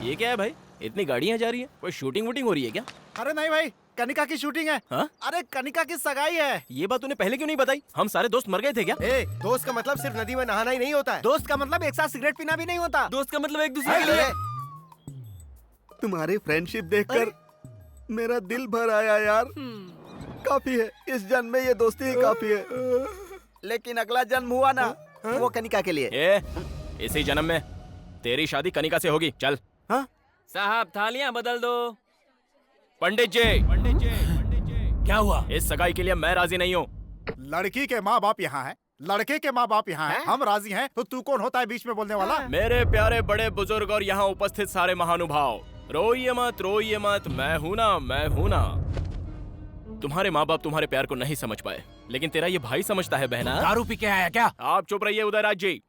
ये क्या है भाई? इतनी गाड़ियाँ जा रही है, कोई शूटिंग वूटिंग हो रही है क्या? अरे नहीं भाई, कनिका की शूटिंग है। हाँ? अरे कनिका की सगाई है। ये बात तूने पहले क्यों नहीं बताई? हम सारे दोस्त मर गए थे क्या? ए, दोस्त का मतलब सिर्फ नदी में नहाना ही नहीं होता है। दोस्त का मतलब एक साथ सिगरेट पीना भी नहीं होता। दोस्त का मतलब एक दूसरे के लिए। तुम्हारी फ्रेंडशिप देखकर मेरा दिल भर आया यार। काफी है, इस जन्म में ये दोस्ती ही काफी है। लेकिन अगला जन्म हुआ ना, वो कनिका के लिए। इसी जन्म में तेरी शादी कनिका से होगी। चल। हाँ? साहब थालियां बदल दो। पंडित जी, पंडित जी, पंडित जी। क्या हुआ? इस सगाई के लिए मैं राजी नहीं हूँ। लड़की के माँ बाप यहाँ है, लड़के के माँ बाप यहाँ है। हम राजी हैं, तो तू कौन होता है बीच में बोलने वाला? मेरे प्यारे बड़े बुजुर्ग और यहाँ उपस्थित सारे महानुभाव, रोइए मत, मैं हूँ ना, मैं हूँ ना। तुम्हारे माँ बाप तुम्हारे प्यार को नहीं समझ पाए, लेकिन तेरा ये भाई समझता है बहना। दारू पी के आया क्या? आप चुप रहिए उदयराज जी।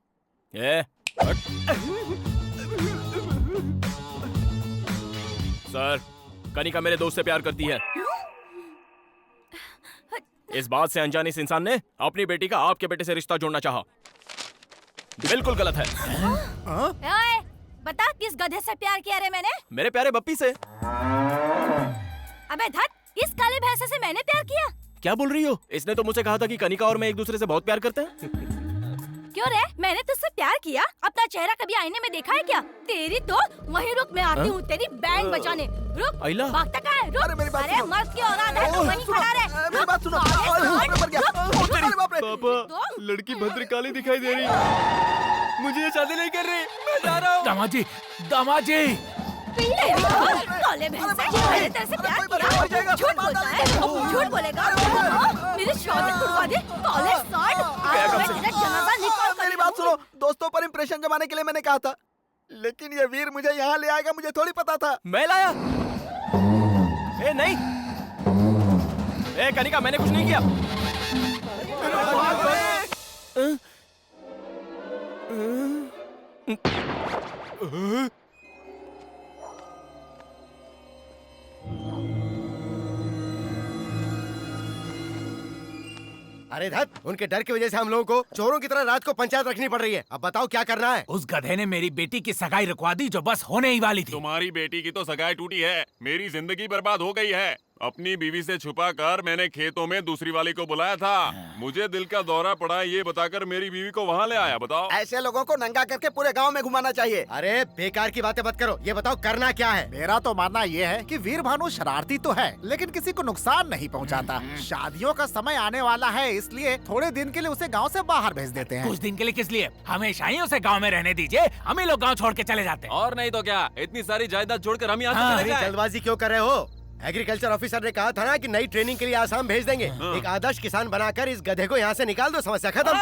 सर, कनिका मेरे दोस्त से प्यार करती है। इस बात से अनजाने इस इंसान ने अपनी बेटी का आपके बेटे से रिश्ता जोड़ना चाहा। बिल्कुल गलत है। ओए, बता किस गधे से प्यार किया रे मैंने? मेरे प्यारे बप्पी से। अबे धत, इस काले भैंसे से मैंने प्यार किया? क्या बोल रही हो? इसने तो मुझसे कहा था कि कनिका और मैं एक दूसरे से बहुत प्यार करते हैं। क्यों रे, मैंने तुझसे प्यार किया? अपना चेहरा कभी आईने में देखा है क्या? तेरी तो वहीं रुक, मैं आती हूँ तेरी बैंड बजाने। रुक, आइला। भागता कहाँ है? रुक। अरे मेरी बात अरे सुनो। मर्द की औलाद है तो वहीं खड़ा रहे। मेरी बात सुनो। अरे बाप रे। पापा, लड़की भद्रकाली दिखाई दे रही है। मुझे ये शादी नहीं कर रही। मैं जा रहा हूँ। दामाद जी, दामाद जी। काले भैंसे, मैंने तेरे से प्यार किया? झूठ बोलता है? झूठ बोलेगा? मेरी शादी तुड़वा दे, काले सांड। आज मैं तेरा जनाजा निकाल कर मेरी बात सुनो, दोस्तों पर इंप्रेशन जमाने के लिए मैंने कहा था, लेकिन ये वीर मुझे यहाँ ले आएगा मुझे थोड़ी पता था। मैं लाया? ए नहीं, ए कनिका, मैंने कुछ नहीं किया। अरे धत, उनके डर की वजह से हम लोगों को चोरों की तरह रात को पंचायत रखनी पड़ रही है। अब बताओ क्या करना है? उस गधे ने मेरी बेटी की सगाई रुकवा दी जो बस होने ही वाली थी। तुम्हारी बेटी की तो सगाई टूटी है, मेरी जिंदगी बर्बाद हो गई है। अपनी बीवी से छुपा कर मैंने खेतों में दूसरी वाली को बुलाया था। मुझे दिल का दौरा पड़ा ये बताकर मेरी बीवी को वहाँ ले आया। बताओ, ऐसे लोगों को नंगा करके पूरे गांव में घुमाना चाहिए। अरे बेकार की बातें मत करो, ये बताओ करना क्या है? मेरा तो मानना ये है कि वीर भानु शरारती तो है, लेकिन किसी को नुकसान नहीं पहुंचाता। शादियों का समय आने वाला है, इसलिए थोड़े दिन के लिए उसे गांव से बाहर भेज देते हैं। कुछ दिन के लिए किस लिए? हमेशा ही उसे गांव में रहने दीजिए, हम ही लोग गांव छोड़ के चले जाते हैं। और नहीं तो क्या, इतनी सारी जायदाद छोड़कर हम यहाँ हाँ, से चले जाएं। जल्दबाजी क्यों कर रहे हो? एग्रीकल्चर ऑफिसर ने कहा था ना कि नई ट्रेनिंग के लिए आसाम भेज देंगे। एक आदर्श किसान बनाकर इस गधे को यहाँ से निकाल दो, समस्या खत्म।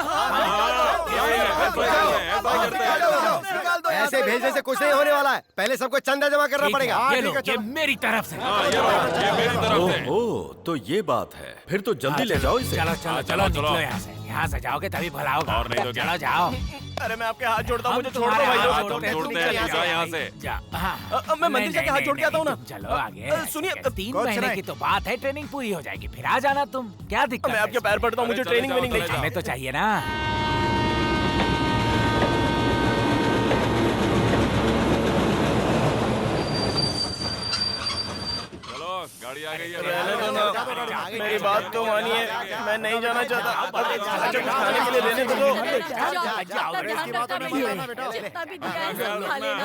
ऐसे भेजने से कुछ नहीं होने वाला है, पहले सबको चंदा जमा करना ठीक है, पड़ेगा। ये लो, ये मेरी तरफ से। ये मेरी तरफ से। ओह, तो ये बात है। फिर तो जल्दी ले जाओ इसे। चलो चलो चलो निकलो यहाँ से। यहाँ से जाओगे तभी भला होगा। और नहीं तो क्या? चलो जाओ। अरे मैं आपके हाथ जोड़ता हूँ, हम मुझे छोड़ दो तुम्हारे भाई। हाथ तुम जोड़ते हैं, छोड़ते तुम हैं, निकल जा यहाँ से। मैं मंदिर जाके हाथ जोड़ के आता हूँ ना। चलो आगे। सुनिए, 3 कोच महीने नहीं। की तो बात है, ट्रेनिंग पूरी हो जाएगी, फिर आ जाना तुम। क्या दिक्कत मैं है आपके इसमें? पैर पड़ता हूँ, मुझे चले ट्रेनिंग जाओ, वेनिंग चले नहीं जाओ। हमें तो चाहिए ना। चलो, गाड़ी आ गई है। रहने दो ना, मेरी बात तो मानिए, मैं नहीं जाना चाहता। अच्छा कुछ खाने के लिए देने तो दो। जितना भी दिया है सब खा लेना।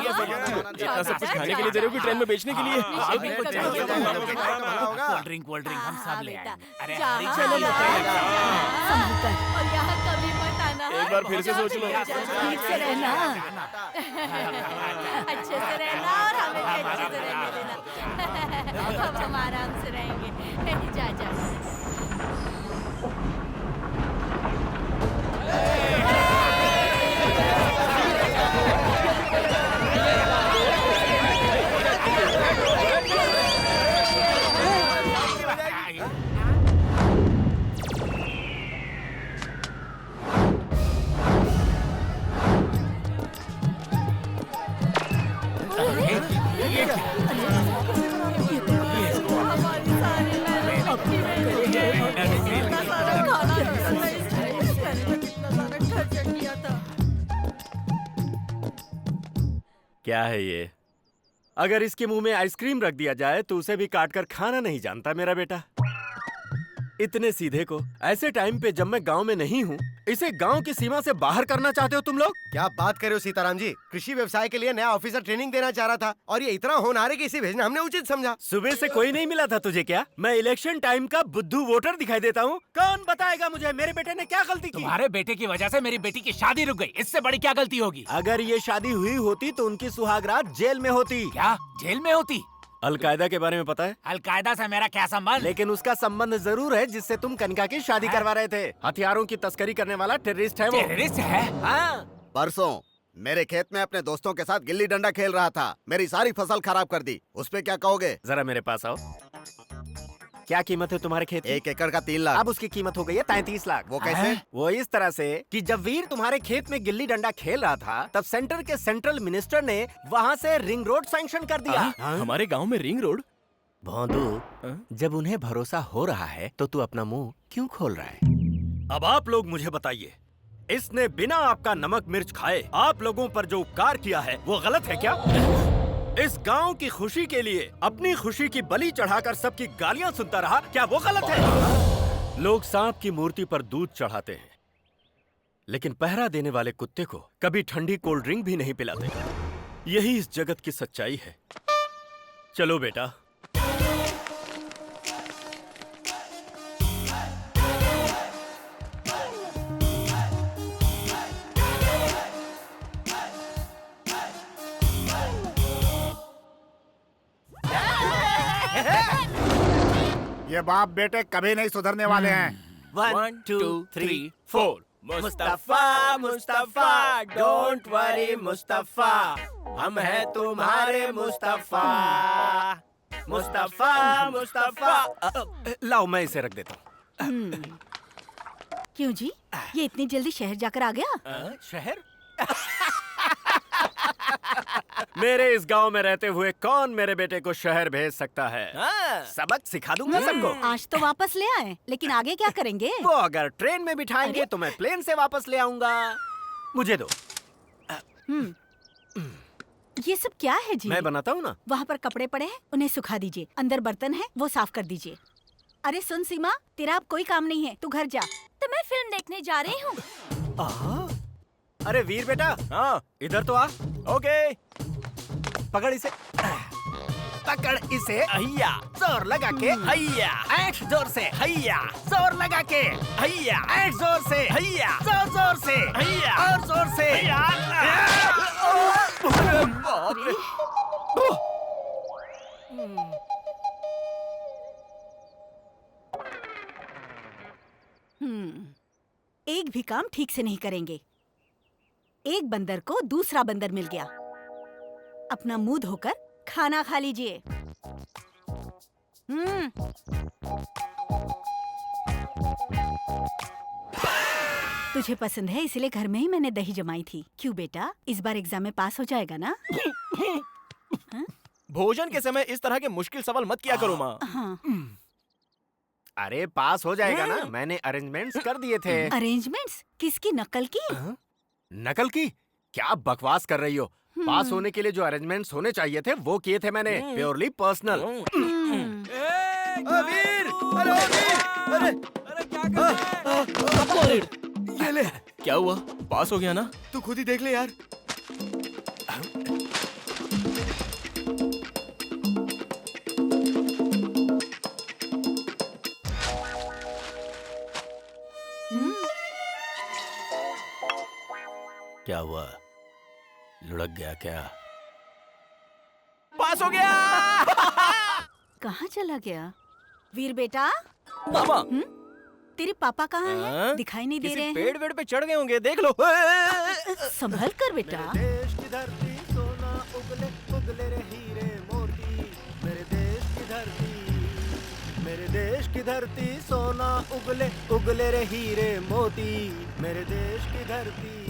इतना सब कुछ खाने के लिए दे रहे हो कि ट्रेन में बेचने के लिए? अभी कुछ चाहिए कोल्ड ड्रिंक हम सब ले आएंगे। अरे हरी चलो चलो और यहाँ कभी मत आना। एक बार फिर से सोच लो। ठीक से रहना, अच्छे से रहना और हमें भी अच्छे से रहने देना। अब हम आराम से रहेंगे। जा जा। हमारी सारी मेहनत अपनी इतना सारा खाना कितना सारा खर्चा किया था। क्या है ये? अगर इसके मुंह में आइसक्रीम रख दिया जाए तो उसे भी काट कर खाना नहीं जानता मेरा बेटा। इतने सीधे को ऐसे टाइम पे जब मैं गांव में नहीं हूँ, इसे गांव की सीमा से बाहर करना चाहते हो तुम लोग? क्या बात कर रहे हो सीताराम जी? कृषि व्यवसाय के लिए नया ऑफिसर ट्रेनिंग देना चाह रहा था और ये इतना होनहार है कि इसे भेजना हमने उचित समझा। सुबह से कोई नहीं मिला था तुझे क्या? मैं इलेक्शन टाइम का बुद्धू वोटर दिखाई देता हूँ? कौन बताएगा मुझे मेरे बेटे ने क्या गलती की? तुम्हारे बेटे की वजह से मेरी बेटी की शादी रुक गई, इससे बड़ी क्या गलती होगी? अगर ये शादी हुई होती तो उनकी सुहागरात जेल में होती। क्या जेल में होती? अलकायदा के बारे में पता है? अलकायदा से मेरा क्या संबंध? लेकिन उसका संबंध जरूर है जिससे तुम कनिका की शादी करवा रहे थे। हथियारों की तस्करी करने वाला टेररिस्ट है वो। टेररिस्ट है? हाँ। परसों मेरे खेत में अपने दोस्तों के साथ गिल्ली डंडा खेल रहा था, मेरी सारी फसल खराब कर दी। उस पे क्या कहोगे? जरा मेरे पास आओ। क्या कीमत है तुम्हारे खेत की? 1 एकड़ का 3 लाख। अब उसकी कीमत हो गई है 33 लाख। वो कैसे? वो इस तरह से कि जब वीर तुम्हारे खेत में गिल्ली डंडा खेल रहा था तब सेंटर के सेंट्रल मिनिस्टर ने वहाँ से रिंग रोड सैंक्शन कर दिया। हमारे गांव में रिंग रोड? भोंदू, जब उन्हें भरोसा हो रहा है तो तू अपना मुंह क्यों खोल रहा है? अब आप लोग मुझे बताइए, इसने बिना आपका नमक मिर्च खाए आप लोगों पर जो उपकार किया है वो गलत है क्या? इस गांव की खुशी के लिए अपनी खुशी की बलि चढ़ाकर सबकी गालियां सुनता रहा, क्या वो गलत है? लोग सांप की मूर्ति पर दूध चढ़ाते हैं, लेकिन पहरा देने वाले कुत्ते को कभी ठंडी कोल्ड ड्रिंक भी नहीं पिलाते। यही इस जगत की सच्चाई है। चलो बेटा। ये बाप बेटे कभी नहीं सुधरने वाले हैं। 1 2 3 4 मुस्तफा मुस्तफा डोंट वरी मुस्तफा, हम हैं तुम्हारे मुस्तफा। मुस्तफा मुस्तफा। लाओ मैं इसे रख देता हूँ। क्यों जी, ये इतनी जल्दी शहर जाकर आ गया? शहर? मेरे इस गांव में रहते हुए कौन मेरे बेटे को शहर भेज सकता है? सबक सिखा दूंगा सबको। आज तो वापस ले आए, लेकिन आगे क्या करेंगे? वो अगर ट्रेन में बिठाएंगे तो मैं प्लेन से वापस ले आऊंगा। मुझे दो। ये सब क्या है जी? मैं बनाता हूँ ना। वहाँ पर कपड़े पड़े हैं, उन्हें सुखा दीजिए। अंदर बर्तन है, वो साफ कर दीजिए। अरे सुन सीमा, तेरा अब कोई काम नहीं है, तू घर जा। तो मैं फिल्म देखने जा रही हूँ। अरे वीर बेटा, हाँ इधर तो आ। ओके। पकड़ इसे। पकड़ इसे। हैया जोर लगा के। हैया ऐठ जोर से। हैया जोर लगा के। हैया ऐठ जोर से। हैया जोर जोर से। हैया और जोर से। एक भी काम ठीक से नहीं करेंगे। एक बंदर को दूसरा बंदर मिल गया। अपना मुंह धोकर खाना खा लीजिए। तुझे पसंद है इसलिए घर में ही मैंने दही जमाई थी। क्यों बेटा, इस बार एग्जाम में पास हो जाएगा ना? भोजन के समय इस तरह के मुश्किल सवाल मत किया करो माँ। हाँ। अरे पास हो जाएगा ना, मैंने अरेंजमेंट्स कर दिए थे। अरेंजमेंट्स? किसकी नकल की? नकल की? क्या बकवास कर रही हो? पास होने के लिए जो अरेंजमेंट्स होने चाहिए थे वो किए थे मैंने, प्योरली पर्सनल। वीर! अरे ओ वीर! अरे ये ले। क्या हुआ? पास हो गया ना? तू खुद ही देख ले यार। क्या हुआ? लुढ़क गया क्या? पास हो गया। कहाँ चला गया? वीर बेटा, मामा तेरे पापा कहाँ हाँ? हैं? दिखाई नहीं दे किसी रहे हैं। पेड़ वेड़ पे चढ़ गए होंगे, देख लो। संभल कर बेटा। देश की धरती सोना उगले उगले रे हीरे मोती, मेरे देश की धरती, मेरे देश की धरती सोना उगले उगले रे हीरे मोती, मेरे देश की धरती,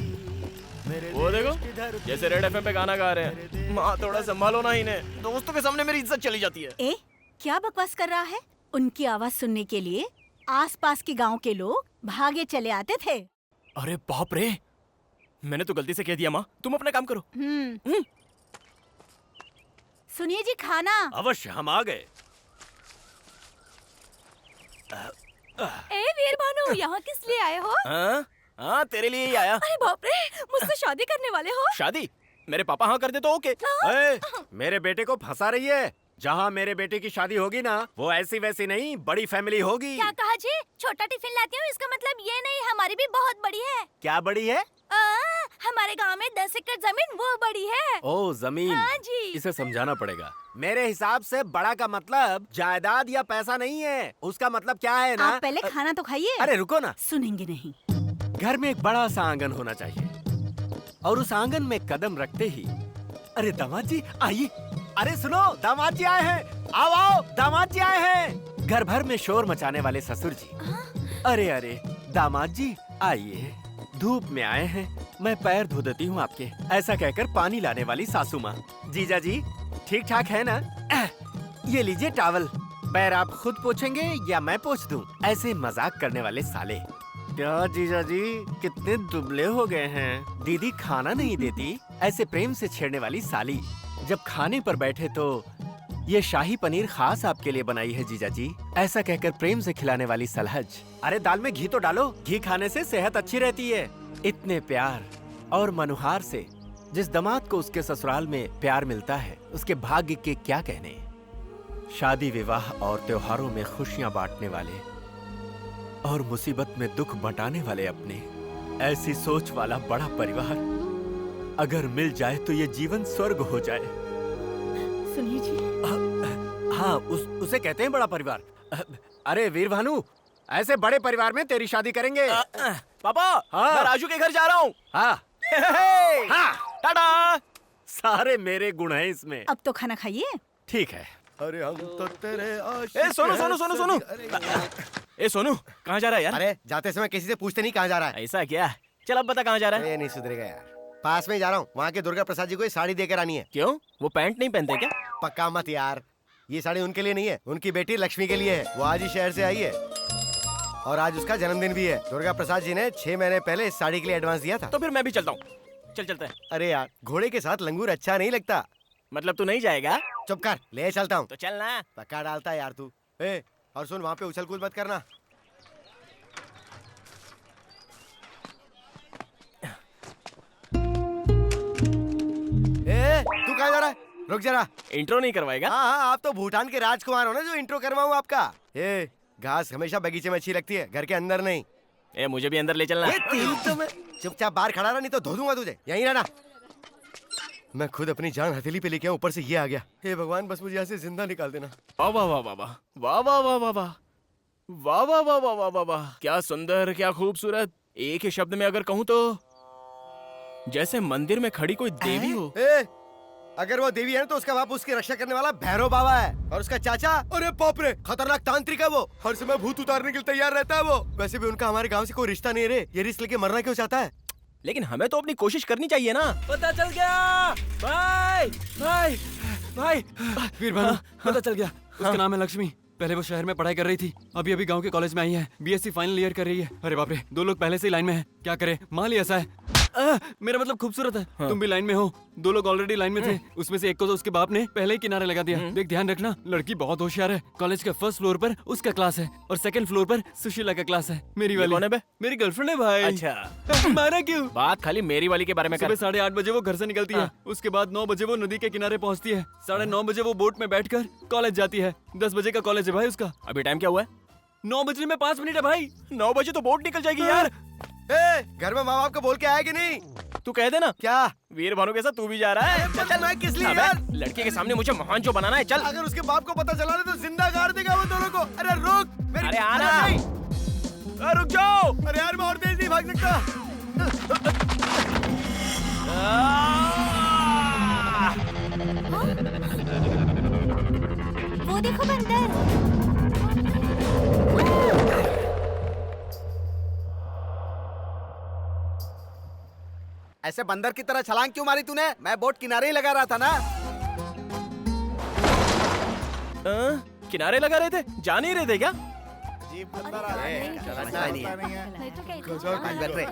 मेरे वो देश देखो, की धरती। जैसे रेड एफएम पे गाना गा रहे हैं। माँ थोड़ा संभालो ना इन्हें, दोस्तों के सामने मेरी इज्जत चली जाती है। ए, क्या बकवास कर रहा है? उनकी आवाज सुनने के लिए आसपास के गांव के लोग भागे चले आते थे। अरे बाप रे, मैंने तो गलती से कह दिया। माँ तुम अपना काम करो। सुनिए जी, खाना। अवश्य, हम आ गए। ए वीर भानु, यहाँ किस लिए आए हो? हाँ हाँ, तेरे लिए ही आया। अरे बाप रे, मुझसे शादी करने वाले हो? शादी? मेरे पापा हाँ कर दे तो ओके। ए, मेरे बेटे को फंसा रही है। जहाँ मेरे बेटे की शादी होगी ना, वो ऐसी वैसी नहीं, बड़ी फैमिली होगी। क्या कहा जी? छोटा टिफिन लाती हूँ, इसका मतलब ये नहीं हमारी भी बहुत बड़ी है। क्या बड़ी है? हमारे गांव में 10 एकड़ जमीन वो बड़ी है। ओ जमीन। हाँ जी। इसे समझाना पड़ेगा। मेरे हिसाब से बड़ा का मतलब जायदाद या पैसा नहीं है। उसका मतलब क्या है ना? आप पहले खाना तो खाइए। अरे रुको ना। सुनेंगे नहीं। घर में एक बड़ा सा आंगन होना चाहिए और उस आंगन में कदम रखते ही, अरे दामाद जी आइए। अरे सुनो, दामाद जी आए हैं। आओ आओ, दामाद जी आए हैं। घर भर में शोर मचाने वाले ससुर जी। अरे अरे दामाद जी आइए, धूप में आए हैं, मैं पैर धो देती हूँ आपके। ऐसा कहकर पानी लाने वाली सासू माँ। जीजा जी ठीक ठाक है ना? ये लीजिए टॉवल। पैर आप खुद पोछेंगे या मैं पोछ दूं? ऐसे मजाक करने वाले साले। क्या जीजा जी कितने दुबले हो गए हैं। दीदी खाना नहीं देती, ऐसे प्रेम से छेड़ने वाली साली। जब खाने पर बैठे तो ये शाही पनीर खास आपके लिए बनाई है जीजा जी, ऐसा कहकर प्रेम से खिलाने वाली सलहज। अरे दाल में घी तो डालो, घी खाने से सेहत अच्छी रहती है। इतने प्यार और मनुहार से जिस दामाद को उसके ससुराल में प्यार मिलता है, उसके भाग्य के क्या कहने। शादी विवाह और त्योहारों में खुशियां बांटने वाले और मुसीबत में दुख बंटाने वाले अपने, ऐसी सोच वाला बड़ा परिवार अगर मिल जाए तो ये जीवन स्वर्ग हो जाए। सुनिए जी। हाँ, उसे कहते हैं बड़ा परिवार। अरे वीर भानु, ऐसे बड़े परिवार में तेरी शादी करेंगे। पापा हाँ। मैं राजू के घर जा रहा हूँ। हाँ हाँ टाटा। सारे मेरे गुण हैं इसमें। अब तो खाना खाइए। ठीक है। अरे हम तो तेरे ए सोनू सोनू सोनू सोनू। ए सोनू, कहाँ जा रहा है यार? अरे जाते समय किसी से पूछते नहीं कहाँ जा रहा है। ऐसा क्या? चल अब बता कहाँ जा रहा है? ये नहीं सुधरेगा यार। पास में ही जा रहा हूँ, वहाँ के दुर्गा प्रसाद जी को ये साड़ी देकर आनी है। क्यों, वो पैंट नहीं पहनते क्या? पक्का मत यार, ये साड़ी उनके लिए नहीं है, उनकी बेटी लक्ष्मी के लिए है। वो आज ही शहर से आई है और आज उसका जन्मदिन भी है। दुर्गा प्रसाद जी ने 6 महीने पहले इस साड़ी के लिए एडवांस दिया था। तो फिर मैं भी चलता हूँ। चल चलते हैं। अरे यार, घोड़े के साथ लंगूर अच्छा नहीं लगता। मतलब तू नहीं जाएगा? चुप कर, ले चलता हूँ। तो चल ना। पक्का डालता है यार तू। ए, और सुन, वहाँ पे उछल कूद मत करना। ए, तू कहाँ जा रहा है? रुक जरा। इंट्रो नहीं करवाएगा? हाँ हाँ, आप तो भूटान के राजकुमार हो ना, जो इंट्रो करवाऊँ आपका। ए, घास हमेशा बगीचे में अच्छी लगती है, घर के अंदर नहीं। ए मुझे भी अंदर ले चलना। ये तेरी तो मैं चुपचाप बाहर खड़ा रहा, नहीं तो धो दूंगा तुझे। यहीं रहना। मैं खुद अपनी जान हथेली पे लेके आऊं, ऊपर से ये आ गया। हे भगवान, बस मुझे यहाँ से जिंदा निकाल देना। वाह वाह वाह वाह वाह वाह वाह वाह वाह वाह वाह वाह वाह वाह वाह वाह, क्या सुंदर, क्या खूबसूरत। एक ही शब्द में अगर कहूँ तो जैसे मंदिर में खड़ी कोई देवी हो। ए, अगर वो देवी है तो उसका बाप उसकी रक्षा करने वाला भैरव बाबा है, और उसका चाचा, अरे बाप रे, खतरनाक तांत्रिक है। वो हर समय भूत उतारने के लिए तैयार रहता है। वो वैसे भी उनका हमारे गांव से कोई रिश्ता नहीं रे। ये रिस्क लेके मरना क्यों चाहता है? लेकिन हमें तो अपनी कोशिश करनी चाहिए ना। पता चल गया भाई, भाई भाई। वीर भानु, पता चल गया। उसका नाम है लक्ष्मी। पहले वो शहर में पढ़ाई कर रही थी, अभी अभी गांव के कॉलेज में आई है। बीएससी फाइनल ईयर कर रही है। अरे बाप रे, 2 लोग पहले से ही लाइन में हैं। क्या करे, माल ही ऐसा है। मेरा मतलब खूबसूरत है। तुम भी लाइन में हो। 2 लोग ऑलरेडी लाइन में थे, उसमें से एक को तो उसके बाप ने पहले ही किनारे लगा दिया। देख, ध्यान रखना, लड़की बहुत होशियार है। कॉलेज के फर्स्ट फ्लोर पर उसका क्लास है और सेकंड फ्लोर पर सुशीला का क्लास है। मेरी वाली कौन है बे? मेरी गर्लफ्रेंड है भाई। अच्छा मारा क्यों? बात खाली मेरी वाली के बारे में कर। सुबह 8:30 बजे वो घर से निकलती है। उसके बाद 9 बजे वो नदी के किनारे पहुंचती है। 9:30 बजे वो बोट में बैठकर कॉलेज जाती है। 10 बजे का कॉलेज है भाई उसका। अभी टाइम क्या हुआ है? 9 बजने में 5 मिनट है भाई। 9 बजे तो बोट निकल जाएगी यार। ए, घर में माँ बाप को बोल के आया कि नहीं? तू कह देना। क्या वीर भानु के साथ तू भी जा रहा है? चल चल, मैं किस लिए अबे, यार? लड़के के सामने मुझे महान जो बनाना है, चल। अगर उसके बाप को पता चला तो जिंदा गाड़ देगा वो दोनों को। अरे रुक, मेरी अरे आना। नहीं। रुक जाओ। अरे यार, मैं और तेज नहीं भाग सकता। वो देखो बंदर। ऐसे बंदर की तरह छलांग क्यों मारी तूने? मैं बोट किनारे ही लगा रहा था ना। किनारे लगा रहे थे, जा नहीं रहे थे क्या? अजीब बंदर आ रहा है। चलना नहीं है। मैं तो कहती हूँ, चल, बैठ रे। ए,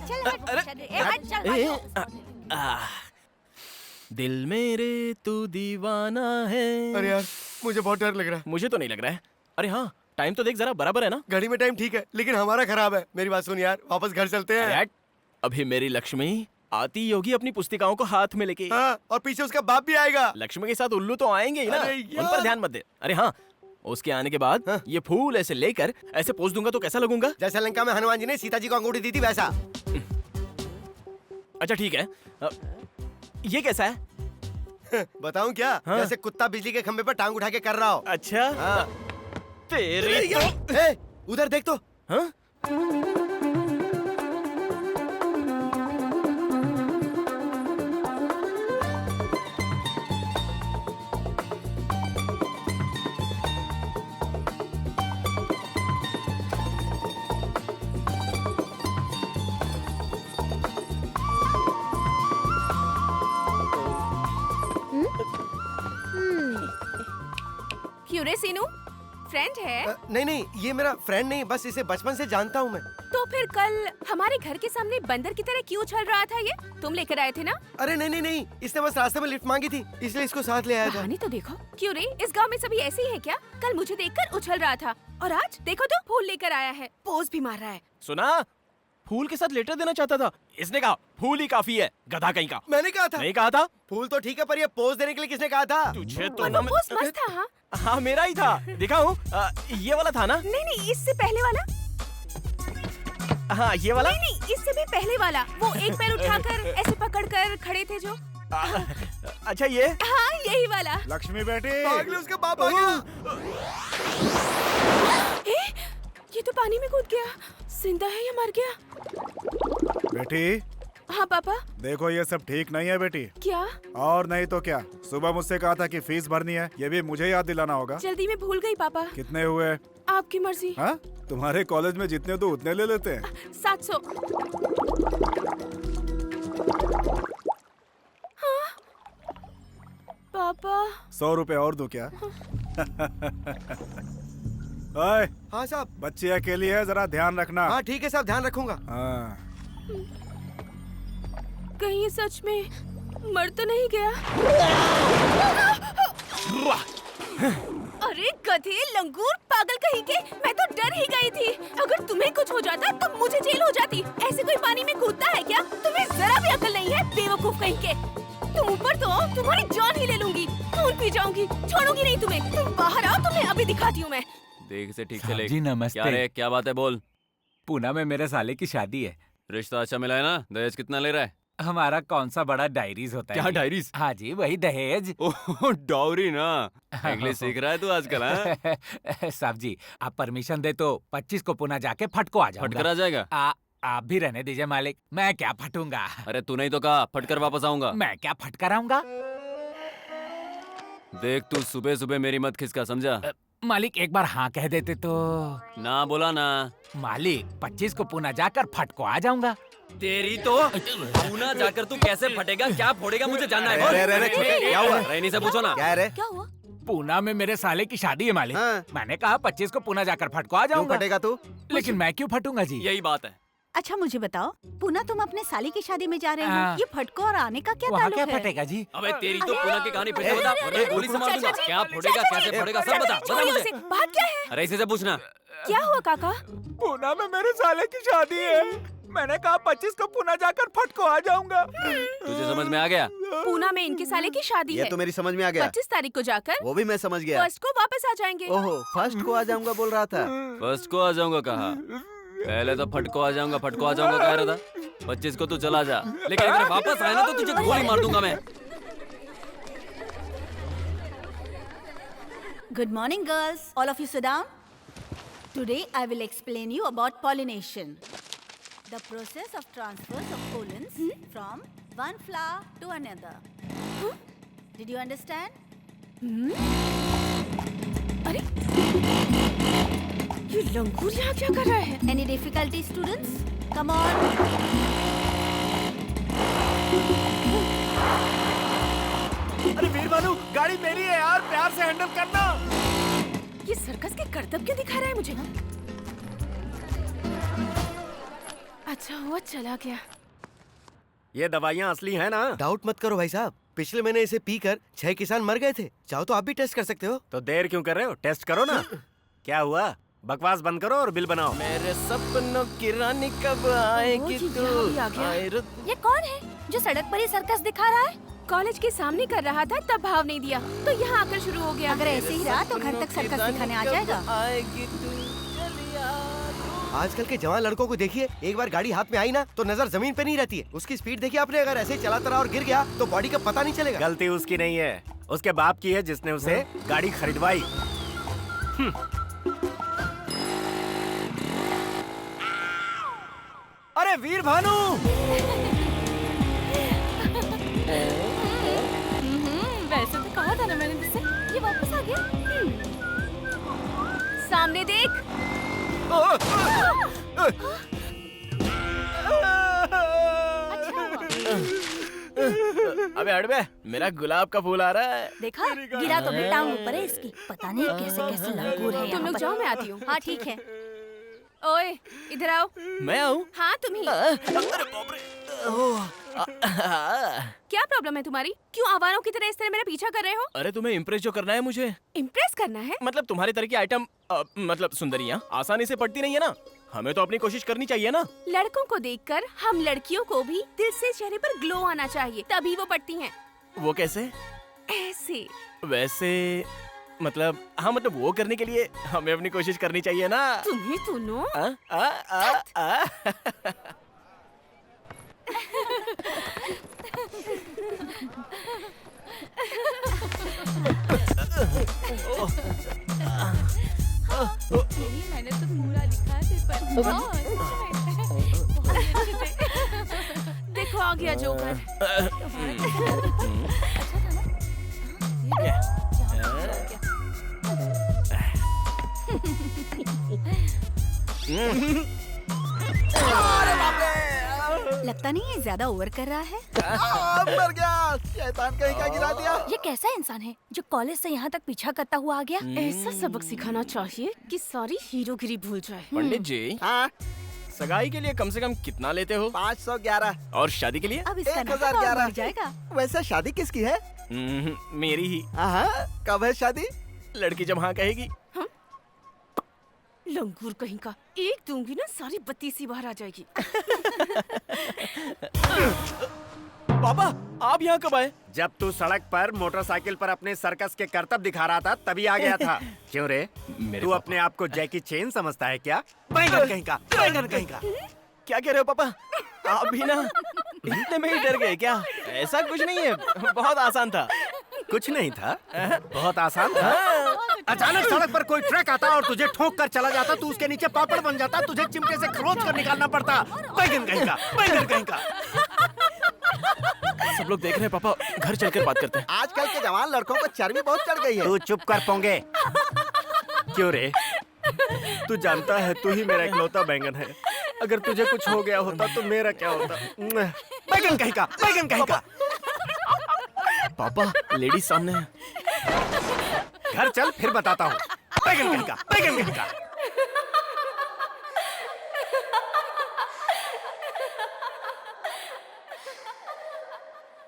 चल हट, चल, ए, हट, चल, हट। दिल मेरे तू दीवाना है। अरे यार मुझे बहुत डर लग रहा है। मुझे तो नहीं लग रहा है। अरे हाँ, टाइम तो देख जरा, बराबर है ना? घड़ी में टाइम ठीक है लेकिन हमारा खराब है। मेरी बात सुन यार, वापस घर चलते अरे हैं। हट, अभी मेरी लक्ष्मी आती होगी अपनी पुस्तिकाओं को हाथ में लेके। हाँ, और पीछे उसका बाप भी आएगा। लक्ष्मी के साथ उल्लू तो आएंगे ही ना, अरे उन पर ध्यान मत दे। अरे हाँ, उसके आने के बाद ये फूल ऐसे लेकर ऐसे पोज दूंगा तो कैसा लगूंगा? जैसा लंका में हनुमान जी ने सीता जी को अंगूठी दी थी वैसा। अच्छा ठीक है, ये कैसा है? बताऊं क्या? हाँ। जैसे कुत्ता बिजली के खंभे पर टांग उठा के कर रहा हो। अच्छा हाँ। तेरी तो ए, उधर देख तो। हाँ? क्यों रे सीनू, फ्रेंड है? नहीं नहीं, ये मेरा फ्रेंड नहीं, बस इसे बचपन से जानता हूँ मैं। तो फिर कल हमारे घर के सामने बंदर की तरह क्यों चल रहा था? ये तुम लेकर आए थे ना? अरे नहीं नहीं नहीं, इसने बस रास्ते में लिफ्ट मांगी थी इसलिए इसको साथ ले आया था। कहानी तो देखो। क्यों रे, इस गांव में सभी ऐसे ही है क्या? कल मुझे देखकर उछल रहा था और आज देखो तो फूल लेकर आया है, पोज भी मार रहा है। सुना, फूल के साथ लेटर देना चाहता था। इसने कहा फूल ही काफी है, गधा कहीं का। मैंने कहा था। नहीं कहा था? फूल तो ठीक है पर ये पोज देने के लिए किसने कहा था? तुझे तो और ना वो पोज मस्त था। हाँ हाँ, मेरा ही था, दिखाऊं? ये वाला था ना? नहीं नहीं, इससे पहले वाला। हाँ, ये वाला। नहीं नहीं, इससे भी पहले वाला। वो एक पैर उठाकर ऐसे पकड़कर खड़े थे जो। अच्छा ये? हाँ, यही वाला। लक्ष्मी बेटी, भाग ले, उसका बाप आ गया। ये तो पानी में कूद गया। जिंदा है या मर गया? बेटी हाँ पापा। देखो ये सब ठीक नहीं है बेटी। क्या? और नहीं तो क्या, सुबह मुझसे कहा था कि फीस भरनी है, ये भी मुझे याद दिलाना होगा। जल्दी में भूल गई पापा। कितने हुए? आपकी मर्जी। हाँ, तुम्हारे कॉलेज में जितने दो उतने ले लेते हैं। 700। हाँ? पापा 100 रुपए और दूं क्या? ओए, हाँ साहब। बच्ची अकेली है, जरा ध्यान रखना। हाँ ठीक है साहब, ध्यान रखूंगा। हाँ। कहीं ये सच में मर तो नहीं गया? अरे गधे, लंगूर, पागल कहीं के, मैं तो डर ही गई थी। अगर तुम्हें कुछ हो जाता तो मुझे जेल हो जाती। ऐसे कोई पानी में कूदता है क्या? तुम्हें जरा भी अकल नहीं है, बेवकूफ कहीं के। तुम ऊपर तो आओ, तुम्हारी जान ही ले लूंगी, खून पी जाऊंगी, छोड़ूंगी नहीं तुम्हें। तुम बाहर आओ, तुम्हें अभी दिखाती हूँ मैं। देख से ठीक से साहब ले। जी, नमस्ते। क्या रे, क्या बात है, बोल। पूना में मेरे साले की शादी है। रिश्ता अच्छा मिला है ना? दहेज कितना ले रहा है? हमारा कौन सा बड़ा डायरीज होता है? क्या डायरीज? हाँ जी, वही दहेज। ओह, डाउरी ना। इंग्लिश सीख रहा है तू आजकल, हाँ? साहब जी, आप परमिशन दे तो 25 को पुणे जाके फटको आ जाऊंगा। फटकर आ जाएगा? आप भी रहने दीजिए मालिक, मैं क्या फटूंगा। अरे तू नहीं तो कहा फटकर वापस आऊंगा। मैं क्या फटकर आऊंगा? देख, तू सुबह सुबह मेरी मत खिसका, समझा? मालिक एक बार हाँ कह देते तो। ना बोला ना। मालिक 25 को पुणे जाकर फटको आ जाऊंगा। तेरी तो पूना जाकर तू कैसे फटेगा, क्या फोड़ेगा, मुझे जानना है। क्या हुआ? रैनी से पूछो ना। क्या है रे? क्या हुआ? पूना में मेरे साले की शादी है मालिक। हाँ। मैंने कहा 25 को पुणे जाकर फटको आ क्यों जाऊंगा। फटेगा तू? लेकिन मैं क्यों फटूंगा जी? यही बात है। अच्छा मुझे बताओ, पुना तुम अपने साली की शादी में जा रहे हाँ। हो, ये फटको और आने का क्या वहाँ ताल्लुक क्या है? फटेगा जी? अबे तेरी तो पूना की कहानी फिर से बता, वरना गोली से मार दूंगा। क्या फोड़ेगा, कैसे फोड़ेगा, सब बता छोड़िए मुझे। उसे, बात क्या है? अरे इसी से पूछना। क्या हुआ काका? पूना में मेरे साले की शादी है। मैंने कहा 25 को पुणे जाकर फटको आ जाऊंगा। तुझे समझ में आ गया? पूना में इनके साले की शादी ये है। तो मेरी समझ में आ गया। 25 तारीख को जाकर वो भी मैं समझ गया। फर्स्ट को वापस आ जाएंगे। ओहो, फर्स्ट को आ जाऊंगा बोल रहा था। फर्स्ट को आ जाऊंगा कहा? पहले तो फटको आ जाऊंगा कह रहा था। 25 को तू चला जा, लेकिन अगर वापस आए ना तो तुझे गोली मार दूंगा मैं। Good morning, girls. All of you sit down. Today I will explain you about pollination. The process of transfers of pollens from one flower to another. Did you understand? अरे ये लंगूर यहाँ क्या कर रहा है? Any difficulty, students? Come on. अरे वीर भानु, गाड़ी मेरी है यार, प्यार से हैंडल करना। ये सर्कस के करतब क्यों दिखा रहा है मुझे? अच्छा हुआ चला गया। ये दवाइयाँ असली हैं ना? डाउट मत करो भाई साहब, पिछले महीने इसे पीकर 6 किसान मर गए थे। चाहो तो आप भी टेस्ट कर सकते हो। तो देर क्यों कर रहे हो? टेस्ट करो ना। क्या हुआ? बकवास बंद करो और बिल बनाओ। मेरे सपनों की रानी कब आएगी तू? ये कौन है जो सड़क पर ही सर्कस दिखा रहा है? कॉलेज के सामने कर रहा था तब भाव नहीं दिया तो यहाँ आकर शुरू हो गया। अगर ऐसे ही रहा तो घर तक सर्कस दिखाने आ जाएगा। आएगी तू चलिया। आजकल के जवान लड़कों को देखिए, एक बार गाड़ी हाथ में आई ना तो नजर जमीन पे नहीं रहती है। उसकी स्पीड देखिए आपने, अगर ऐसे ही चलाता रहा और गिर गया तो बॉडी का पता नहीं चलेगा। गलती उसकी नहीं है, उसके बाप की है जिसने उसे गाड़ी खरीदवाई। अरे वीर भानु! वैसे तो कहा था ना मैंने तुझसे, ये वापस आ गया। सामने देख। अबे हट बे, मेरा गुलाब का फूल आ रहा है। देखा, गिरा तो भी टांग ऊपर है इसकी। पता नहीं कैसे कैसे लंगूर है तुम यहाँ लोग पर। जाओ, मैं आती हूँ। हाँ ठीक है। ओए इधर आओ। मैं आऊँ? हाँ तुम ही। क्या प्रॉब्लम है तुम्हारी? क्यों आवारों की तरह इस तरह मेरा पीछा कर रहे हो? अरे तुम्हें इम्प्रेस जो करना है मुझे। इम्प्रेस करना है? मतलब तुम्हारी तरह की आइटम मतलब सुंदरियाँ आसानी से पड़ती नहीं है ना। हमें तो अपनी कोशिश करनी चाहिए ना। लड़कों को देखकर हम लड़कियों को भी दिल से चेहरे पर ग्लो आना चाहिए, तभी वो पड़ती हैं। वो कैसे? ऐसे। वैसे मतलब हाँ, मतलब वो करने के लिए हमें अपनी कोशिश करनी चाहिए ना। तुम्हें सुनो। मैंने तो पूरा लिखा है पेपर में। बहुत अच्छे थे। देखो आ गया जोकर। लगता नहीं है ज्यादा ओवर कर रहा है। मर गया, शैतान कहीं का गिरा दिया। ये कैसा इंसान है जो कॉलेज से यहाँ तक पीछा करता हुआ आ गया? ऐसा सबक सिखाना चाहिए कि सारी हीरोगिरी भूल जाए। पंडित जी, हाँ, सगाई के लिए कम से कम कितना लेते हो? 511। और शादी के लिए? अब इसका नाम 1011 बढ़ जाएगा। वैसे शादी किसकी है? मेरी ही। हाँ, कब है शादी? लड़की जब हाँ कहेगी। लंगूर कहीं का, एक दूंगी ना सारी बत्ती सी बाहर आ जाएगी। पापा, आप यहाँ कब आए? जब तू सड़क पर मोटरसाइकिल पर अपने सर्कस के करतब दिखा रहा था तभी आ गया था। क्यों रे? तू अपने आप को जैकी चेन समझता है क्या? बैंगन कहीं का, बैंगन कहीं का। क्या कह रहे हो पापा? आप भी ना इतने में ही डर गए क्या? ऐसा कुछ नहीं है, बहुत आसान था। कुछ नहीं था, बहुत आसान था। अचानक सड़क पर कोई ट्रक आता और तुझे ठोक कर चला जाता, तू उसके नीचे पापड़ बन जाता, तुझे चिमटे से खरोच कर निकालना पड़ता। बैंगन कहीं का, बैंगन कहीं का। सब लोग देख रहे हैं पापा, घर चलकर बात करते हैं। आजकल के जवान लड़कों को चर्बी बहुत चढ़ गई है। तू चुप कर पोंगे। क्यों रे? तू जानता है तू ही मेरा इकलौता बैंगन है। अगर तुझे कुछ हो गया होता तो मेरा क्या होता? बैंगन कहीं का, बैंगन कहीं का। पापा, लेडीज सामने है। घर चल फिर बताता हूँ। बैंगन कहीं का, बैंगन कहीं का।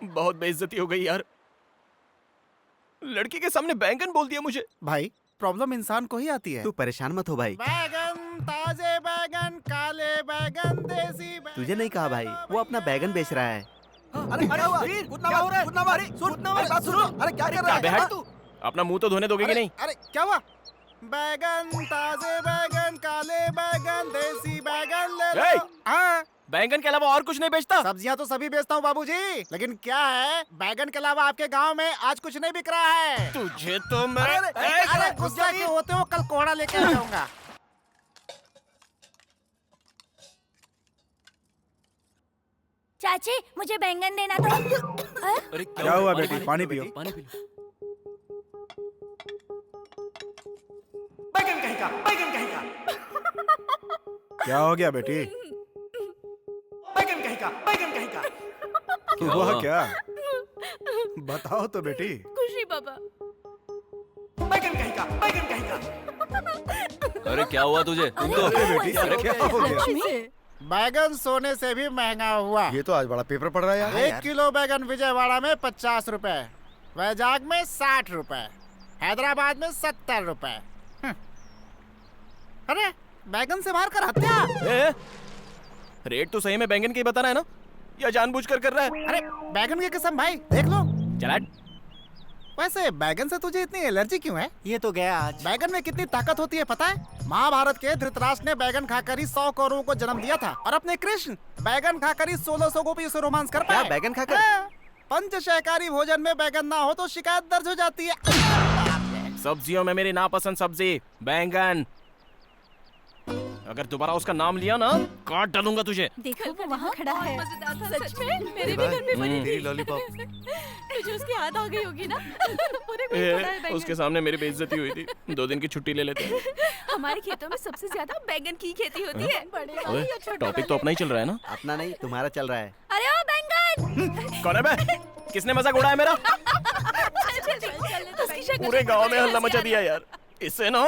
बहुत बेइज्जती हो गई यार। लड़की के सामने बैंगन बोल दिया मुझे। भाई, प्रॉब्लम इंसान को ही आती है। तू परेशान मत हो भाई। बैगन, ताजे बैगन, काले बैगन, देसी बैगन। तुझे नहीं कहा भाई, वो अपना बैगन बेच रहा है। अरे क्या हुआ? क्या हो रहा है? बात सुनो। अरे क्या कर रहा अबे है? हट तू, अपना मुंह तो धोने दोगे कि नहीं? अरे क्या हुआ? बैगन, ताजे बैगन, काले बैगन, देसी बैगन ले ए! लो। हाँ, बैंगन के अलावा और कुछ नहीं बेचता? सब्जियां तो सभी बेचता हूँ बाबूजी, लेकिन क्या है, बैगन के अलावा आपके गांव में आज कुछ नहीं बिक रहा है। तुझे तो मैं अरे गुस्सा क्यों होते हो? कल कोहड़ा लेके आ जाऊंगा। चाची, मुझे बैंगन देना था। अरे क्या हुआ बेटी? पानी पियो। पानी पी लो। बैंगन कहीं का, बैंगन कहीं का। क्या हो गया बेटी? बैंगन कहीं का, बैंगन कहीं का। हुआ क्या? बताओ तो बेटी। खुशी बाबा। बैंगन कहीं का, बैंगन कहीं का। अरे क्या हुआ तुझे? तुमको अरे बेटी, अरे क्या हो गया? बैगन सोने से भी महंगा हुआ। ये तो आज बड़ा पेपर पड़ रहा है यार। 1 किलो बैगन विजयवाड़ा में 50 रुपए, वैजाग में 60 रुपए, हैदराबाद में 70 रुपए। अरे बैगन से मार कर हत्या। रेट तो सही में बैंगन की बता रहा है ना, या जानबूझकर कर रहा है? अरे बैगन की कसम भाई, देख लो। चला। वैसे बैगन से तुझे इतनी एलर्जी क्यों है? ये तो गया आज। बैगन में कितनी ताकत होती है पता है? महाभारत के धृतराष्ट्र ने बैगन खाकर ही 100 कौरवों को जन्म दिया था, और अपने कृष्ण बैगन खाकर ही 1600 गोपियों से रोमांस कर पाए। बैगन खाकर? हाँ, पंचशाकाहारी भोजन में बैगन ना हो तो शिकायत दर्ज हो जाती है। सब्जियों में मेरी नापसंद सब्जी बैंगन। अगर दोबारा उसका नाम लिया ना, काट डालूंगा तुझे। देखो वो वहाँ खड़ा है। मजेदार था सच में। मेरे भी घर में बनी थी। तेरी लॉलीपॉप। तुझे उसकी याद आ गई होगी ना। पूरे कोई पड़ा है बैंगन। उसके सामने मेरी बेइज्जती हुई थी। 2 दिन की छुट्टी ले लेते हैं। हमारे खेतों में सबसे ज्यादा बैंगन की खेती होती है। बड़े वाले या छोटे टॉपिक तो अपना ही चल रहा है ना। अपना नहीं, तुम्हारा चल रहा है। अरे ओ बैंगन। कौन है बे? किसने मजाक उड़ाया मेरा? उसकी शक्ल पूरे गांव में हल्ला मचा दिया यार। इससे ना।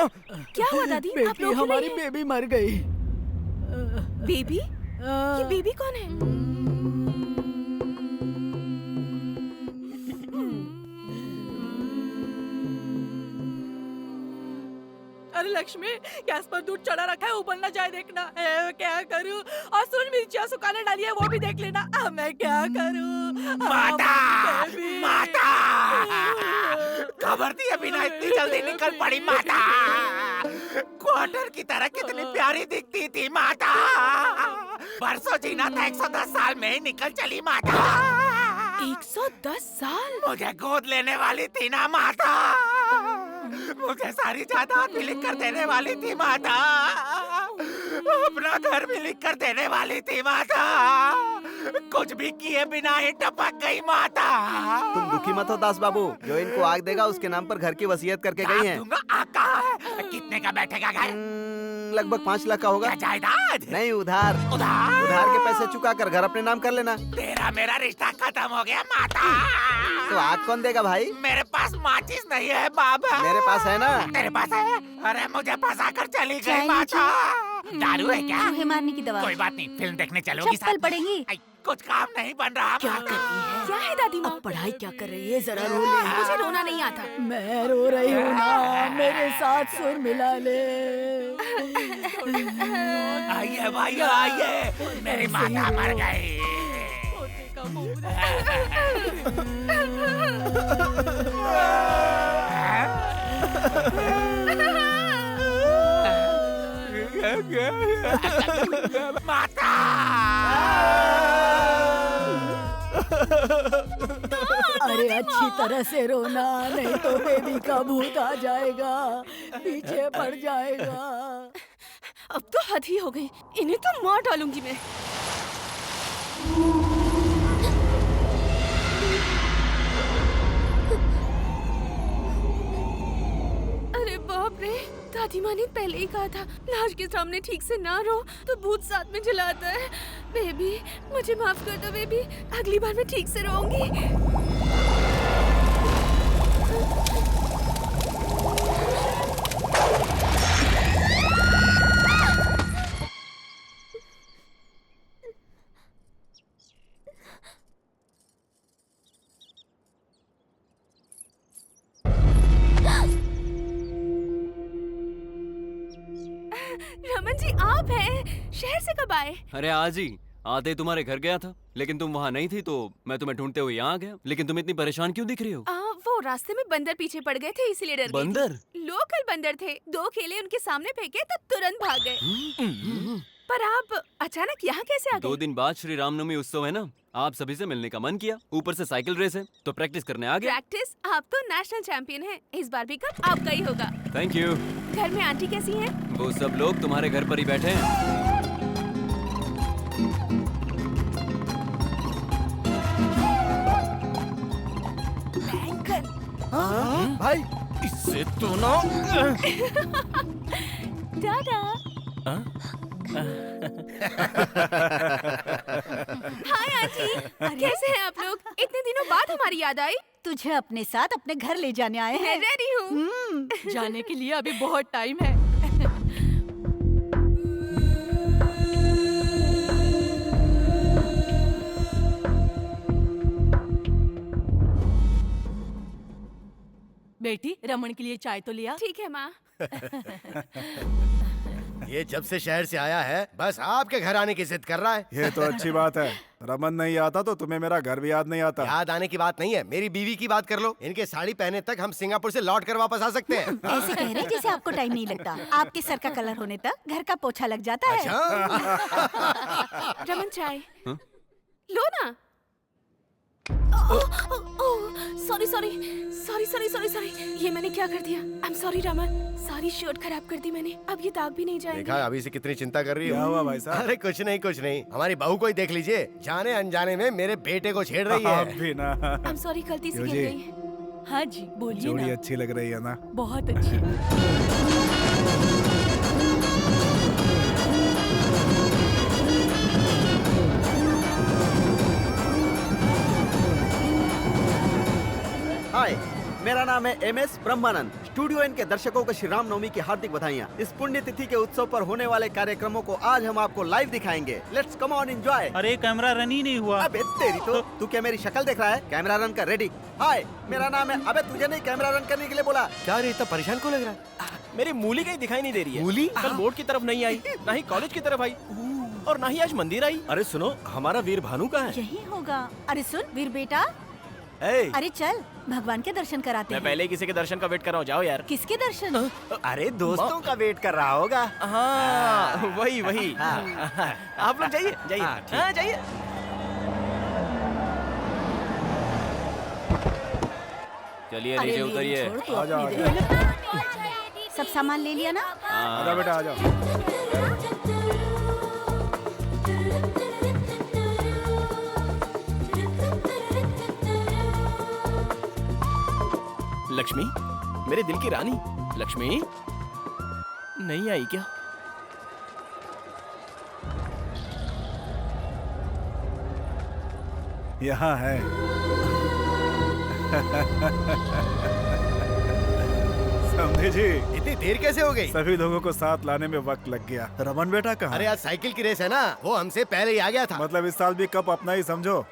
क्या हुआ दादी? आप लोग हमारी बेबी मर गई। बेबी? ये बेबी कौन है? अरे लक्ष्मी, गैस पर दूध चढ़ा रखा है, उबल ना जाए देखना। क्या करूं? और सुन, मिर्चियाँ सुखाने डाली है, वो भी देख लेना। मैं क्या करूं? माता! माता! खबर दिए बिना इतनी जल्दी निकल पड़ी माता। क्वार्टर की तरह कितनी प्यारी दिखती थी माता। बरसों जीना था, 110 साल में ही निकल चली माता। 110 साल? मुझे गोद लेने वाली थी ना माता। मुझे सारी जायदाद भी लिख कर देने वाली थी माता। अपना घर भी लिख कर देने वाली थी माता। कुछ भी किए बिना ही टपक गई माता। तुम दुखी मत हो दास बाबू, जो इनको आग देगा उसके नाम पर घर की वसीयत करके गई हैं। आका है। कितने का बैठेगा घर? लगभग 5 लाख का होगा। क्या जायदाद? नहीं, उधार। उधार के पैसे चुका कर घर अपने नाम कर लेना। तेरा मेरा रिश्ता खत्म हो गया माता। तो आग कौन देगा भाई? मेरे पास माचिस नहीं है बाबा। मेरे पास है ना। तेरे पास है? अरे मुझे फंसा कर चली गई चाय माता। दारू है क्या? चूहे मारने की दवा। कोई बात नहीं, फिल्म देखने चलोगी चप्पल पड़ेंगी। कुछ काम नहीं बन रहा। क्या कर रही है? क्या है दादी माँ? पढ़ाई क्या कर रही है? जरा रो ले। मुझे रोना नहीं आता। मैं रो रही हूँ ना, मेरे साथ सुर मिला ले। आइए भाई आइए, मेरी माता मर गई। माता! अरे अच्छी तरह से रोना, नहीं तो बेबी का भूत आ जाएगा, पीछे पड़ जाएगा। अब तो हद ही हो गई। इन्हें तो मार डालूंगी मैं। अरे बाप रे, दादी माँ ने पहले ही कहा था लाश के सामने ठीक से ना रो तो भूत साथ में जलाता है। बेबी मुझे माफ कर दो बेबी, अगली बार मैं ठीक से रोऊंगी। रमन जी आप हैं? शहर से कब आए? अरे आज ही आते तुम्हारे घर गया था, लेकिन तुम वहाँ नहीं थी तो मैं तुम्हें ढूंढते हुए यहाँ आ गया। लेकिन तुम इतनी परेशान क्यों दिख रही हो? वो रास्ते में बंदर पीछे पड़ गए थे इसीलिए डर गई थी। बंदर? लोकल बंदर थे, 2 केले उनके सामने फेंके तो तुरंत भाग गए। पर आप अचानक यहाँ कैसे आ गए? 2 दिन बाद श्री रामनवमी उत्सव है ना, आप सभी से मिलने का मन किया। ऊपर से साइकिल रेस है तो प्रैक्टिस करने आ गया। प्रैक्टिस? आप तो नेशनल चैंपियन हैं, इस बार भी कप आपका ही होगा। Thank you. घर में आंटी कैसी हैं? वो सब लोग तुम्हारे घर पर ही बैठे हैं। भाई इससे तो ना। दादा। हाय आंटी, कैसे हैं आप लोग? इतने दिनों बाद हमारी याद आई। तुझे अपने साथ अपने घर ले जाने आए हैं। रेडी हूँ। जाने के लिए अभी बहुत टाइम है। बेटी रमन के लिए चाय तो लिया। ठीक है माँ। ये जब से शहर से आया है बस आपके घर आने की जिद कर रहा है। ये तो अच्छी बात है। रमन नहीं आता तो तुम्हें मेरा घर भी याद नहीं आता। याद आने की बात नहीं है, मेरी बीवी की बात कर लो। इनके साड़ी पहने तक हम सिंगापुर से लौट कर वापस आ सकते हैं। ऐसे कह रहे हैं जैसे आपको टाइम नहीं लगता। आपके सर का कलर होने तक घर का पोछा लग जाता है। रमन चाय लो ना। Sorry sorry sorry sorry sorry sorry, ये मैंने क्या कर दिया? आई एम सॉरी रमन, सारी शर्ट खराब कर दी मैंने। अब ये दाग भी नहीं जाएंगे। देखा अभी से कितनी चिंता कर रही हो। क्या हुआ भाई साहब? अरे कुछ नहीं कुछ नहीं, हमारी बहू को ही देख लीजिए, जाने अनजाने में मेरे बेटे को छेड़ रही आप है। भी ना। आई एम सॉरी, गलती से गिर जी। गई। हाँ जी बोलिए जोड़ी ना। अच्छी लग रही है ना? बहुत अच्छी। हाय, मेरा नाम है MS ब्रह्मानंद। स्टूडियो एन के दर्शकों को श्री राम नवमी की हार्दिक बधाइयाँ। इस पुण्य तिथि के उत्सव पर होने वाले कार्यक्रमों को आज हम आपको लाइव दिखाएंगे। Let's come on enjoy. अरे कैमरा रन ही नहीं हुआ। अबे तेरी तो, तू क्या मेरी शक्ल देख रहा है? कैमरा रन कर, रेडी। हाय, मेरा नाम है। अबे तुझे नहीं कैमरा रन करने के लिए बोला? क्या रे इतना परेशान क्यों लग रहा है? मेरी मूली कहीं दिखाई नहीं दे रही है। मूली? कल बोर्ड की तरफ नहीं आई, ना ही कॉलेज की तरफ आई, और ना ही आज मंदिर आई। अरे सुनो, हमारा वीर भानु कहाँ है? यही होगा। अरे सुन वीर बेटा, ए, अरे चल भगवान के दर्शन कराते मैं हैं। पहले ही किसी के दर्शन का वेट कर रहा हूँ, जाओ यार। किसके दर्शन? अरे दोस्तों का वेट कर रहा होगा। हाँ वही वही। आप लोग जाइए जाइए। हाँ जाइए। चलिए अरे नीचे ले, उतरिए। छोड़ तू आजा, अपनी दे। सब सामान ले लिया ना? आजा बेटा आजा। लक्ष्मी, मेरे दिल की रानी लक्ष्मी नहीं आई क्या? यहाँ है। समझे जी, इतनी देर कैसे हो गई? सभी लोगों को साथ लाने में वक्त लग गया। रमन बेटा कहाँ? अरे आज साइकिल की रेस है ना, वो हमसे पहले ही आ गया था। मतलब इस साल भी कप अपना ही समझो।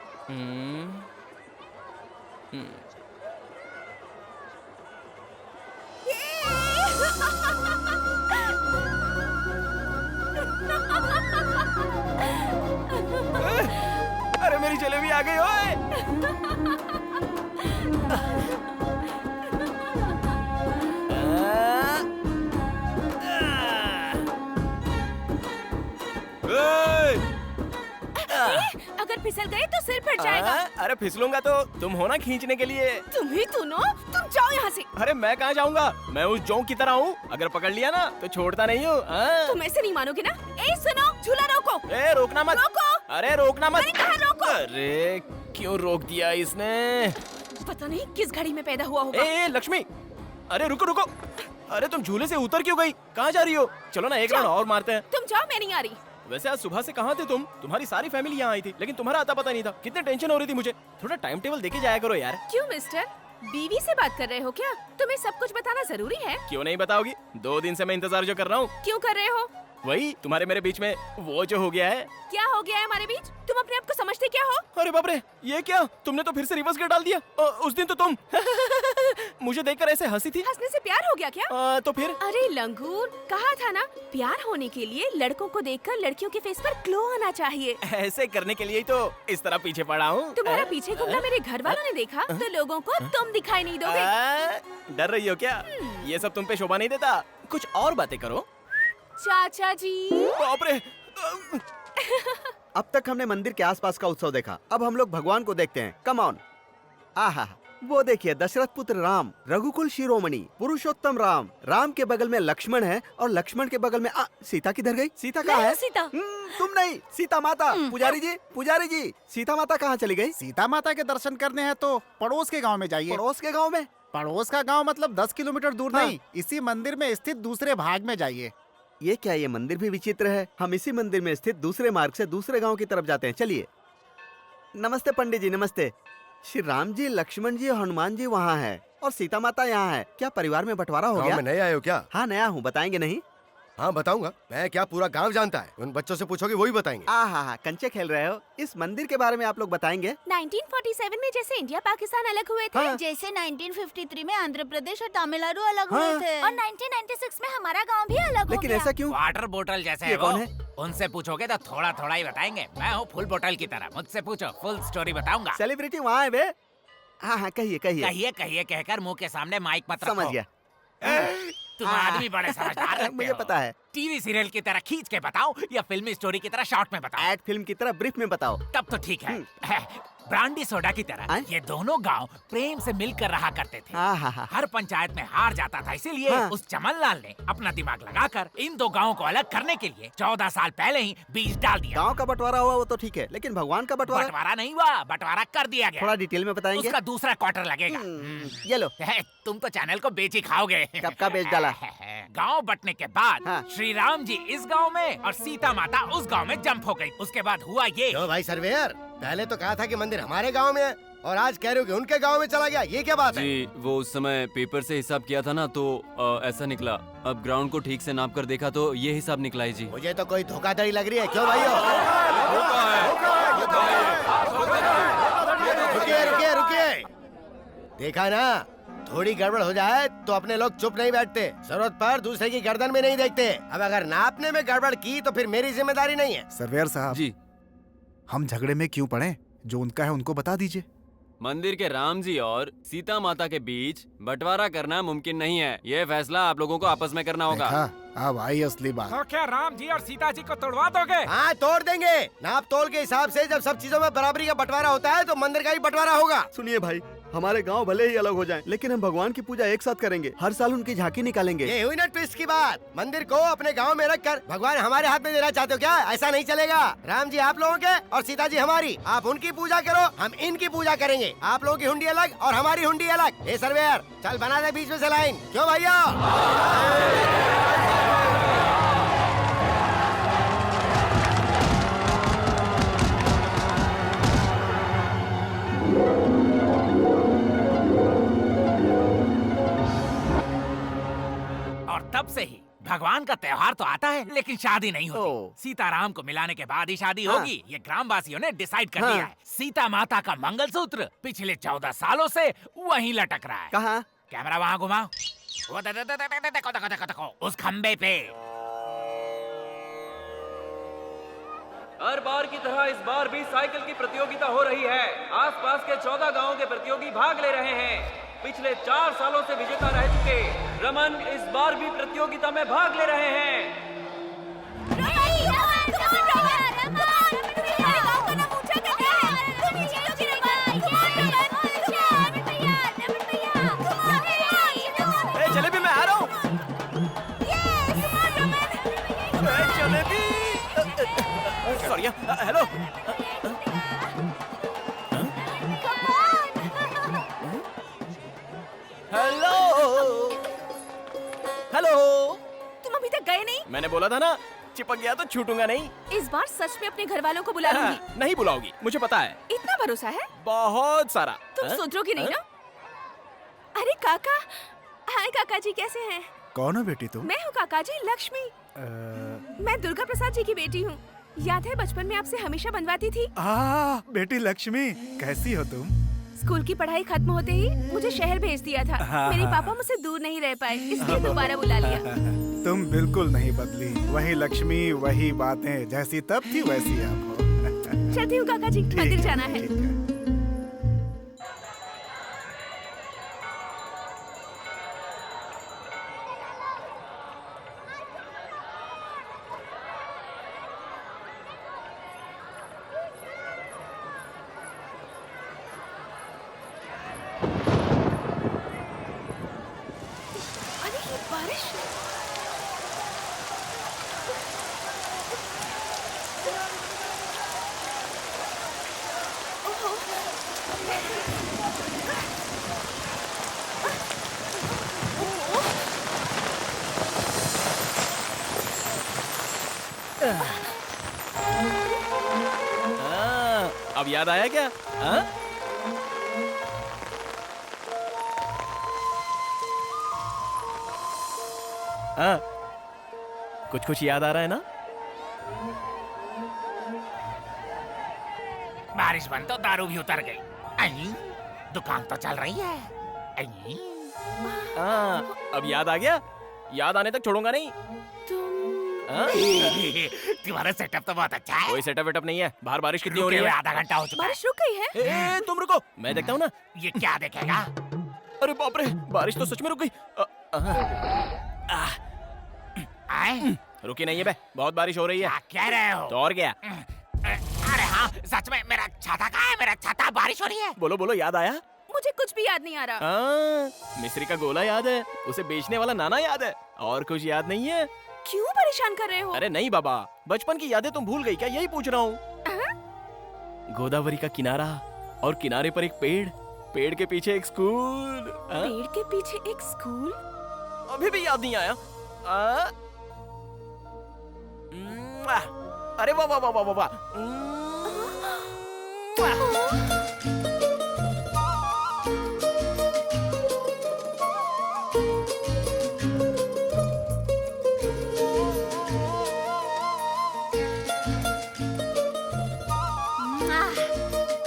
अरे मेरी जलेबी आ गई ओए। अगर फिसल गए तो सिर फट जाएगा। अरे फिसलूंगा तो तुम हो ना खींचने के लिए। तुम ही सुनो, तुम जाओ यहाँ से। अरे मैं कहाँ जाऊंगा? मैं उस जोंक की तरह हूँ, अगर पकड़ लिया ना तो छोड़ता नहीं हूँ। तुम ऐसे नहीं मानोगे ना। ए सुनो, झूला रोको। ए रोकना मत। रोको। अरे रोकना मत। मैंने कहा रोको। अरे क्यों रोक दिया इसने? पता नहीं किस घड़ी में पैदा हुआ होगा। ए लक्ष्मी, अरे रुको रुको। अरे तुम झूले से उतर क्यों गई? कहाँ जा रही हो? चलो ना एक राउंड और मारते हैं। तुम जाओ, मैं नहीं आ रही। वैसे आज सुबह से कहाँ थे तुम? तुम्हारी सारी फैमिली यहाँ आई थी, लेकिन तुम्हारा आता पता नहीं था। कितनी टेंशन हो रही थी मुझे। थोड़ा टाइम टेबल देके जाया करो यार। क्यों मिस्टर, बीवी से बात कर रहे हो क्या? तुम्हें सब कुछ बताना जरूरी है। क्यों नहीं बताओगी? 2 दिन से मैं इंतजार जो कर रहा हूँ। क्यों कर रहे हो? वही तुम्हारे मेरे बीच में वो जो हो गया है। क्या हो गया है हमारे बीच? तुम अपने आप को समझते क्या हो? अरे बाप रे, ये क्या? तुमने तो फिर से रिवर्स गियर डाल दिया। उस दिन तो तुम मुझे देखकर ऐसे हंसी थी। हंसने से प्यार हो गया क्या? तो फिर? अरे लंगूर, कहा था ना, प्यार होने के लिए लड़कों को देखकर लड़कियों के फेस पर ग्लो आना चाहिए। ऐसे करने के लिए ही तो इस तरह पीछे पड़ा हूँ। तुम्हारा पीछे घूमना मेरे घर वालों ने देखा तो लोगों को तुम दिखाई नहीं दोगे। डर रही हो क्या? ये सब तुम पे शोभा नहीं देता। कुछ और बातें करो। चाचा जी। बाप रे। अब तक हमने मंदिर के आसपास का उत्सव देखा, अब हम लोग भगवान को देखते हैं। Come on. आहा, वो देखिए दशरथ पुत्र राम, रघुकुल शिरोमणि, पुरुषोत्तम राम। राम के बगल में लक्ष्मण है और लक्ष्मण के बगल में सीता किधर गई? सीता कहाँ है? सीता। तुम नहीं, सीता माता। पुजारी जी, सीता माता कहाँ चली गई? सीता माता के दर्शन करने हैं तो पड़ोस के गांव में जाइए। पड़ोस के गाँव में? पड़ोस का गांव मतलब 10 किलोमीटर दूर नहीं, इसी मंदिर में स्थित दूसरे भाग में जाइए। ये क्या, ये मंदिर भी विचित्र है। हम इसी मंदिर में स्थित दूसरे मार्ग से दूसरे गांव की तरफ जाते हैं। चलिए। नमस्ते पंडित जी, नमस्ते। श्री राम जी, लक्ष्मण जी और हनुमान जी वहाँ है और सीता माता यहाँ है। क्या परिवार में बंटवारा हो गया? में नए आए हो क्या? हाँ नया हूँ, बताएंगे नहीं? हाँ बताऊंगा। मैं क्या, पूरा गांव जानता है। उन बच्चों से पूछोगे वही बताएंगे। हाँ, कंचे खेल रहे हो। इस मंदिर के बारे में आप लोग बताएंगे? 1947 में जैसे इंडिया पाकिस्तान अलग हुए थे, हाँ। जैसे 1953 में आंध्र प्रदेश और तमिलनाडु अलग हाँ। हुए थे, और 1996 में हमारा गांव भी अलग हो लेकिन गया। ऐसा क्यों? वाटर बोतल जैसे ये है वो। कौन है? उनसे पूछोगे तो थोड़ा थोड़ा ही बताएंगे। मैं हूँ फुल बोतल की तरह, मुझसे पूछो, फुल स्टोरी बताऊंगा। सेलिब्रिटी वहाँ है बे। हाँ, कहिए कहिए। कहिए कहिए कहकर मुंह के सामने माइक मत रखो। समझ गया। तुम आदमी बड़े समझदार लगते मुझे हो। पता है। टीवी सीरियल की तरह खींच के बताओ या फिल्मी स्टोरी की तरह शॉर्ट में बताओ? एड फिल्म की तरह ब्रीफ में बताओ। तब तो ठीक है। ब्रांडी सोडा की तरह ये दोनों गांव प्रेम से मिलकर रहा करते थे। हर पंचायत में हार जाता था, इसीलिए उस चमन लाल ने अपना दिमाग लगाकर इन दो गांवों को अलग करने के लिए 14 साल पहले ही बीज डाल दिया। गांव का बंटवारा हुआ वो तो ठीक है, लेकिन भगवान का बंटवारा? बंटवारा नहीं हुआ, बंटवारा कर दिया गया। थोड़ा डिटेल में बताएंगे? उसका दूसरा क्वार्टर लगेगा। ये लो। तुम तो चैनल को बेच ही खाओगे। कब का बेच डाला? गांव बंटने के बाद श्री राम जी इस गांव में और सीता माता उस गांव में जंप हो गई। उसके बाद हुआ ये। क्यों भाई सर्वेयर, पहले तो कहा था कि मंदिर हमारे गांव में है और आज कह रहे हो कि उनके गांव में चला गया। ये क्या बात है? जी वो उस समय पेपर से हिसाब किया था ना, तो ऐसा निकला। अब ग्राउंड को ठीक से नाप कर देखा तो ये हिसाब निकला है जी। मुझे तो कोई धोखाधड़ी लग रही है। क्यों भाइयों? रुकिए रुकिए रुकिए। देखा ना, थोड़ी गड़बड़ हो जाए तो अपने लोग चुप नहीं बैठते, जरूरत पर दूसरे की गर्दन में नहीं देखते। अब अगर नापने में गड़बड़ की तो फिर मेरी जिम्मेदारी नहीं है। सर्वेयर साहब जी, हम झगड़े में क्यों पड़े? जो उनका है उनको बता दीजिए। मंदिर के राम जी और सीता माता के बीच बंटवारा करना मुमकिन नहीं है। ये फैसला आप लोगों को आपस में करना होगा। देखा, अब आई असली बात। तो क्या राम जी और सीता जी को तोड़वा दोगे? हाँ तोड़ देंगे। नाप तोल के हिसाब से जब सब चीजों में बराबरी का बंटवारा होता है तो मंदिर का ही बंटवारा होगा। सुनिए भाई, हमारे गांव भले ही अलग हो जाएं, लेकिन हम भगवान की पूजा एक साथ करेंगे। हर साल उनकी झांकी निकालेंगे। ये हुई ना ट्विस्ट की बात। मंदिर को अपने गांव में रखकर भगवान हमारे हाथ में देना चाहते हो क्या? ऐसा नहीं चलेगा। राम जी आप लोगों के और सीता जी हमारी। आप उनकी पूजा करो, हम इनकी पूजा करेंगे। आप लोगों की हुंडी अलग और हमारी हुंडी अलग। ए सर्वेयर, चल बना दे बीच में से लाइन। क्यों भैया? और तब से ही भगवान का त्योहार तो आता है लेकिन शादी नहीं होती। सीताराम को मिलाने के बाद ही शादी होगी, ये ग्रामवासियों ने डिसाइड कर लिया है। सीता माता का मंगलसूत्र पिछले 14 सालों से वहीं लटक रहा है। कहाँ? कैमरा वहाँ घुमाओ। वो देखो उस खम्बे पे। हर बार की तरह इस बार भी साइकिल की प्रतियोगिता हो रही है। आसपास के 14 गांवों के प्रतियोगी भाग ले रहे हैं। पिछले 4 सालों से विजेता रह चुके रमन इस बार भी प्रतियोगिता में भाग ले रहे हैं। जलेबी मैं आ रहा हूँ। Jalebi. Sorry, hello. Hello hello. तुम अभी तक गए नहीं? मैंने बोला था ना, चिपक गया तो छूटूंगा नहीं। इस बार सच में अपने घर वालों को बुला लूंगी। नहीं बुलाओगी, मुझे पता है। इतना भरोसा है? बहुत सारा। तुम सुधरोगी नहीं ना? अरे काका। हाय काका जी, कैसे हैं? कौन हो बेटी तुम? मैं हूँ काका जी, लक्ष्मी। मैं दुर्गा प्रसाद जी की बेटी हूँ। याद है बचपन में आपसे हमेशा बनवाती थी? बेटी लक्ष्मी, कैसी हो तुम? स्कूल की पढ़ाई खत्म होते ही मुझे शहर भेज दिया था। मेरे पापा मुझसे दूर नहीं रह पाए, इसलिए दोबारा बुला लिया। तुम बिल्कुल नहीं बदली, वही लक्ष्मी, वही बातें जैसी तब थी वैसी अब हो। चलती हूँ काका जी, मंदिर जाना है। अब याद आया क्या? हाँ? कुछ कुछ याद आ रहा है ना? बारिश बंद तो दारू भी उतर गई। आई, दुकान तो चल रही है। आई। हाँ, अब याद आ गया? याद आने तक छोड़ूंगा नहीं। हाँ? तुम्हारा सेटअप तो बहुत अच्छा है। कोई सेटअप वेटअप नहीं है। बाहर बारिश कितनी हो रही है? आधा घंटा हो चुका है। बारिश रुक गई है। तुम रुको, मैं देखता हूँ ना। ये क्या देखेगा? अरे बाप रे, बारिश तो सच में रुक गई। रुकी नहीं है बे, बहुत बारिश हो रही है। क्या कह रहे हो? तो और क्या? अरे हाँ, सच में मेरा छाता कहाँ है? मेरा छाता, बारिश हो रही है। बोलो बोलो, याद आया? मुझे कुछ भी याद नहीं आ रहा। मिस्री का गोला याद है, उसे बेचने वाला नाना याद है, और कुछ याद नहीं है? क्यों परेशान कर रहे हो? अरे नहीं बाबा, बचपन की यादें तुम भूल गई क्या? यही पूछ रहा हूँ। गोदावरी का किनारा, और किनारे पर एक पेड़, पेड़ के पीछे एक स्कूल। पेड़ के पीछे एक स्कूल? अभी भी याद नहीं आया? अरे वाह वाह वाह वाह वाह।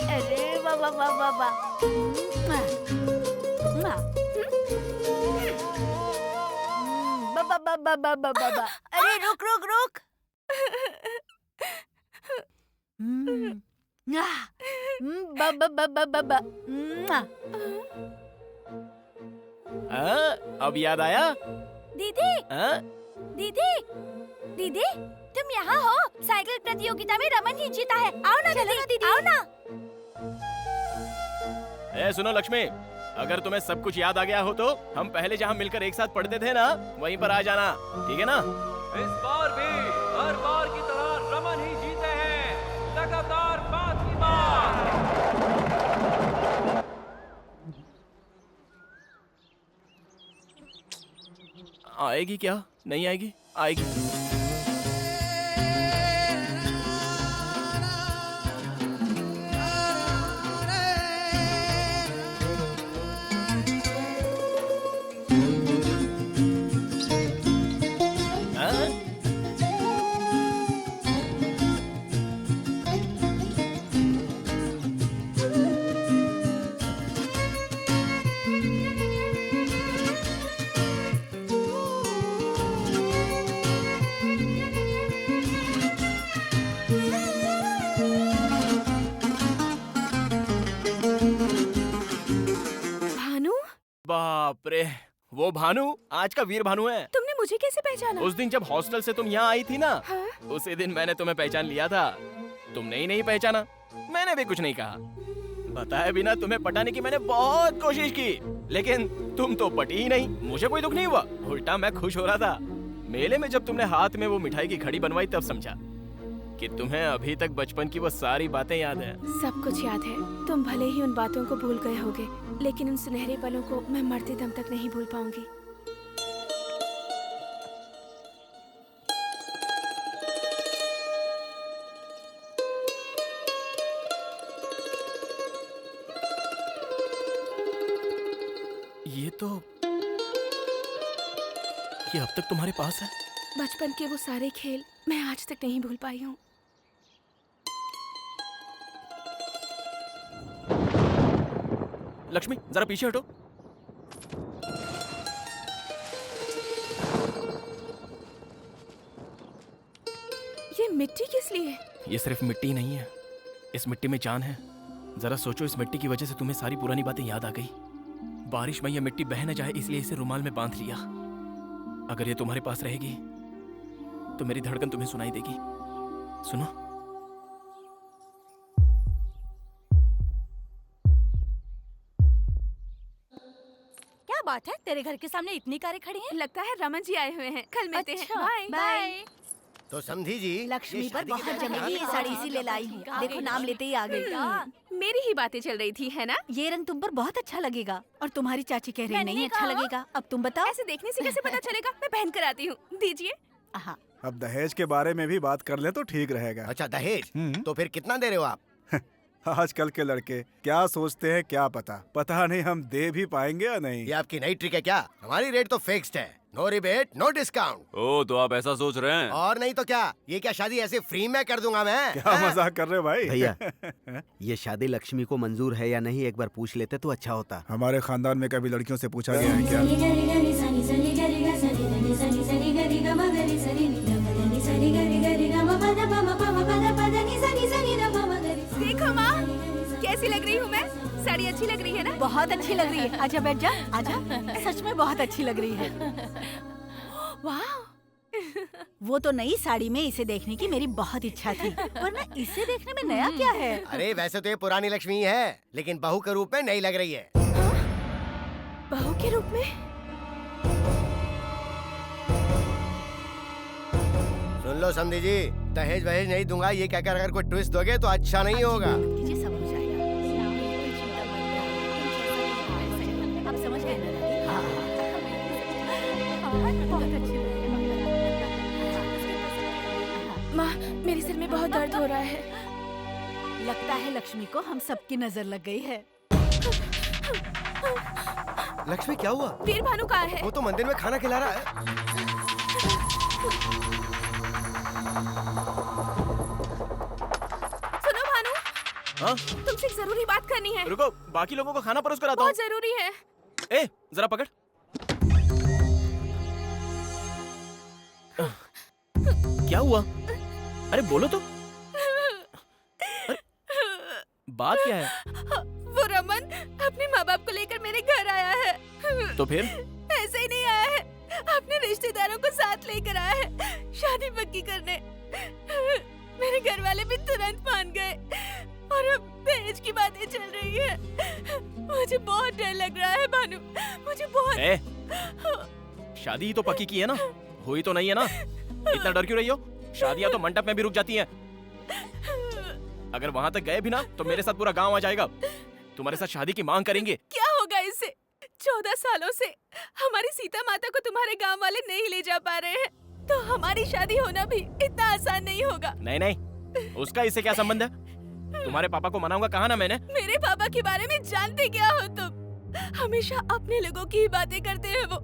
अरे वाह वाह वाह वाह वाह। बाबा, अरे रुक रुक रुक। बाबा। अब याद आया? दीदी, दीदी, दीदी, तुम यहाँ हो? साइकिल प्रतियोगिता में रमन ही जीता है। आओ ना दीदी, आओ ना। ए सुनो लक्ष्मी, अगर तुम्हें सब कुछ याद आ गया हो तो हम पहले जहाँ मिलकर एक साथ पढ़ते थे ना, वहीं पर आ जाना, ठीक है ना? इस बार भी हर बार की तरह रमन ही जीते हैं, लगातार 5वीं बार। आएगी क्या? नहीं आएगी? आएगी। बाप रे, वो भानु आज का वीर भानु है। तुमने मुझे कैसे पहचाना? उस दिन जब हॉस्टल से तुम यहाँ आई थी ना, हाँ? उसी दिन मैंने तुम्हें पहचान लिया था। तुमने ही नहीं पहचाना, मैंने भी कुछ नहीं कहा। बताए बिना तुम्हें पटाने की मैंने बहुत कोशिश की, लेकिन तुम तो पटी ही नहीं। मुझे कोई दुख नहीं हुआ, उल्टा मैं खुश हो रहा था। मेले में जब तुमने हाथ में वो मिठाई की घड़ी बनवाई तब समझा कि तुम्हें अभी तक बचपन की वो सारी बातें याद है। सब कुछ याद है। तुम भले ही उन बातों को भूल गए होगे, लेकिन उन सुनहरे पलों को मैं मरते दम तक नहीं भूल पाऊंगी। ये अब तक तुम्हारे पास है? बचपन के वो सारे खेल मैं आज तक नहीं भूल पाई हूँ। लक्ष्मी जरा पीछे हटो। ये मिट्टी किस लिए? ये सिर्फ मिट्टी नहीं है, इस मिट्टी में जान है। जरा सोचो, इस मिट्टी की वजह से तुम्हें सारी पुरानी बातें याद आ गई। बारिश में ये मिट्टी बह न जाए इसलिए इसे रुमाल में बांध लिया। अगर ये तुम्हारे पास रहेगी तो मेरी धड़कन तुम्हें सुनाई देगी। सुनो। क्या बात है, तेरे घर के सामने इतनी कारें खड़ी हैं? लगता है रमन जी आए हुए हैं। कल मिलते हैं। Bye bye. तो समझी जी, लक्ष्मी पर बहुत जमेगी ये साड़ी, इसीलिए लाई हूँ। देखो नाम लेते ही आ गई। मेरी ही बातें चल रही थी, है ना? ये रंग तुम पर बहुत अच्छा लगेगा। और तुम्हारी चाची कह रही नहीं अच्छा लगेगा। अब तुम बताओ। ऐसे देखने से कैसे पता चलेगा? मैं पहन कर आती हूँ, दीजिए। अब दहेज के बारे में भी बात कर ले तो ठीक रहेगा। अच्छा दहेज, तो फिर कितना दे रहे हो आप? आजकल के लड़के क्या सोचते हैं क्या पता नहीं हम दे भी पाएंगे या नहीं। ये आपकी नई ट्रिक है क्या? हमारी रेट तो फिक्स्ड है, नो रिबेट, नो डिस्काउंट। ओ तो आप ऐसा सोच रहे हैं? और नहीं तो क्या, ये क्या शादी ऐसे फ्री में कर दूंगा मैं? क्या मजाक कर रहे हो भाई? भैया ये शादी लक्ष्मी को मंजूर है या नहीं एक बार पूछ लेते तो अच्छा होता। हमारे खानदान में कभी लड़कियों से पूछा गया है क्या? देखो माँ, कैसी लग रही हूँ मैं? साड़ी अच्छी लग रही है ना? बहुत अच्छी लग रही है। आजा बैठ जा, आजा। सच में बहुत अच्छी लग रही है। वाह। वो तो नई साड़ी में इसे देखने की मेरी बहुत इच्छा थी, वरना इसे देखने में नया क्या है? अरे वैसे तो ये पुरानी लक्ष्मी है, लेकिन बहू के रूप में नई लग रही है। बहू के रूप में? सुन लो समधी जी, दहेज वहेज नहीं दूंगा ये कहकर अगर कोई ट्विस्ट दोगे तो अच्छा नहीं होगा। कीजिए, सब हो जाएगा। आप समझ गए ना? हाँ। बहुत अच्छी लग रही है। माँ, मेरे सिर में बहुत दर्द हो रहा है। लगता है लक्ष्मी को हम सबकी नजर लग गई है। लक्ष्मी क्या हुआ? वीर भानु कहाँ है? वो तो मंदिर में खाना खिला रहा है। सुनो भानु, हाँ? तुमसे एक जरूरी बात करनी है। रुको, बाकी लोगों को खाना परोस कर आता हूँ। बहुत जरूरी है। ए, जरा पकड़। क्या हुआ? अरे बोलो तो। अरे, बात क्या है? वो रमन अपने माँ बाप को लेकर मेरे घर आया है। तो फिर? ऐसे ही नहीं आया है, अपने रिश्तेदारों को साथ लेकर आया है शादी पक्की करने। मेरे घर वाले भी तुरंत मान गए और अब दहेज की बातें चल रही है। मुझे बहुत डर लग रहा है भानु, मुझे बहुत। शादी ही तो पक्की की है ना, हुई तो नहीं है ना? इतना डर क्यों रही हो? शादियां तो मंडप में भी रुक जाती हैं। अगर वहां तक गए भी ना तो मेरे साथ पूरा गांव आ जाएगा, तुम्हारे साथ शादी की मांग करेंगे। क्या होगा इससे? 14 सालों से हमारी सीता माता को तुम्हारे गांव वाले नहीं ले जा पा रहे हैं, तो हमारी शादी होना भी इतना आसान नहीं होगा। नहीं नहीं, उसका इससे क्या संबंध है? तुम्हारे पापा को मनाऊंगा कहा ना मैंने। मेरे पापा के बारे में जानते क्या हो तुम? हमेशा अपने लोगों की ही बातें करते हैं वो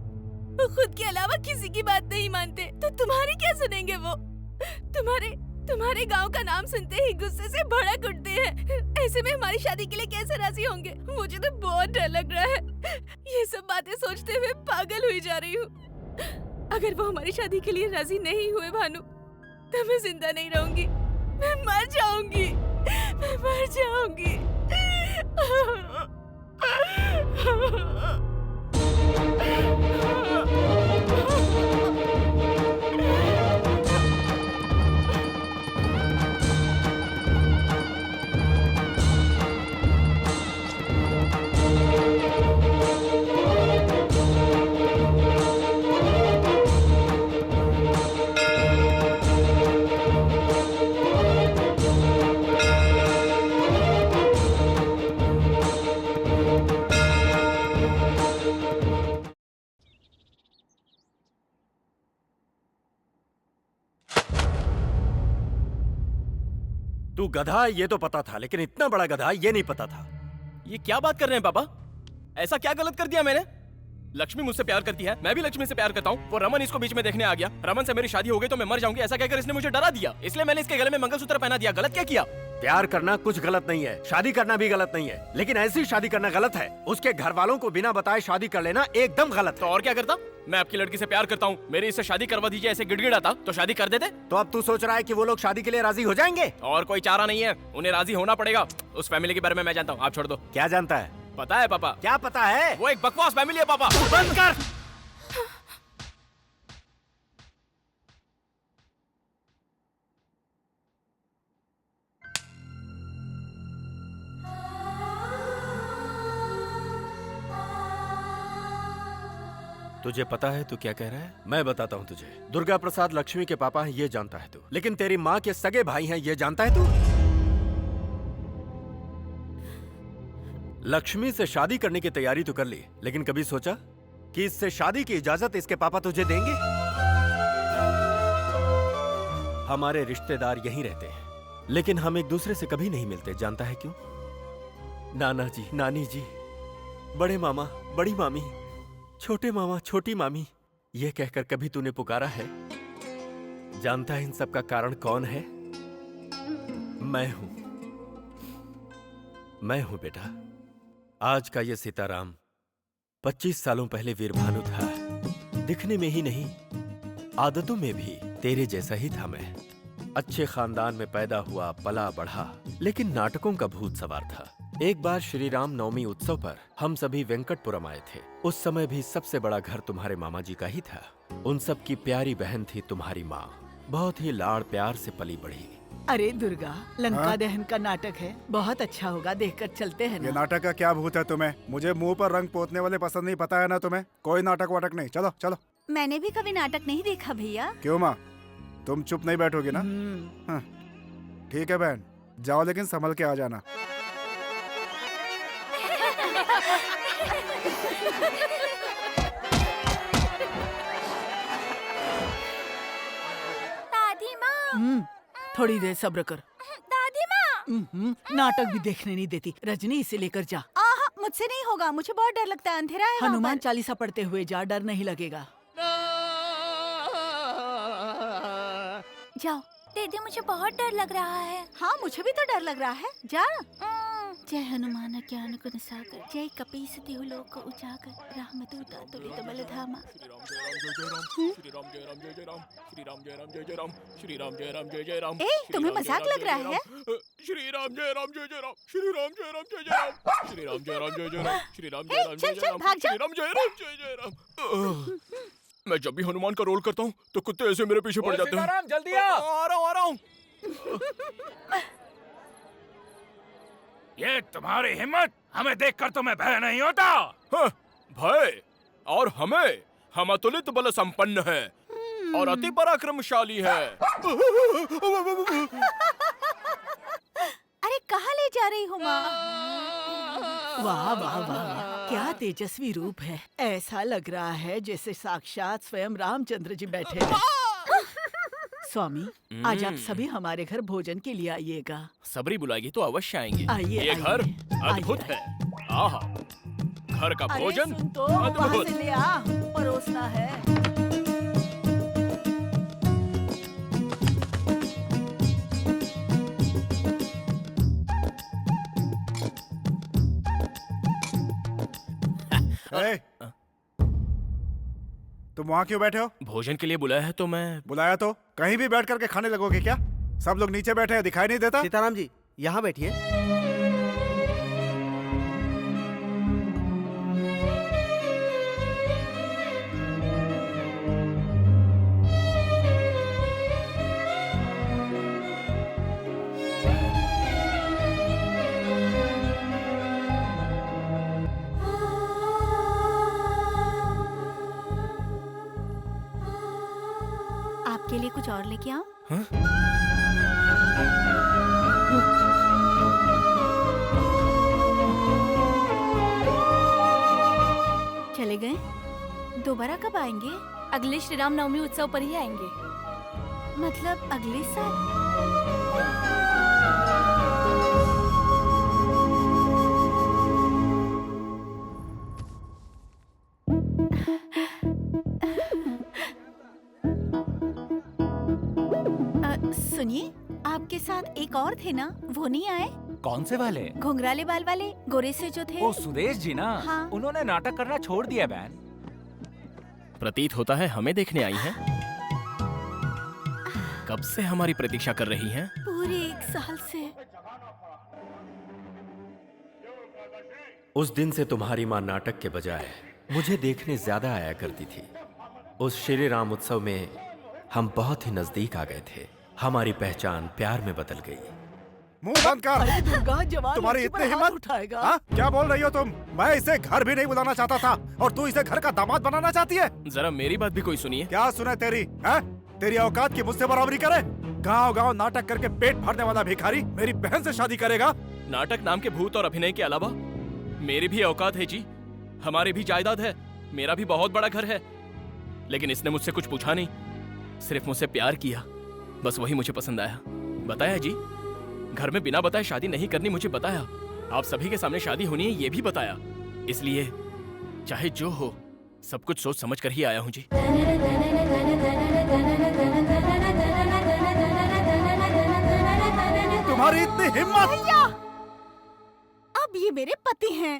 खुद के अलावा किसी की बात नहीं मानते, तो तुम्हारी क्या सुनेंगे वो? तुम्हारे गांव का नाम सुनते ही गुस्से से भड़क उठते हैं। ऐसे में हमारी शादी के लिए कैसे राजी होंगे? मुझे तो बहुत डर लग रहा है। ये सब बातें सोचते हुए पागल हुई जा रही हूँ। अगर वो हमारी शादी के लिए राजी नहीं हुए भानु, तो मैं जिंदा नहीं रहूंगी, मैं मर जाऊंगी, मैं मर जाऊंगी। तू गधा ये तो पता था, लेकिन इतना बड़ा गधा ये नहीं पता था। ये क्या बात कर रहे हैं पापा? ऐसा क्या गलत कर दिया मैंने? लक्ष्मी मुझसे प्यार करती है, मैं भी लक्ष्मी से प्यार करता हूँ। वो रमन इसको बीच में देखने आ गया। रमन से मेरी शादी हो गई तो मैं मर जाऊंगी ऐसा कहकर इसने मुझे डरा दिया, इसलिए मैंने इसके गले में मंगलसूत्र पहना दिया। गलत क्या किया? प्यार करना कुछ गलत नहीं है, शादी करना भी गलत नहीं है, लेकिन ऐसी शादी करना गलत है। उसके घर वालों को बिना बताए शादी कर लेना एकदम गलत है। तो और क्या करता? मैं आपकी लड़की से प्यार करता हूँ, मेरी इससे शादी करवा दीजिए ऐसे गिड़गिड़ाता तो शादी कर देते। तो अब तू सोच रहा है कि वो लोग शादी के लिए राजी हो जाएंगे? और कोई चारा नहीं है, उन्हें राजी होना पड़ेगा। उस फैमिली के बारे में मैं जानता हूँ, आप छोड़ दो। क्या जानता है? पता है पापा। क्या पता है? वो एक बकवास फैमिली है पापा। बंद कर। तुझे पता है तू क्या कह रहा है? मैं बताता हूँ तुझे। दुर्गा प्रसाद लक्ष्मी के पापा हैं ये जानता है तू, लेकिन तेरी माँ के सगे भाई हैं ये जानता है तू? लक्ष्मी से शादी करने की तैयारी तो कर ली, लेकिन कभी सोचा कि इससे शादी की इजाजत इसके पापा तुझे देंगे? हमारे रिश्तेदार यहीं रहते हैं, लेकिन हम एक दूसरे से कभी नहीं मिलते। जानता है क्यों? नाना जी, नानी जी, बड़े मामा, बड़ी मामी, छोटे मामा, छोटी मामी, ये कहकर कभी तूने पुकारा है? जानता है इन सब का कारण कौन है? मैं हूं बेटा। आज का ये सीताराम 25 सालों पहले वीरभानु था। दिखने में ही नहीं, आदतों में भी तेरे जैसा ही था मैं। अच्छे खानदान में पैदा हुआ, पला बढ़ा, लेकिन नाटकों का भूत सवार था। एक बार श्री राम नवमी उत्सव पर हम सभी वेंकटपुरम आए थे। उस समय भी सबसे बड़ा घर तुम्हारे मामा जी का ही था। उन सब की प्यारी बहन थी तुम्हारी माँ, बहुत ही लाड़ प्यार से पली बढ़ी। अरे दुर्गा, लंका दहन का नाटक है, बहुत अच्छा होगा, देखकर चलते हैं ये ना। नाटक का क्या भूत है तुम्हें? मुझे मुंह पर रंग पोतने वाले पसंद नहीं, पता है ना तुम्हें? कोई नाटक वाटक नहीं, चलो चलो। मैंने भी कभी नाटक नहीं देखा भैया। क्यों माँ, तुम चुप नहीं बैठोगी ना? हाँ, ठीक है बहन, जाओ लेकिन संभल के आ जाना। दादी माँ। थोड़ी देर सब्र कर। दादी माँ। नाटक भी देखने नहीं देती। रजनी, इसे लेकर जा। आहा, मुझसे नहीं होगा, मुझे बहुत डर लगता है, अंधेरा है वहाँ हनुमान पर। चालीसा पढ़ते हुए जा, डर नहीं लगेगा। जाओ। दीदी, मुझे बहुत डर लग रहा है। हाँ, मुझे भी तो डर लग रहा है। जा। जय हनुमान ज्ञान गुण सागर, जय कपीस तिहु लोक उजागर, रामदूत अतुलित बल धामा। ए, तुम्हें मजाक लग रहा है? श्री राम जय राम जय जय राम, श्री राम जय राम जय जय राम, श्री राम जय राम जय जय राम, श्री राम जय राम जय जय राम, श्री राम जय राम जय जय राम। मैं जब भी हनुमान का रोल करता हूँ तो कुत्ते ऐसे मेरे पीछे पड़ जाते हैं। सीताराम, जल्दी आ रहा हूँ। ये तुम्हारी हिम्मत, हमें देखकर तुम्हें भय नहीं होता? हाँ, भय? और हमें? हम अतुलित बल संपन्न है और अति पराक्रमशाली है। अरे कहाँ ले जा रही हो माँ? वाह वाह वाह, क्या तेजस्वी रूप है। ऐसा लग रहा है जैसे साक्षात स्वयं रामचंद्र जी बैठे हैं। स्वामी, आज आप सभी हमारे घर भोजन के लिए आइएगा। सबरी बुलाएगी तो अवश्य आएंगे। आइए, ये घर आइए, अद्भुत है। आहा, घर का अरे भोजन सुन तो, वहाँ अद्भुत। से ले आ, परोसना है। तुम वहाँ क्यों बैठे हो? भोजन के लिए बुलाया है तो मैं। बुलाया तो कहीं भी बैठ करके खाने लगोगे क्या? सब लोग नीचे बैठे हैं, दिखाई नहीं देता? सीताराम जी, यहाँ बैठिए। आपके लिए कुछ और लेके आऊं? हाँ? चले गए? दोबारा कब आएंगे? अगले श्री राम नवमी उत्सव पर ही आएंगे। मतलब अगले साल? सुनिए, आपके साथ एक और थे ना, वो नहीं आए? कौन से वाले? घुंघराले बाल वाले, गोरे से जो थे। ओ सुदेश जी ना? हाँ। उन्होंने नाटक करना छोड़ दिया बहन। प्रतीत होता है हमें देखने आई हैं। कब से हमारी प्रतीक्षा कर रही हैं? पूरे 1 साल से। उस दिन से तुम्हारी माँ नाटक के बजाय मुझे देखने ज्यादा आया करती थी। उस श्री राम उत्सव में हम बहुत ही नजदीक आ गए थे। हमारी पहचान प्यार में बदल गई। मुंह बंद कर। अरे दुर्गा, जवान तुम्हारी लड़की पर इतनी हाथ हिम्मत? उठाएगा। हाँ? क्या बोल रही हो तुम? मैं इसे घर भी नहीं बुलाना चाहता था और तू इसे घर का दामाद बनाना चाहती है? जरा मेरी बात भी कोई सुनिए। क्या सुने तेरी? है? तेरी औकात की मुझसे बराबरी करे? गांव-गांव नाटक करके पेट भरने वाला भिखारी मेरी बहन से शादी करेगा? नाटक नाम के भूत और अभिनय के अलावा मेरी भी औकात है जी। हमारी भी जायदाद है, मेरा भी बहुत बड़ा घर है। लेकिन इसने मुझसे कुछ पूछा नहीं, सिर्फ मुझसे प्यार किया, बस वही मुझे पसंद आया। बताया जी, घर में बिना बताए शादी नहीं करनी मुझे बताया। आप सभी के सामने शादी होनी है ये भी बताया। इसलिए चाहे जो हो, सब कुछ सोच समझ कर ही आया हूँ जी। तुम्हारी इतनी हिम्मत! भैया, अब ये मेरे पति हैं।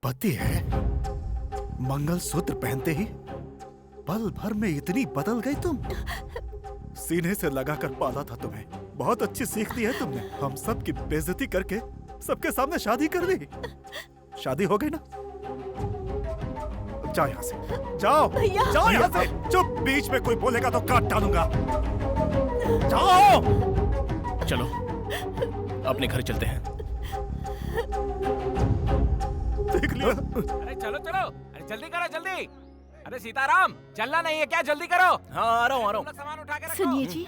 पति है? मंगलसूत्र पहनते ही पल भर में इतनी बदल गई तुम। सीने से लगाकर पाला था तुम्हें। बहुत अच्छी सीख दी है तुमने। हम सब की बेइज्जती करके सबके सामने शादी कर ली। शादी हो गई ना? जाओ यहाँ से, जाओ, जाओ यहाँ से। चुप, बीच में कोई बोलेगा तो काट डालूंगा। जाओ। चलो अपने घर चलते हैं। देख लिया? अरे चलो चलो, अरे जल्दी करो जल्दी। अरे सीताराम, चलना नहीं है क्या? जल्दी करो। हाँ आ रहा हूँ। सामान उठा के रखो। सुनिए जी,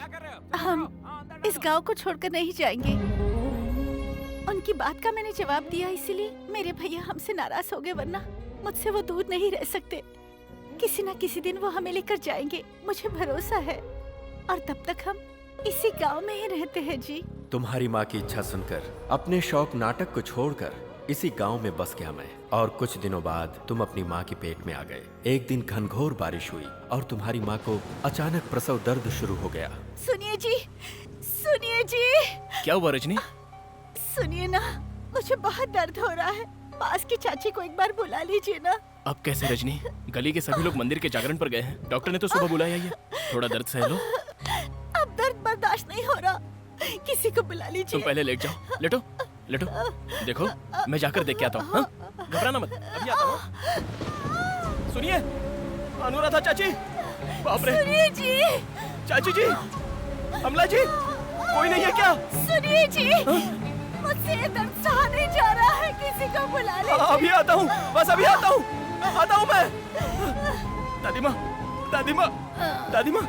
हम इस गांव को छोड़कर नहीं जाएंगे। उनकी बात का मैंने जवाब दिया, इसीलिए मेरे भैया हमसे नाराज हो गए, वरना मुझसे वो दूर नहीं रह सकते। किसी न किसी दिन वो हमें लेकर जाएंगे, मुझे भरोसा है। और तब तक हम इसी गांव में ही रहते हैं जी। तुम्हारी माँ की इच्छा सुनकर अपने शौक नाटक को छोड़कर इसी गांव में बस गया मैं। और कुछ दिनों बाद तुम अपनी माँ के पेट में आ गए। एक दिन घनघोर बारिश हुई और तुम्हारी माँ को अचानक प्रसव दर्द शुरू हो गया। सुनिए जी, सुनिए जी। क्या हुआ रजनी? सुनिए ना, मुझे बहुत दर्द हो रहा है। पास की चाची को एक बार बुला लीजिए ना। अब कैसे रजनी? गली के सभी लोग मंदिर के जागरण पर गए हैं। डॉक्टर ने तो सुबह बुलाया ही है। थोड़ा दर्द सह लो। अब दर्द बर्दाश्त नहीं हो रहा, किसी को बुला लीजिए। तुम पहले लेट जाओ। लेटो लेटो। देखो मैं जाकर देख के आता हूँ। घबराना मत, अभी आता हूँ। सुनिए अनुराधा चाची। बाप रे। सुनिए जी। चाची जी, अमला जी, कोई नहीं है क्या? सुनिए जी, मुझसे ये दर्द सहा नहीं जा रहा है, किसी को बुला लीजिए। अभी आता हूँ, बस अभी आता हूँ। आता हूँ मैं। दादी माँ, दादी माँ, दादी माँ,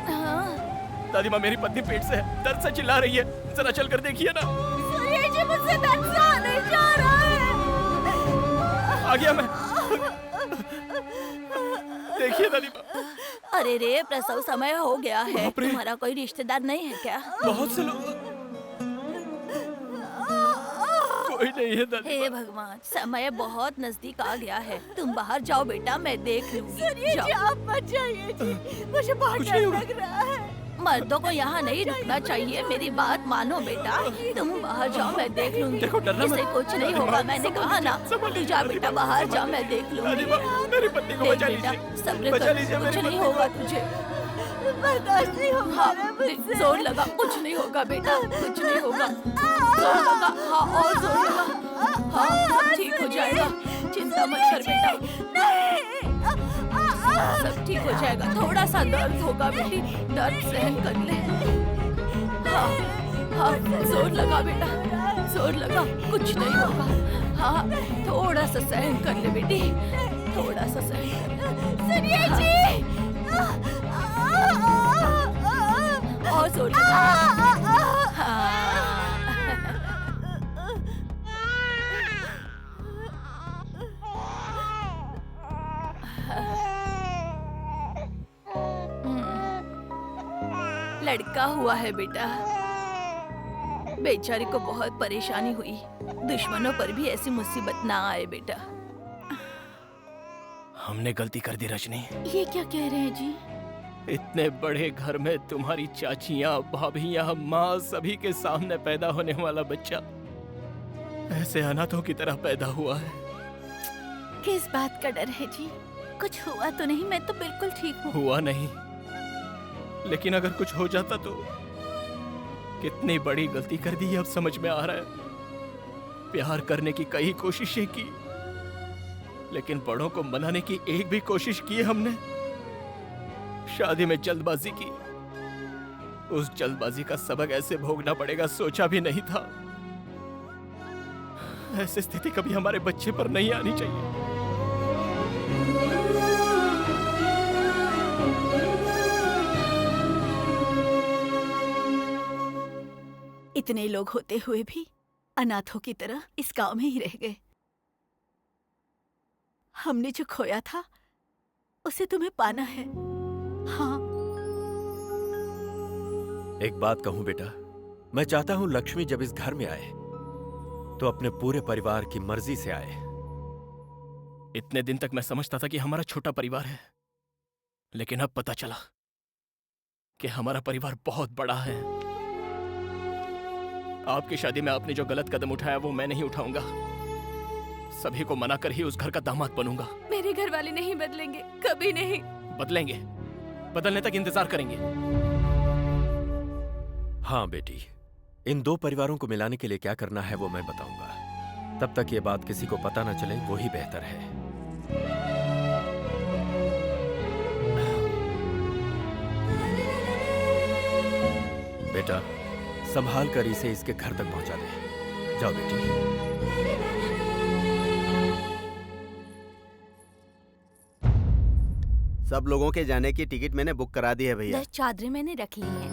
दादी माँ, मेरी पत्नी पेट से है, दर्द से चिल्ला रही है। जरा चल कर देखिए ना। सुनिए जी, मुझसे दर्द सहा नहीं जा रहा है। आ गया मैं। देखिए दादी माँ। अरे रे, प्रसव समय हो गया है। तुम्हारा कोई रिश्तेदार नहीं है क्या? बहुत से लोग। कोई नहीं है दादी। हे भगवान, समय बहुत नजदीक आ गया है। तुम बाहर जाओ बेटा, मैं देख लूंगी। सुनिए जी, आप मत जाइए जी, मुझे बहुत डर लग रहा है। मर्दों को यहाँ नहीं रुकना चाहिए, मेरी बात मानो बेटा। तुम बाहर जाओ, मैं देख लूंगी। इससे कुछ नहीं होगा, मैंने कहा ना। तू जा बेटा, बाहर जा, मैं देख लूंगी। मेरी पत्नी को बचा लीजिए। सब्र कर, कुछ नहीं होगा तुझे। बर्दाश्त नहीं हो पा रहा मुझसे। जोर लगा, कुछ नहीं होगा बेटा, कुछ नहीं होगा। जोर लगा, हाँ और जोर लगा। हाँ, सब ठीक हो जाएगा, चिंता मत कर बेटा। सब ठीक हो जाएगा। थोड़ा सा दर्द होगा बेटी, दर्द सहन कर ले। हाँ हाँ, जोर लगा बेटा, जोर लगा, कुछ नहीं होगा। हाँ, थोड़ा सा सहन कर ले बेटी, थोड़ा सा सहन कर ले। सुनिए जी, और जोर लगा। हाँ। लड़का हुआ है बेटा। बेचारी को बहुत परेशानी हुई। दुश्मनों पर भी ऐसी मुसीबत ना आए बेटा। हमने गलती कर दी रजनी। ये क्या कह रहे हैं जी? इतने बड़े घर में तुम्हारी चाचियाँ, भाभियाँ, माँ सभी के सामने पैदा होने वाला बच्चा ऐसे अनाथों की तरह पैदा हुआ है। किस बात का डर है जी? कुछ हुआ तो नहीं? मैं तो बिल्कुल ठीक हूँ। हुआ नहीं, लेकिन अगर कुछ हो जाता तो कितनी बड़ी गलती कर दी है अब समझ में आ रहा है। प्यार करने की कई कोशिशें की, लेकिन बड़ों को मनाने की एक भी कोशिश की हमने। शादी में जल्दबाजी की, उस जल्दबाजी का सबक ऐसे भोगना पड़ेगा सोचा भी नहीं था। ऐसी स्थिति कभी हमारे बच्चे पर नहीं आनी चाहिए। इतने लोग होते हुए भी अनाथों की तरह इस गांव में ही रह गए। हमने जो खोया था उसे तुम्हें पाना है। हाँ। एक बात कहूं बेटा, मैं चाहता हूं लक्ष्मी जब इस घर में आए तो अपने पूरे परिवार की मर्जी से आए। इतने दिन तक मैं समझता था कि हमारा छोटा परिवार है, लेकिन अब पता चला कि हमारा परिवार बहुत बड़ा है। आपकी शादी में आपने जो गलत कदम उठाया वो मैं नहीं उठाऊंगा। सभी को मना कर ही उस घर का दामाद बनूंगा। मेरे घर वाले नहीं बदलेंगे, कभी नहीं। बदलेंगे, बदलने तक इंतजार करेंगे। हाँ बेटी, इन दो परिवारों को मिलाने के लिए क्या करना है वो मैं बताऊंगा। तब तक ये बात किसी को पता न चले वो ही बेहतर है। बेटा, संभाल कर इसे इसके घर तक पहुंचा दे। जाओ बेटी। सब लोगों के जाने की टिकट मैंने बुक करा दी है भैया। 10 चादरें मैंने रख ली हैं।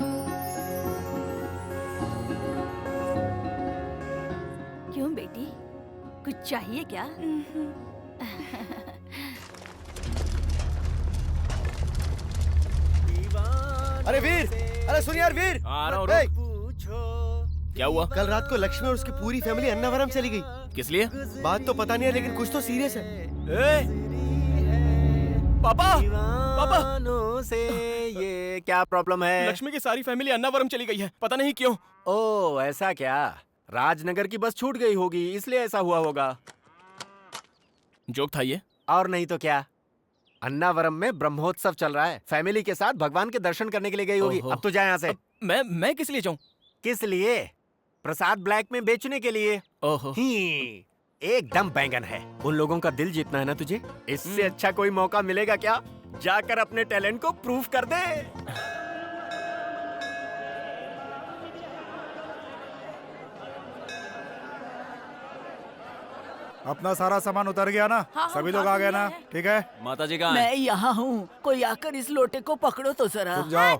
क्यों बेटी, कुछ चाहिए क्या? अरे वीर, अरे सुन यार वीर। आ रहा हूँ, ए, क्या हुआ? कल रात को लक्ष्मी और उसकी पूरी फैमिली अन्नावरम चली गई। किस लिए? बात तो पता नहीं है, लेकिन कुछ तो सीरियस है। पापा, से ये क्या प्रॉब्लम है? लक्ष्मी की सारी फैमिली अन्नावरम चली गई है, पता नहीं क्यों। ओह, ऐसा क्या? राजनगर की बस छूट गई होगी, इसलिए ऐसा हुआ होगा। जोक था ये? और नहीं तो क्या। अन्नावरम में ब्रह्मोत्सव चल रहा है, फैमिली के साथ भगवान के दर्शन करने के लिए गई होगी। अब तो जाए यहाँ से। मैं किस लिए जाऊं? किस लिए? प्रसाद ब्लैक में बेचने के लिए। ओहो। एकदम बैंगन है। उन लोगों का दिल जीतना है ना तुझे, इससे अच्छा कोई मौका मिलेगा क्या? जाकर अपने टैलेंट को प्रूव कर दे। अपना सारा सामान उतर गया ना? हाँ, सभी लोग आ गए ना? ठीक है। माता जी कहाँ मैं यहाँ हूँ, कोई आकर इस लोटे को पकड़ो तो जरा। रुक जाओ।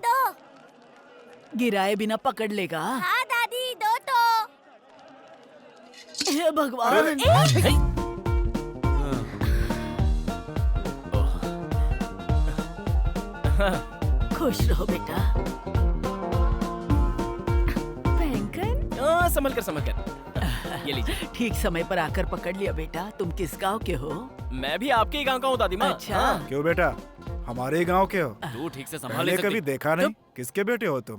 गिराए बिना पकड़ लेगा। हाँ दादी, दो तो। हे भगवान। खुश रहो बेटा। बैंगन? संभल कर। ये लीजिए। ठीक समय पर आकर पकड़ लिया बेटा। तुम किस गांव के हो? मैं भी आपके ही गांव का हूँ दादी माँ। अच्छा। क्यों बेटा, हमारे गांव के हो? तू ठीक से संभाल पहले नहीं कभी सकती। देखा नहीं। किसके बेटे हो तुम?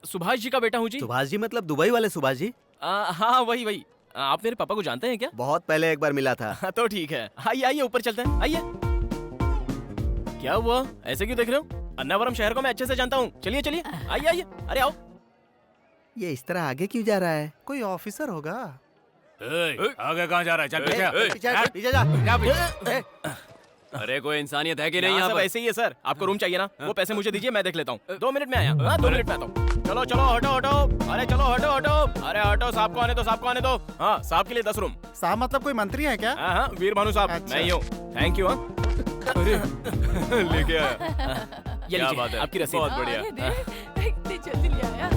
सुभाष जी का बेटा हूँ जी। सुभाष जी मतलब दुबई वाले सुभाष जी? हाँ वही। आप मेरे पापा को जानते हैं क्या? बहुत पहले एक बार मिला था। तो ठीक है, आइए ऊपर चलते हैं। आइए। क्या हुआ, ऐसे क्यों देख रहे हो? अन्नावरम शहर को मैं अच्छे से जानता हूँ। चलिए आइए। अरे आओ। ये इस तरह आगे क्यों जा रहा है? कोई ऑफिसर होगा। आगे कहाँ जा रहा है? चल पीछे जा। अरे कोई इंसानियत है कि नहीं यहाँ यहाँ सब पर? ऐसे ही है सर। आपको रूम चाहिए ना? वो पैसे मुझे दीजिए, मैं देख लेता हूँ। 2 मिनट में आया। हाँ 2 मिनट में आता हूँ। चलो हटो। अरे चलो हटो। अरे हटो, साहब को आने दो। हाँ, साहब के लिए 10 रूम। साहब मतलब कोई मंत्री है क्या? हाँ वीर भानु साहब। अच्छा। मैं ही हूँ। Thank you. लेके आया। ये क्या लीजिए, बात है, आपकी रसीद। बहुत बढ़िया। इतनी जल्दी ले आया।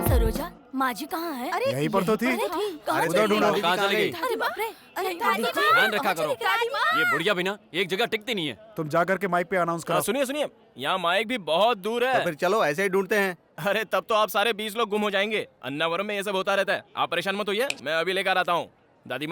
सरोजा, माँ जी कहाँ है? अरे यहीं पर तो थी। अरे थी, कहाँ उधर चली ढूंढो। गई? कहाँ चली गई? अरे बाप रे, अरे दादी माँ, ध्यान रखा करो। दादी माँ। ये बुढ़िया भी ना एक जगह टिकती नहीं है। तुम जा करके माइक पे अनाउंस करो। सुनिए, यहाँ माइक भी बहुत दूर है। तो फिर चलो ऐसे ही ढूंढते हैं। अरे तब तो आप सारे 20 लोग गुम हो जाएंगे। अन्नावरम में ये सब होता रहता है। आप परेशान मत होइए, मैं अभी लेकर आता हूँ। दादी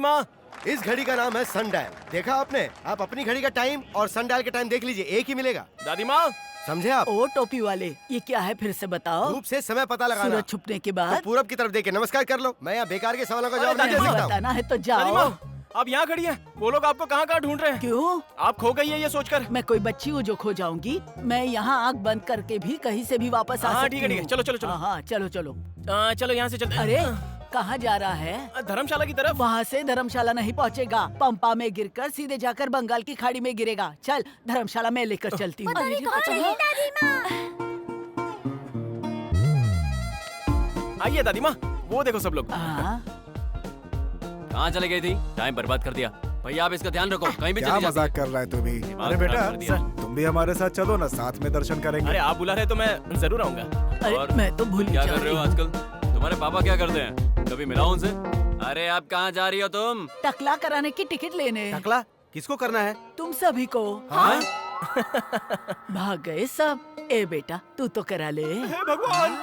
माँ। इस घड़ी का नाम है सनडायल। देखा आपने? आप अपनी घड़ी का टाइम और सनडायल का टाइम देख लीजिए, एक ही मिलेगा। दादी माँ। समझे आप? ओ टोपी वाले, ये क्या है फिर से बताओ। धूप से समय पता लगाना। सूरज छुपने के तो बाद पूरब की तरफ देख के नमस्कार कर लो। मैं यहाँ बेकार के सवालों का जवाब अरे नहीं दे सकता हूँ। बताना है तो दादी जाओ। माँ, आप यहाँ खड़ी हैं। वो लोग आपको कहाँ ढूंढ रहे हैं? क्यों? आप खो गई है ये सोचकर। मैं कोई बच्ची हूँ जो खो जाऊंगी? मैं यहाँ आँख बंद करके भी कहीं से भी वापस आ हाँ, सकती ठीक है। हूँ। चलो। हाँ चलो। चलो यहाँ से चलते। अरे कहाँ जा रहा है? धर्मशाला की तरफ। वहाँ से धर्मशाला नहीं पहुँचेगा। पंपा में गिरकर सीधे जाकर बंगाल की खाड़ी में गिरेगा। चल धर्मशाला में लेकर चलती हूँ। पता नहीं कहाँ चली दादी माँ। आइए दादी माँ, वो देखो सब लोग। हाँ, कहाँ चले गई थी? टाइम बर्बाद कर दिया। भैया आप इसका ध्यान रखो, कहीं भी क्या चली जाती मजाक कर रहा है तू भी? दिमाग अरे खराब बेटा, कर दिया। तुम भी हमारे साथ चलो ना, साथ में दर्शन करेंगे। अरे आप बुला रहे तो मैं जरूर आऊंगा। अरे और मैं तो भूल ही क्या जा कर रहे हो रही हूँ। आजकल? तुम्हारे पापा क्या करते हैं? कभी मिलाओ उनसे। अरे आप कहाँ जा रही हो तुम? टकला कराने की टिकट लेने। टकला किसको करना है? तुम सभी को। हाँ? भाग गए सब। ए बेटा तू तो करा ले। हे भगवान।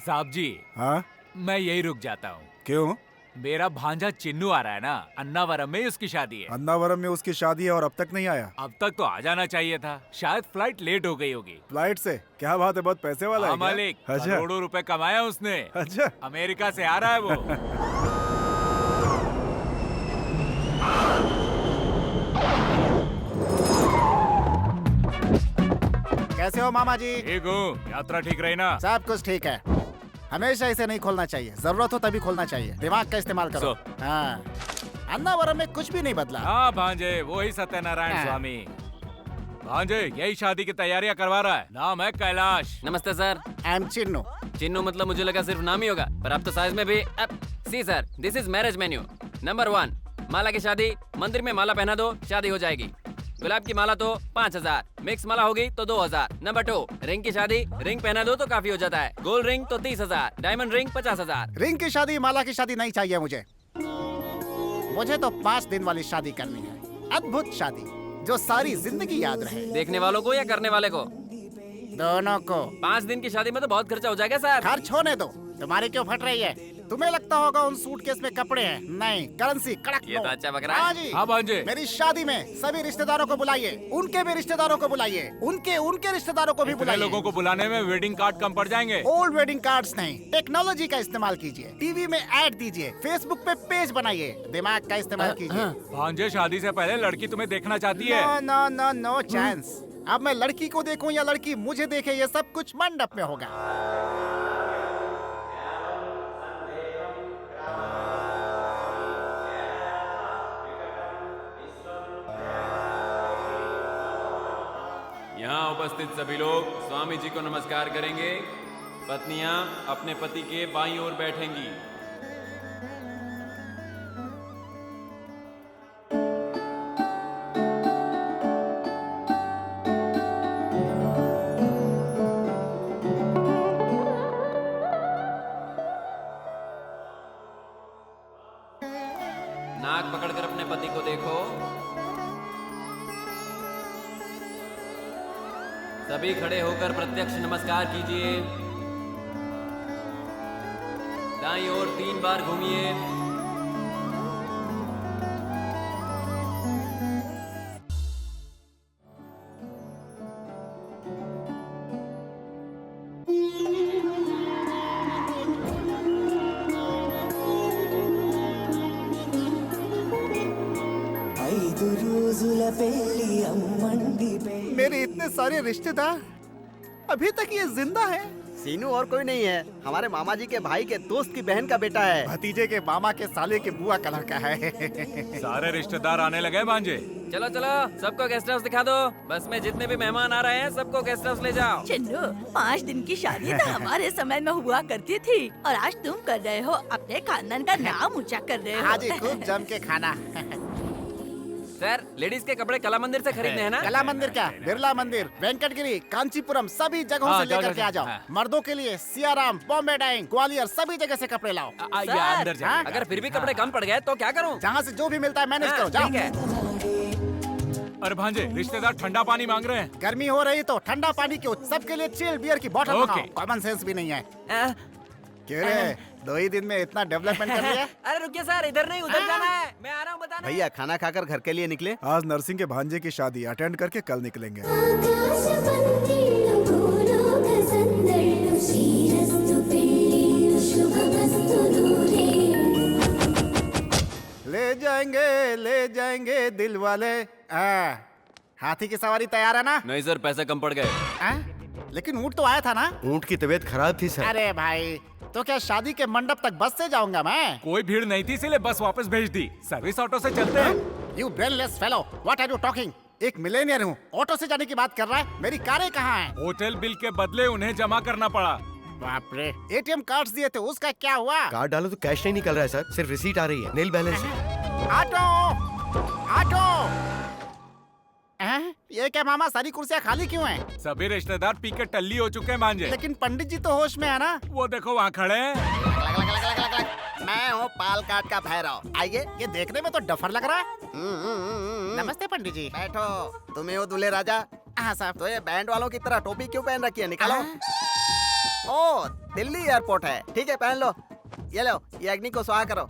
साहब जी, हाँ मैं यही रुक जाता हूँ। क्यों? मेरा भांजा चिन्नू आ रहा है ना, अन्नावरम में उसकी शादी है। अन्नावरम में उसकी शादी है और अब तक नहीं आया। अब तक तो आ जाना चाहिए था, शायद फ्लाइट लेट हो गई होगी। फ्लाइट से क्या बात है, बहुत पैसे वाला है क्या? मालिक, अच्छा। करोड़ों रुपए कमाया उसने। अच्छा, अमेरिका से आ रहा है वो। कैसे हो मामा जी? ठीक हूँ, यात्रा ठीक रही ना? सब कुछ ठीक है। हमेशा इसे नहीं खोलना चाहिए, जरूरत हो तभी खोलना चाहिए। दिमाग का इस्तेमाल करो। हाँ, अन्नावरम में कुछ भी नहीं बदला। हाँ भांजे, वही सत्यनारायण हाँ। स्वामी। भांजे यही शादी की तैयारियां करवा रहा है। नाम है कैलाश। नमस्ते sir. I am Chinnu. Chinnu मतलब मुझे लगा सिर्फ नाम ही होगा, पर अब तो साइज में भी। See sir, this is marriage menu. Number 1, Mala की शादी। मंदिर में माला पहना दो, शादी हो जाएगी। गुलाब की माला तो 5000, मिक्स माला होगी तो 2000। नंबर 2, रिंग की शादी। रिंग पहना दो तो काफी हो जाता है। गोल्ड रिंग तो 30,000, डायमंड रिंग 50,000। रिंग की शादी, माला की शादी नहीं चाहिए मुझे। मुझे तो 5 दिन वाली शादी करनी है। अद्भुत शादी जो सारी जिंदगी याद रहे। देखने वालों को या करने वाले को? दोनों को। 5 दिन की शादी में तो बहुत खर्चा हो जाएगा सर। खर्च होने दो, तुम्हारी क्यों फट रही है? तुम्हें लगता होगा उन सूटकेस में कपड़े हैं, नहीं, करेंसी कड़क ये तो नोट। अच्छा बक रहा है। हाँ जी। हाँ भांजे। मेरी शादी में सभी रिश्तेदारों को बुलाइए, उनके भी रिश्तेदारों को बुलाइए, उनके रिश्तेदारों को भी इतने बुलाइए। लोगों को बुलाने में वेडिंग कार्ड कम पड़ जाएंगे। ओल्ड वेडिंग कार्ड्स नहीं, टेक्नोलॉजी का इस्तेमाल कीजिए। टीवी में ऐड दीजिए, फेसबुक पे पेज बनाइए, दिमाग का इस्तेमाल कीजिए। भांजे, शादी से पहले लड़की तुम्हें देखना चाहती है। No no no no chance. अब मैं लड़की को देखूं या लड़की मुझे देखे, ये सब कुछ मंडप में होगा। यहाँ उपस्थित सभी लोग स्वामी जी को नमस्कार करेंगे। पत्नियां अपने पति के बाईं ओर बैठेंगी। नाक पकड़कर अपने पति को देखो। सभी खड़े होकर प्रत्यक्ष नमस्कार कीजिए। दाईं ओर 3 बार घूमिए। मेरे इतने सारे रिश्तेदार, अभी तक ये जिंदा है। सीनू और कोई नहीं है, हमारे मामा जी के भाई के दोस्त की बहन का बेटा है। भतीजे के मामा के साले के बुआ का लड़का है। सारे रिश्तेदार आने लगे भांजे। चलो चलो, सबको गेस्ट हाउस दिखा दो। बस में जितने भी मेहमान आ रहे हैं सबको गेस्ट हाउस ले जाओ। चिन्नू, 5 दिन की शादी तो हमारे समय में हुआ करती थी, और आज तुम कर रहे हो, अपने खानदान का नाम ऊंचा कर रहे हो। हाँ जी, खूब जम के खाना। सर, लेडीज के कपड़े कला मंदिर से खरीदने हैं ना? कला मंदिर क्या, बिरला मंदिर, वेंकटगिरी, कांचीपुरम, सभी जगहों से लेकर के आ जाओ। मर्दों के लिए सियाराम, बॉम्बे डाइंग, ग्वालियर, सभी जगह से कपड़े लाओ। अंदर जाइए। अगर फिर भी कपड़े कम पड़ गए तो क्या करूं? जहाँ से जो भी मिलता है मैनेज करो, जाओ। ठीक है। अरे भांजे, रिश्तेदार ठंडा पानी मांग रहे हैं। गर्मी हो रही तो ठंडा पानी क्यों, सबके लिए चिल बियर की बॉटल ओके। बनाओ। कॉमन सेंस भी नहीं है। क्यों रे, 2 ही दिन में इतना डेवलपमेंट कर लिया? अरे रुकिए सर, इधर नहीं उधर जाना है, मैं आ रहा हूँ बताने। भैया खाना खाकर घर के लिए निकले। आज नरसिंह के भांजे की शादी अटेंड करके कल निकलेंगे। ले जाएंगे दिल वाले। हाथी की सवारी तैयार है ना? नहीं सर, पैसे कम पड़ गए। लेकिन ऊँट तो आया था ना? ऊँट की तबीयत खराब थी सर। अरे भाई, तो क्या शादी के मंडप तक बस से जाऊंगा मैं? कोई भीड़ नहीं थी इसीलिए बस वापस भेज दी। सर्विस ऑटो से चलते हैं। You brainless fellow, what are you talking? एक मिलेनियर हूँ, ऑटो से जाने की बात कर रहा है। मेरी कारें कहाँ हैं? होटल बिल के बदले उन्हें जमा करना पड़ा। बाप रे, ATM कार्ड्स दिए थे, उसका क्या हुआ? कार्ड डालो तो कैश नहीं निकल रहा है सर, सिर्फ रिसीट आ रही है, नील बैलेंस है। Auto, auto. ये क्या मामा, सारी कुर्सियाँ खाली क्यों हैं? सभी रिश्तेदार पी के टल्ली हो चुके हैं भांजे। लेकिन पंडित जी तो होश में है ना? वो देखो वहाँ खड़े हैं। मैं हूँ पाल काट का भैरव। आइए। ये देखने में तो डफर लग रहा है। नमस्ते पंडित जी। बैठो। तुम्हें हो दूल्हे राजा? हाँ साहब। तो ये बैंड वालों की तरह टोपी क्यों पहन रखी है? निकालो। ओ, दिल्ली एयरपोर्ट है। ठीक है, पहन लो। ये लो, ये अग्नि को स्वाहा करो।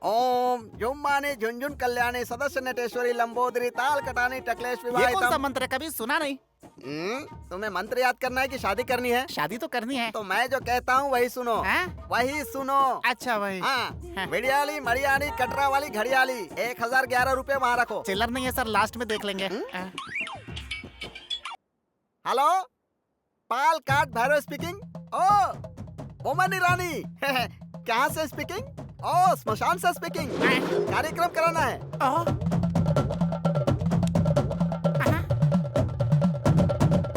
ओम जुम्मानी झुंझुन कल्याणी सदस्य नटेश्वरी लंबोदरी ताल कटानी टकलेश ये कौन सा विवाहितम। मंत्र है? कभी सुना नहीं। तुम्हें मंत्र याद करना है कि शादी करनी है? शादी तो करनी है। तो मैं जो कहता हूँ वही सुनो। वही सुनो। अच्छा वही। हाँ। मिडियाली मरियाली कटरा वाली घड़ियाली 1011 रुपए वहाँ रखो। चिल्लर नहीं है सर, लास्ट में देख लेंगे। हेलो, पाल काट भैरव स्पीकिंग। ओ मोमनी रानी कहाँ से स्पीकिंग? ओ स्मशान से स्पीकिंग। कार्यक्रम कराना है।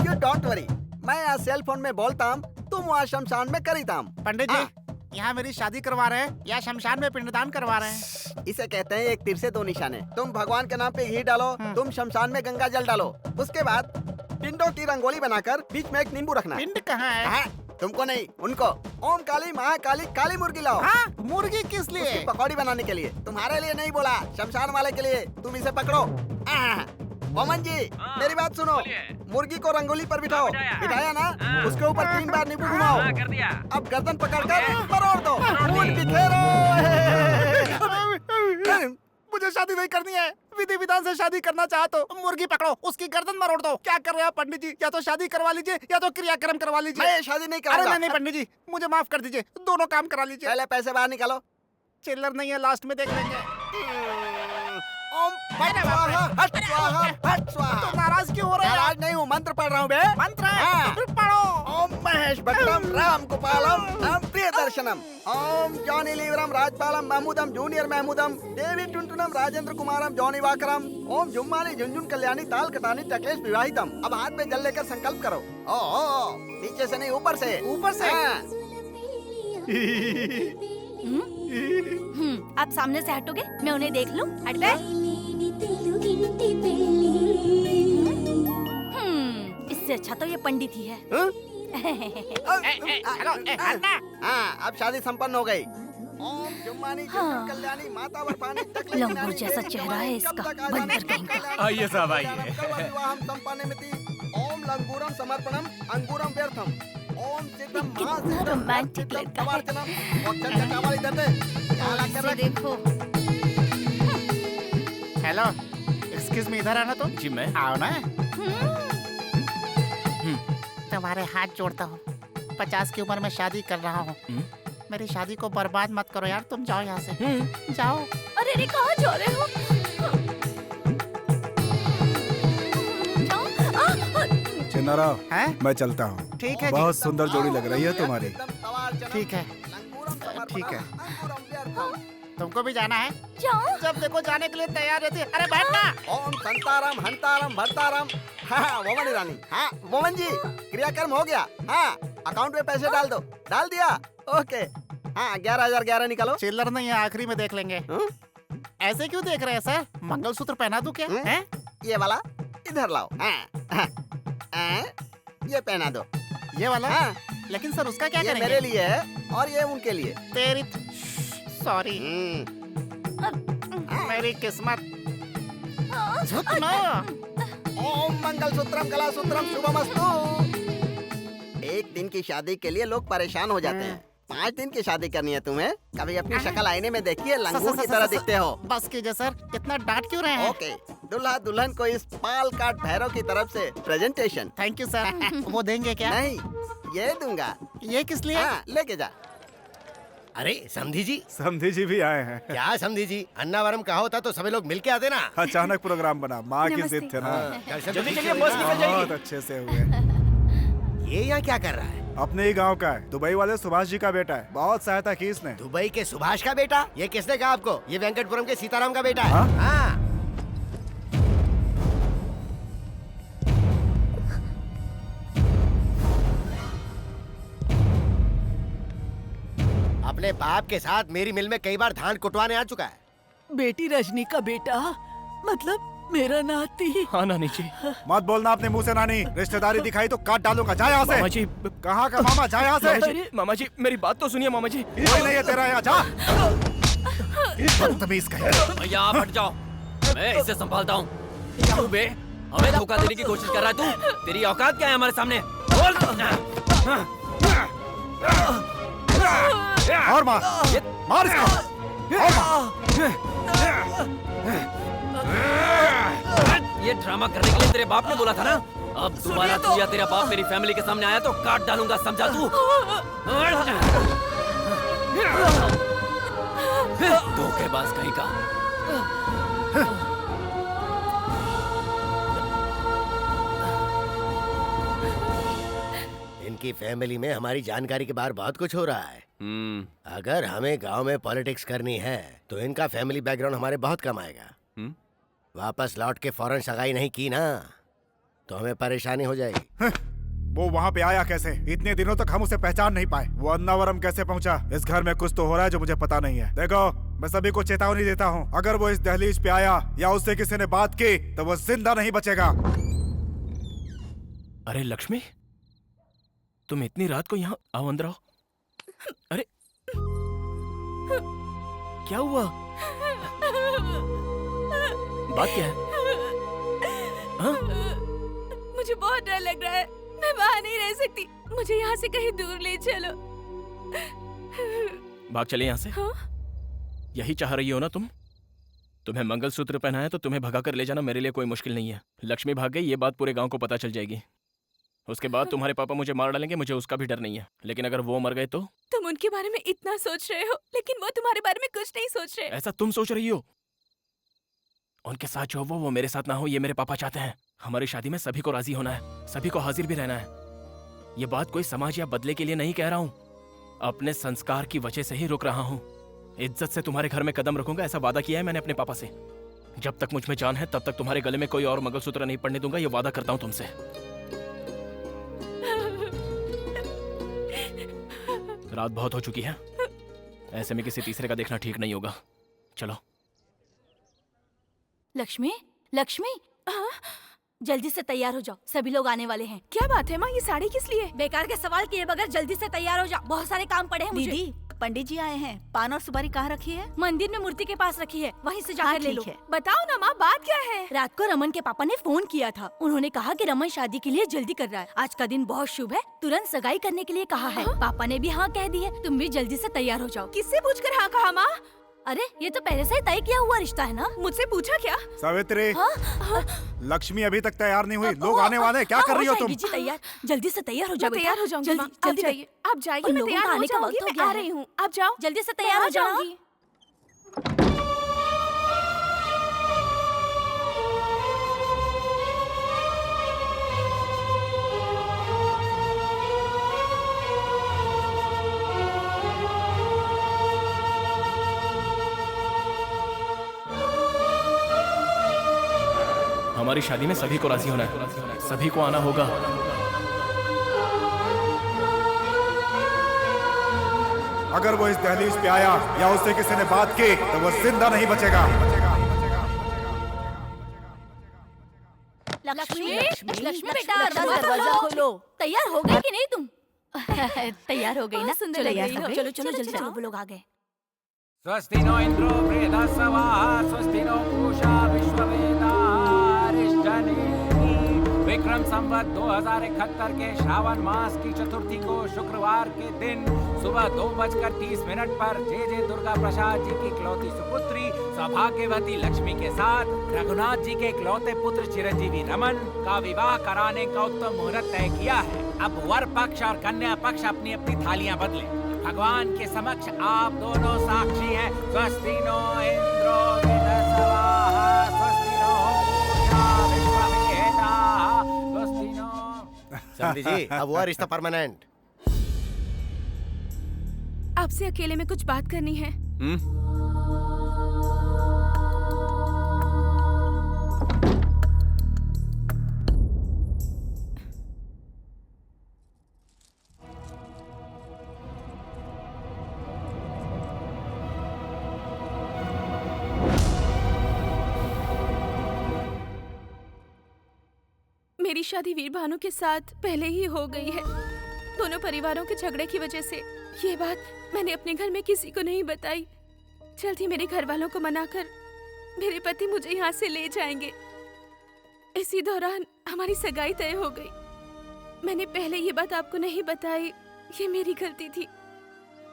यू डोंट वरी, मैं यहाँ सेल फोन में बोलता हूँ, तुम वहाँ शमशान में करीता हूँ। पंडित जी, यहाँ मेरी शादी करवा रहे हैं या शमशान में पिंडदान करवा रहे हैं? इसे कहते हैं एक तीर से दो निशाने। तुम भगवान के नाम पे घी डालो, तुम शमशान में गंगा जल डालो। उसके बाद पिंडों की रंगोली बनाकर बीच में एक नींबू रखना। पिंड कहाँ है? तुमको नहीं, उनको। ओम काली महाकाली काली मुर्गी लाओ। मुर्गी किस लिए? उसकी पकौड़ी बनाने के लिए। तुम्हारे लिए नहीं बोला, शमशान वाले के लिए। तुम इसे पकड़ो। मोमन जी मेरी बात सुनो, मुर्गी को रंगोली पर बिठाओ। बिठाया ना? उसके ऊपर 3 बार नींबू घुमाओ। अब गर्दन पकड़कर मरोड़ दो। खून बिखेरो। मुझे शादी नहीं करनी है, विधि विधान से शादी करना चाहते हो। मुर्गी पकड़ो, उसकी गर्दन मरोड़ दो। क्या कर रहे हो पंडित जी? या तो शादी करवा लीजिए या तो क्रियाक्रम करवा लीजिए। मैं शादी नहीं करूंगा। अरे नहीं पंडित जी, मुझे माफ कर दीजिए, दोनों काम करा लीजिए। पहले पैसे बाहर निकालो। चिल्लर नहीं है, लास्ट में देख लेंगे। ओम हट स्वाहा हट स्वाहा हट स्वाहा। तो नाराज क्यों हो रहे हैं? नाराज नहीं हूँ, मंत्र पढ़ रहा हूँ बे। मंत्र है? तो फिर पढ़ो। ओम महेश भट्टम राम गोपालम राम प्रिय दर्शनम। ओम जॉनी लीवरम राजपालम महमूदम जूनियर महमूदम देवी टुनटुनम राजेंद्र कुमारम जॉनी वाकरम। ओम जुम्मानी झुंझुन कल्याणी ताल कटानी टकलेश विवाहितम। अब हाथ में जल लेकर संकल्प करो। ओ नीचे से नहीं, ऊपर से। ऊपर से? आप सामने से हटोगे? मैं उन्हें देख लूं? हट गए? इससे अच्छा तो ये पंडित ही है। अब शादी संपन्न हो गई। ओम जुम्मानी झुंझुन कल्याणी माता वरपानी टकलेश लंगूर जैसा चेहरा है इसका, बंदर कहीं का। आइए साहब आइए। विवाहम संपन्नमिति। ओम लंगूरम समर्पणम अंगूरम व्यर्थम। ओम सिद्धम कितना रोमांटिक लड़का है। देखो। हेलो, एक्सक्यूज मी, इधर आना तुम। जी मैं। आओ ना। तुम्हारे हाथ जोड़ता हूँ, 50 की उम्र में शादी कर रहा हूँ। मेरी शादी को बर्बाद मत करो यार, तुम जाओ यहाँ से। जाओ। अरे रे कहाँ जा रहे हो? चिन्नारा, मैं चलता हूँ। ठीक है। बहुत सुंदर जोड़ी लग रही है तुम्हारी। ठीक है, ठीक है। तुमको भी जाना है? जाओ। जब देखो जाने के लिए तैयार रहती है। अरे बैठना। ओम संताराम हंताराम भरताराम। हाँ मोमन रानी। हाँ मोमन जी, क्रियाक्रम हो गया। हाँ अकाउंट में पैसे डाल दो। डाल दिया? ओके। हाँ 11,011 निकालो। चिल्लर नहीं है, आखिरी में देख लेंगे। ऐसे क्यों देख रहे हैं सर? मंगलसूत्र पहना दूं क्या? हैं? ये वाला इधर लाओ। ये पहना दो। ये वाला? लेकिन सर उसका क्या ये करेंगे? मेरे लिए है और ये उनके लिए। तेरी सॉरी, मेरी किस्मत। झुकना। ओम मंगलसूत्रम कलासूत्रम शुभमस्तु। एक दिन की शादी के लिए लोग परेशान हो जाते हैं। 5 दिन की शादी करनी है तुम्हें? कभी अपनी शक्ल आईने में देखिए, लंगूर की तरह दिखते हो। बस कीजिए सर, इतना डांट क्यों रहे हैं? ओके, दुल्हा दुल्हन को इस पाल काट भैरव की तरफ से प्रेजेंटेशन। Thank you sir. वो देंगे क्या? नहीं, ये दूंगा। ये किस लिए? लेके जा। अरे समधी जी। समधी जी भी आए हैं। क्या समधी जी, अन्नावरम कहा होता तो सभी लोग मिलके आते ना। अचानक प्रोग्राम बना, माँ की जिद थे ना। जल्दी चलिए, बस निकल जाएगी। बहुत अच्छे से हुए। ये यहाँ क्या कर रहा है? अपने ही गांव का है, दुबई वाले सुभाष जी का बेटा है। बहुत सहायता की इसने। दुबई के सुभाष का बेटा? ये किसने कहा आपको? ये वेंकटपुरम के सीताराम का बेटा है। हाँ। अपने बाप के साथ मेरी मिल में कई बार धान कुटवाने आ चुका है। बेटी रजनी का बेटा, मतलब मेरा नाती। हाँ नानी जी। मत बोलना अपने मुंह से नानी, रिश्तेदारी दिखाई तो काट डालूंगा। जा यहाँ से। मामा जी। कहाँ का मामा? जा यहाँ से। मामा जी मेरी बात तो सुनिए मामा जी। कोई नहीं है तेरा यहाँ, जा। बदतमीज कहीं। भैया आप हट जाओ, मैं इसे संभालता हूँ। तू बे, हमें धोखा देने की कोशिश कर रहा है तू? तेरी औकात क्या है हमारे सामने? बोल। और मार इसको। और मार। ये ड्रामा करने के लिए तेरे बाप ने बोला था ना। अब दोबारा तू या तेरा बाप मेरी फैमिली के सामने आया तो काट डालूंगा, समझा तू? धोखेबाज कहीं का। इनकी फैमिली में हमारी जानकारी के बाहर बहुत कुछ हो रहा है। अगर हमें गांव में पॉलिटिक्स करनी है तो इनका फैमिली बैकग्राउंड हमारे बहुत कम आएगा। वापस लौट के फौरन सगाई नहीं की ना तो हमें परेशानी हो जाएगी। वो वहाँ पे आया कैसे? इतने दिनों तक हम उसे पहचान नहीं पाए। वो अन्नावरम कैसे पहुँचा? इस घर में कुछ तो हो रहा है जो मुझे पता नहीं है। देखो, मैं सभी को चेतावनी देता हूँ, अगर वो इस दहलीज पे आया या उससे किसी ने बात की तो वो जिंदा नहीं बचेगा। अरे लक्ष्मी, तुम इतनी रात को यहाँ आओ, अंदर आओ। अरे क्या हुआ? बात क्या है? हाँ? मुझे बहुत डर लग रहा है, मैं वहाँ नहीं रह सकती, मुझे यहाँ से कहीं दूर ले चलो। भाग चले यहाँ से। हाँ? यही चाह रही हो ना तुम? तुम्हें मंगलसूत्र पहनाया तो तुम्हें भगा कर ले जाना मेरे लिए कोई मुश्किल नहीं है। लक्ष्मी भाग गई, ये बात पूरे गांव को पता चल जाएगी। उसके बाद तुम्हारे पापा मुझे मार डालेंगे, मुझे उसका भी डर नहीं है। लेकिन अगर वो मर गए तो? तुम उनके बारे में इतना सोच रहे हो, लेकिन वो तुम्हारे बारे में कुछ नहीं सोच रहे। ऐसा तुम सोच रही हो? उनके साथ जो वो मेरे साथ ना हो, ये मेरे पापा चाहते हैं। हमारी शादी में सभी को राजी होना है, सभी को हाजिर भी रहना है। ये बात कोई समाज या बदले के लिए नहीं कह रहा हूँ, अपने संस्कार की वजह से ही रुक रहा हूँ। इज्जत से तुम्हारे घर में कदम रखूंगा, ऐसा वादा किया है मैंने अपने पापा से। जब तक मुझ में जान है तब तक तुम्हारे गले में कोई और मंगलसूत्र नहीं पड़ने दूंगा, ये वादा करता हूँ तुमसे। रात बहुत हो चुकी है, ऐसे में किसी तीसरे का देखना ठीक नहीं होगा। चलो। लक्ष्मी, लक्ष्मी, जल्दी से तैयार हो जाओ, सभी लोग आने वाले हैं। क्या बात है माँ, ये साड़ी किस लिए? बेकार के सवाल किए बगैर जल्दी से तैयार हो जाओ, बहुत सारे काम पड़े हैं मुझे। दीदी, पंडित जी आए हैं, पान और सुपारी कहाँ रखी है? मंदिर में मूर्ति के पास रखी है, वहीं से जाकर ले लो। बताओ ना माँ, बात क्या है? रात को रमन के पापा ने फोन किया था, उन्होंने कहा कि रमन शादी के लिए जल्दी कर रहा है। आज का दिन बहुत शुभ है, तुरंत सगाई करने के लिए कहा है। पापा ने भी हाँ कह दी है, तुम भी जल्दी से तैयार हो जाओ। किससे पूछकर हाँ कहा माँ? अरे ये तो पहले से ही तय किया हुआ रिश्ता है ना। मुझसे पूछा क्या? सावित्री, लक्ष्मी अभी तक तैयार नहीं हुई, लोग आने वाले हैं, क्या कर रही हो तुम? जी तैयार, जल्दी से तैयार हो जाओ। तैयार हो जाऊंगी, जल्दी जाइए, आप जाइए, मैं तैयार हो जाऊंगी, मैं आ रही हूँ, आप जाओ। जल्दी से तैयार हो जाऊंगी। हमारी शादी में सभी को राजी होना है, सभी को आना होगा। अगर वो इस दहलीज पे आया या उससे किसी ने बात की तो वो जिंदा नहीं बचेगा। लक्ष्मी, लक्ष्मी बेटा, दरवाजा खोलो। तैयार हो गई कि नहीं तुम? तैयार हो गई ना? सुंदर चलो लग यार, रही हो। चलो चलो जल्दी चलो, वो लोग आ गए। स्वस्ति नो इंद्रो बृहस्पतिः, स्वस्ति नो पूषा विश्ववेदारिष्टनेमिः। विक्रम संवत 2071 के श्रावण मास की चतुर्थी को शुक्रवार के दिन सुबह 2:30 पर जे दुर्गा प्रसाद जी की इकलौती सुपुत्री सौभाग्यवती लक्ष्मी के साथ रघुनाथ जी के इकलौते पुत्र चिरंजीवी रमन का विवाह कराने का उत्तम मुहूर्त तय किया है। अब वर पक्ष और कन्या पक्ष अपनी अपनी थालियां बदलें। भगवान के समक्ष आप दोनों साक्षी हैं। स्वस्ति नो इंद्रो बृहस्पतिः, स्वस्ति नो पूषा विश्ववेदाः, स्वस्ति नो। समझी जी, अब हुआ रिश्ता परमानेंट। आपसे अकेले में कुछ बात करनी है। मेरी शादी वीर भानु के साथ पहले ही हो गई है। दोनों परिवारों के झगड़े की वजह से ये बात मैंने अपने घर में किसी को नहीं बताई। जल्द ही मेरे घर वालों को मनाकर मेरे पति मुझे यहाँ से ले जाएंगे। इसी दौरान हमारी सगाई तय हो गई। मैंने पहले ये बात आपको नहीं बताई, ये मेरी गलती थी।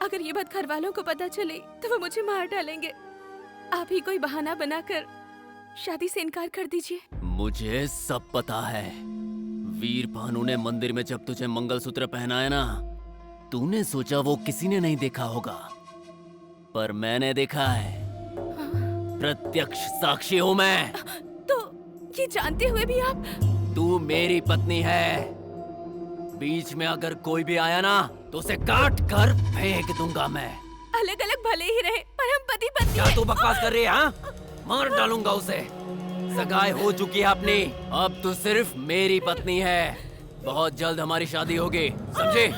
अगर ये बात घर वालों को पता चले तो वो मुझे मार डालेंगे। आप ही कोई बहाना बनाकर शादी से इनकार कर दीजिए। मुझे सब पता है। वीर भानु ने मंदिर में जब तुझे मंगलसूत्र पहनाया ना, तूने सोचा वो किसी ने नहीं देखा होगा, पर मैंने देखा है। प्रत्यक्ष साक्षी हूँ मैं। तो ये जानते हुए भी आप? तू मेरी पत्नी है। बीच में अगर कोई भी आया ना तो उसे काट कर फेंक दूंगा मैं। अलग अलग भले ही रहे, पर हम पति पत्नी। क्या तू बकवास कर रही है? हाँ? मार डालूंगा उसे। सगाई हो चुकी है अपनी, अब तू सिर्फ मेरी पत्नी है। बहुत जल्द हमारी शादी होगी, समझे?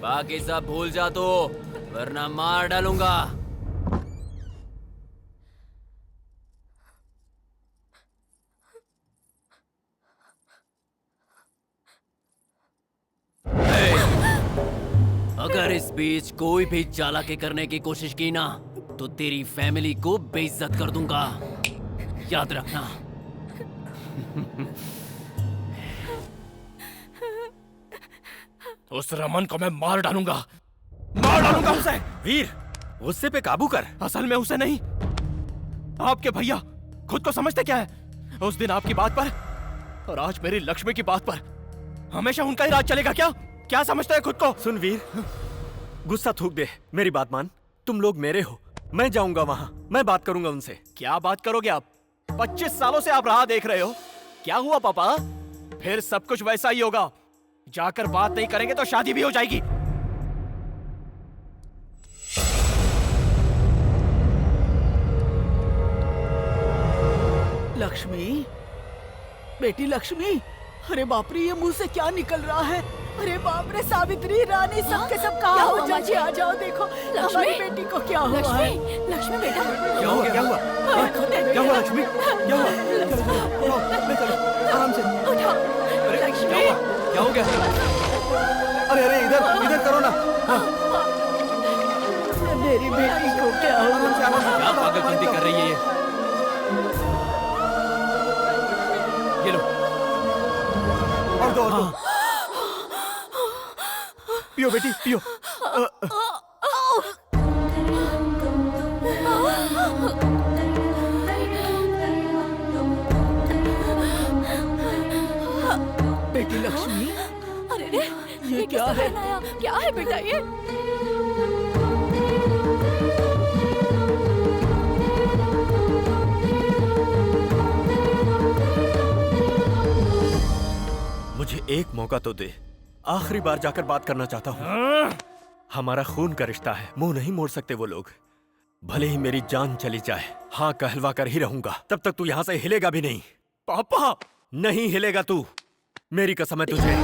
बाकी सब भूल जा तू, वरना मार डालूंगा। अगर इस बीच कोई भी चालाकी करने की कोशिश की ना, तो तेरी फैमिली को बेइज्जत कर दूंगा, याद रखना। उस रमन को मैं मार डालूंगा उसे। वीर, गुस्से पे काबू कर। असल में उसे नहीं, आपके भैया। खुद को समझते क्या है? उस दिन आपकी बात पर और आज मेरी लक्ष्मी की बात पर हमेशा उनका ही राज चलेगा क्या? क्या समझते हैं खुद को? सुन वीर, गुस्सा थूक दे, मेरी बात मान। तुम लोग मेरे हो, मैं जाऊंगा वहां, मैं बात करूंगा उनसे। क्या बात करोगे आप? 25 सालों से आप राह देख रहे हो। क्या हुआ पापा? फिर सब कुछ वैसा ही होगा। जाकर बात नहीं करेंगे तो शादी भी हो जाएगी। लक्ष्मी, बेटी लक्ष्मी, अरे बाप रे, ये मुंह से क्या निकल रहा है? अरे बाप रे, सावित्री, रानी, सब के सब कहाँ हो? जल्दी आ जाओ, देखो हमारी बेटी को क्या हुआ है। लक्ष्मी बेटा, क्या हुआ? क्या हुआ? क्या हुआ लक्ष्मी? क्या हुआ? आराम से उठाओ। क्या हो गया? अरे अरे, इधर करो ना। मेरी बेटी को क्या हुआ? क्या पागलपंती कर रही है ये लो। और दो। पियो बेटी, पियो। बेटी लक्ष्मी, अरे रे, ये क्या है? क्या है बेटा ये? मुझे एक मौका तो दे, आखिरी बार जाकर बात करना चाहता हूँ। हमारा खून का रिश्ता है, मुंह नहीं मोड़ सकते वो लोग। भले ही मेरी जान चली जाए, हाँ कहलवा कर ही रहूंगा। तब तक तू यहाँ से हिलेगा भी नहीं। पापा, नहीं हिलेगा तू, मेरी कसम है तुझे।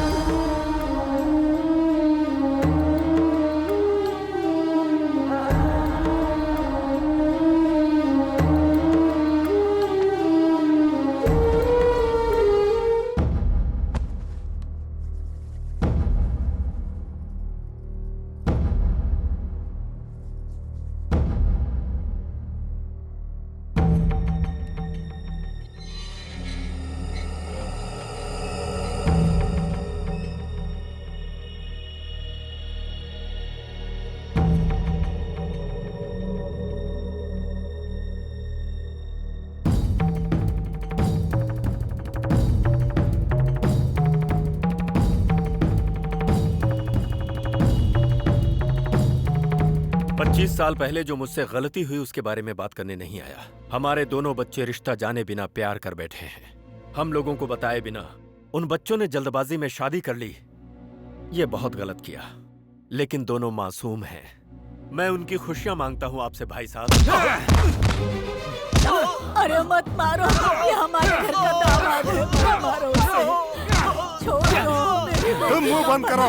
साल पहले जो मुझसे गलती हुई उसके बारे में बात करने नहीं आया। हमारे दोनों बच्चे रिश्ता जाने बिना प्यार कर बैठे हैं। हम लोगों को बताए बिना उन बच्चों ने जल्दबाजी में शादी कर ली। ये बहुत गलत किया, लेकिन दोनों मासूम हैं। मैं उनकी खुशियां मांगता हूं आपसे भाई साहब। अरे मत मारो, ये हमारे घर का दामाद है, मत मारो उसे। छोड़ दो। तुम मुंह बंद करो।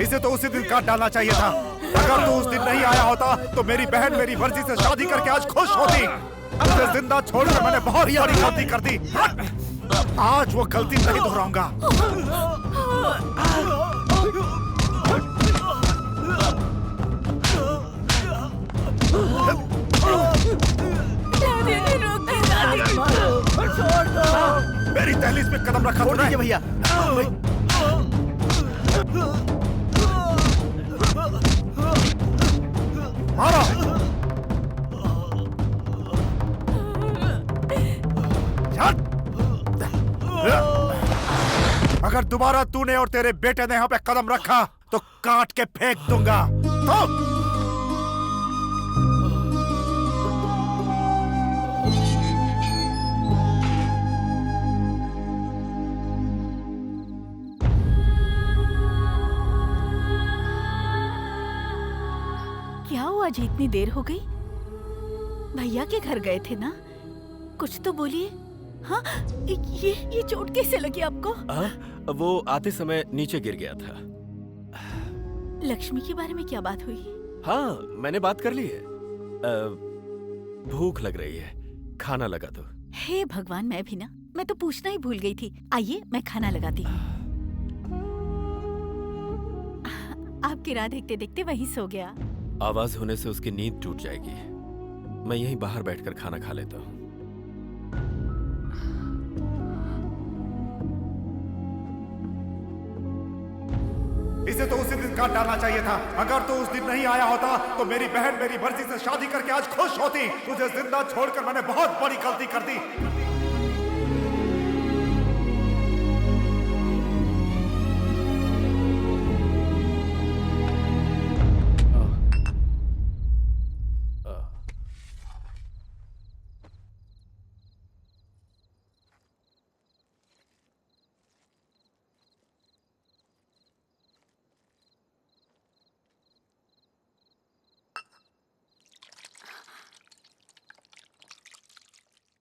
इसे तो उसी दिन काट डालना चाहिए था। अगर तू उस दिन नहीं आया होता तो मेरी बहन मेरी मर्जी से शादी करके आज खुश होती। उसे जिंदा छोड़कर मैंने बहुत बड़ी गलती कर दी। आज वो गलती नहीं दोहराऊंगा। छोड़ दो। मेरी दहलीज पे कदम रखा तूने। भैया मारो। अगर दोबारा तूने और तेरे बेटे ने यहाँ पे कदम रखा तो काट के फेंक दूंगा। तो क्या हुआ जी, इतनी देर हो गई? भैया के घर गए थे ना, कुछ तो बोलिए। हाँ, ये चोट कैसे लगी आपको? वो आते समय नीचे गिर गया था। लक्ष्मी के बारे में क्या बात हुई? हाँ, मैंने बात कर ली है। भूख लग रही है, खाना लगा दो। हे भगवान, मैं भी ना, मैं तो पूछना ही भूल गई थी। आइए मैं खाना लगाती हूँ। आपकी राह देखते देखते वहीं सो गया। आवाज होने से उसकी नींद टूट जाएगी। मैं यहीं बाहर बैठकर खाना खा लेता हूँ। इसे तो उसी दिन काट डालना चाहिए था। अगर तू उस दिन नहीं आया होता तो मेरी बहन मेरी मर्जी से शादी करके आज खुश होती। तुझे जिंदा छोड़कर मैंने बहुत बड़ी गलती कर दी।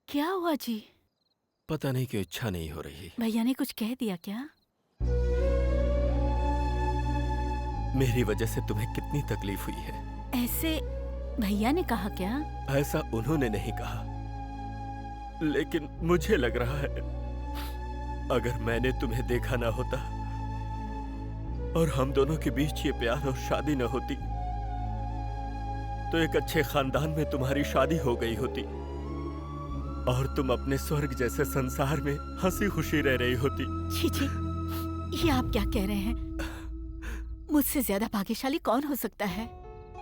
क्या हुआ जी? पता नहीं क्यों इच्छा नहीं हो रही। भैया ने कुछ कह दिया क्या? मेरी वजह से तुम्हें कितनी तकलीफ हुई है। ऐसे भैया ने कहा क्या? ऐसा उन्होंने नहीं कहा, लेकिन मुझे लग रहा है अगर मैंने तुम्हें देखा ना होता और हम दोनों के बीच ये प्यार और शादी न होती तो एक अच्छे खानदान में तुम्हारी शादी हो गई होती और तुम अपने स्वर्ग जैसे संसार में हंसी खुशी रह रही होती। छी छी, ये आप क्या कह रहे हैं? मुझसे ज्यादा भाग्यशाली कौन हो सकता है?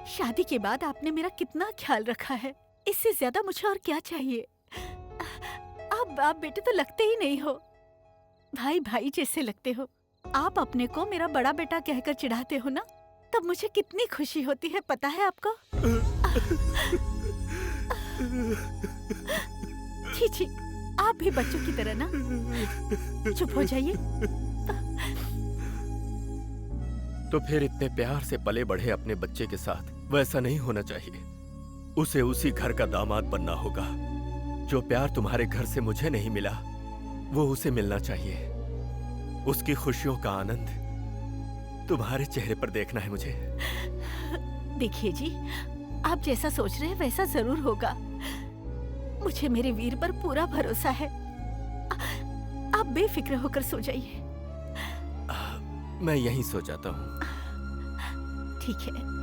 शादी के बाद आपने मेरा कितना ख्याल रखा है, इससे ज्यादा मुझे और क्या चाहिए? आप बाप बेटे तो लगते ही नहीं हो, भाई भाई जैसे लगते हो। आप अपने को मेरा बड़ा बेटा कहकर चिढ़ाते हो ना, तब मुझे कितनी खुशी होती है, पता है आपको? छी छी, आप भी बच्चों की तरह ना। चुप हो जाइए। तो फिर इतने प्यार से पले बढ़े अपने बच्चे के साथ वैसा नहीं होना चाहिए। उसे उसी घर का दामाद बनना होगा। जो प्यार तुम्हारे घर से मुझे नहीं मिला वो उसे मिलना चाहिए। उसकी खुशियों का आनंद तुम्हारे चेहरे पर देखना है मुझे। देखिए जी, आप जैसा सोच रहे हैं वैसा जरूर होगा। मुझे मेरे वीर पर पूरा भरोसा है। आप बेफिक्र होकर सो जाइए। मैं यहीं सो जाता हूँ। ठीक है।